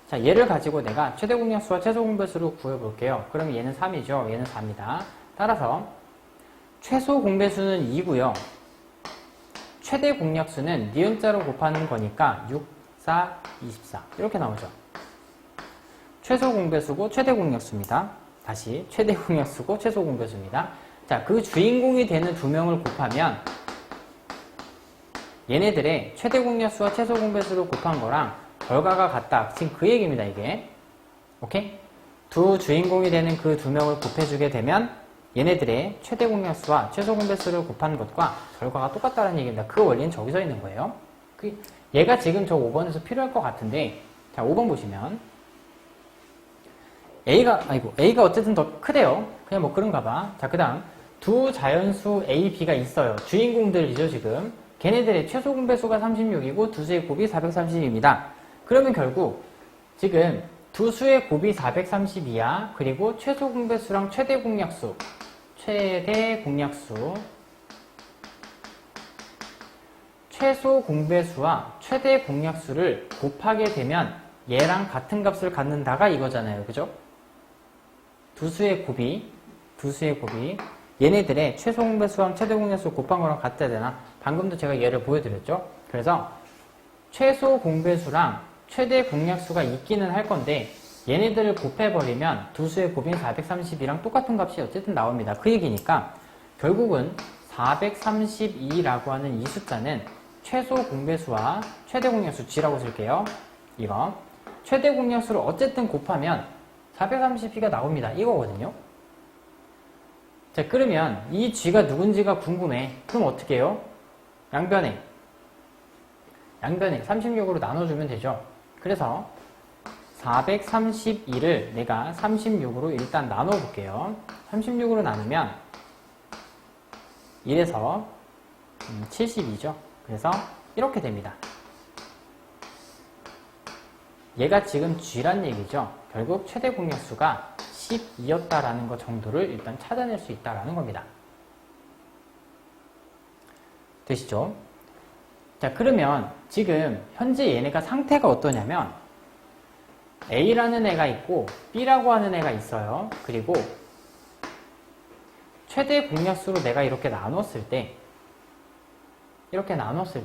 자, 얘를 가지고 내가 최대 공약수와 최소 공배수를 구해볼게요. 그러면 얘는 3이죠. 얘는 4입니다. 따라서 최소 공배수는 2고요. 최대 공약수는 니은자로 곱하는 거니까 6, 4, 24 이렇게 나오죠. 최소 공배수고 최대 공약수입니다. 다시 최대 공약수고 최소 공배수입니다. 자, 그 주인공이 되는 두 명을 곱하면 얘네들의 최대 공약수와 최소 공배수를 곱한 거랑 결과가 같다. 지금 그 얘기입니다, 이게. 오케이? 두 주인공이 되는 그 두 명을 곱해주게 되면 얘네들의 최대 공약수와 최소 공배수를 곱한 것과 결과가 똑같다는 얘기입니다. 그 원리는 저기서 있는 거예요. 얘가 지금 저 5번에서 필요할 것 같은데, 자, 5번 보시면 A가 어쨌든 더 크대요. 그냥 뭐 그런가 봐. 자, 그 다음 두 자연수 A, B가 있어요. 주인공들이죠, 지금. 걔네들의 최소 공배수가 36이고 두 수의 곱이 430입니다. 그러면 결국 지금 두 수의 곱이 430이야. 그리고 최소 공배수랑 최대 공약수 최소 공배수와 최대 공약수를 곱하게 되면 얘랑 같은 값을 갖는다가 이거잖아요. 그죠? 두 수의 곱이 얘네들의 최소 공배수랑 최대 공약수 곱한 거랑 같아야 되나? 방금도 제가 얘를 보여드렸죠? 그래서 최소 공배수랑 최대 공약수가 있기는 할 건데 얘네들을 곱해버리면 두 수의 곱인 430이랑 똑같은 값이 어쨌든 나옵니다. 그 얘기니까 결국은 432라고 하는 이 숫자는 최소 공배수와 최대 공약수 G라고 쓸게요. 이거 최대 공약수를 어쨌든 곱하면 432가 나옵니다. 이거거든요. 자, 그러면 이 G가 누군지가 궁금해. 그럼 어떻게 해요? 양변에 36으로 나눠주면 되죠. 그래서 432를 내가 36으로 일단 나눠볼게요. 36으로 나누면 1에서 72죠. 그래서 이렇게 됩니다. 얘가 지금 G란 얘기죠. 결국 최대 공약수가 12였다라는 것 정도를 일단 찾아낼 수 있다라는 겁니다. 되시죠? 자, 그러면 지금 현재 얘네가 상태가 어떠냐면 A라는 애가 있고 B라고 하는 애가 있어요. 그리고 최대 공약수로 내가 이렇게 나눴을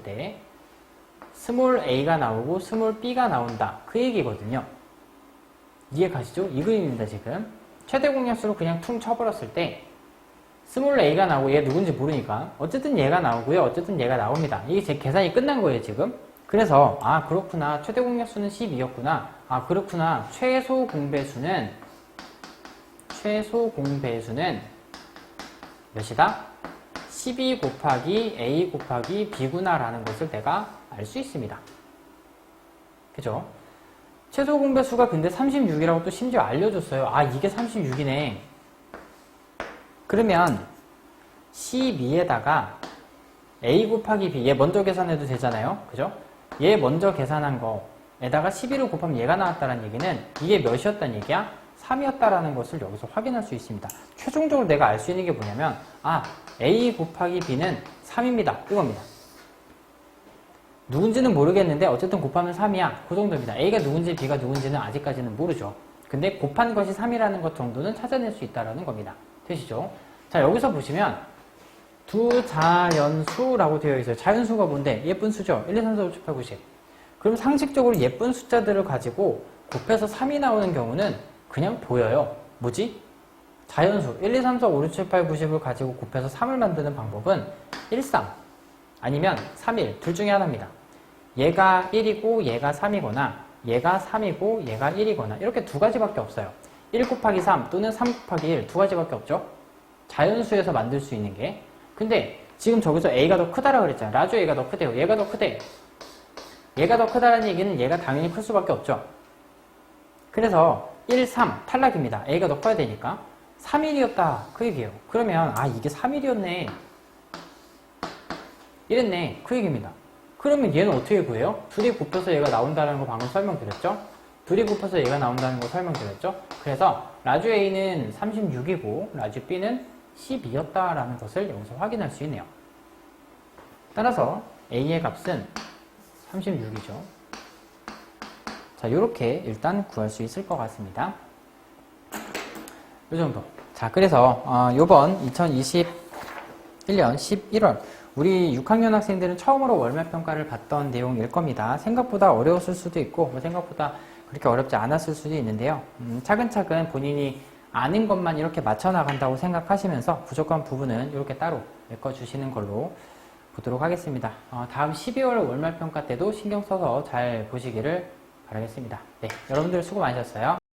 때 스몰 a가 나오고 스몰 b가 나온다. 그 얘기거든요. 이해 가시죠? 이 그림입니다, 지금. 최대 공약수로 그냥 퉁 쳐버렸을 때 스몰 a가 나오고 얘 누군지 모르니까 어쨌든 얘가 나오고요. 어쨌든 얘가 나옵니다. 이게 제 계산이 끝난 거예요, 지금. 그래서 아 그렇구나. 최대 공약수는 12였구나. 아 그렇구나. 최소 공배수는 몇이다? 12 곱하기 a 곱하기 b구나 라는 것을 내가 알 수 있습니다. 그죠? 최소 공배수가 근데 36이라고 또 심지어 알려줬어요. 아 이게 36이네. 그러면 12에다가 a 곱하기 b 얘 먼저 계산해도 되잖아요. 그죠? 얘 먼저 계산한 거에다가 11을 곱하면 얘가 나왔다는 얘기는 이게 몇이었다는 얘기야? 3이었다라는 것을 여기서 확인할 수 있습니다. 최종적으로 내가 알 수 있는 게 뭐냐면 아 a 곱하기 b는 3입니다. 이겁니다. 누군지는 모르겠는데 어쨌든 곱하면 3이야. 그 정도입니다. a가 누군지 b가 누군지는 아직까지는 모르죠. 근데 곱한 것이 3이라는 것 정도는 찾아낼 수 있다는 겁니다. 되시죠? 자 여기서 보시면 두 자연수라고 되어 있어요. 자연수가 뭔데? 예쁜 수죠? 1, 2, 3, 4, 5, 6, 7, 8, 9, 10. 그럼 상식적으로 예쁜 숫자들을 가지고 곱해서 3이 나오는 경우는 그냥 보여요. 뭐지? 자연수 1, 2, 3, 4, 5, 6, 7, 8, 9, 10을 가지고 곱해서 3을 만드는 방법은 1, 3 아니면 3, 1 둘 중에 하나입니다. 얘가 1이고 얘가 3이거나 얘가 3이고 얘가 1이거나 이렇게 두 가지밖에 없어요. 1 곱하기 3 또는 3 곱하기 1 두 가지밖에 없죠. 자연수에서 만들 수 있는 게. 근데 지금 저기서 a가 더 크다라 그랬잖아요. 라주 a가 더 크대요. 얘가 더 크대. 얘가 더 크다는 얘기는 얘가 당연히 클 수밖에 없죠. 그래서 1, 3 탈락입니다. a가 더 커야 되니까. 3일이었다 그 얘기예요. 그러면 아 이게 3일이었네 이랬네 그 얘기입니다. 그러면 얘는 어떻게 구해요? 둘이 곱해서 얘가 나온다는 거 방금 설명드렸죠? 둘이 곱해서 얘가 나온다는 거 설명드렸죠? 그래서 라주 A는 36이고 라주 B는 12였다라는 것을 여기서 확인할 수 있네요. 따라서 A의 값은 36이죠. 자, 요렇게 일단 구할 수 있을 것 같습니다. 요 정도. 자, 그래서 요번 2021년 11월 우리 6학년 학생들은 처음으로 월말평가를 봤던 내용일 겁니다. 생각보다 어려웠을 수도 있고 생각보다 그렇게 어렵지 않았을 수도 있는데요. 차근차근 본인이 아는 것만 이렇게 맞춰나간다고 생각하시면서 부족한 부분은 이렇게 따로 메꿔주시는 걸로 보도록 하겠습니다. 다음 12월 월말평가 때도 신경 써서 잘 보시기를 바라겠습니다. 네, 여러분들 수고 많으셨어요.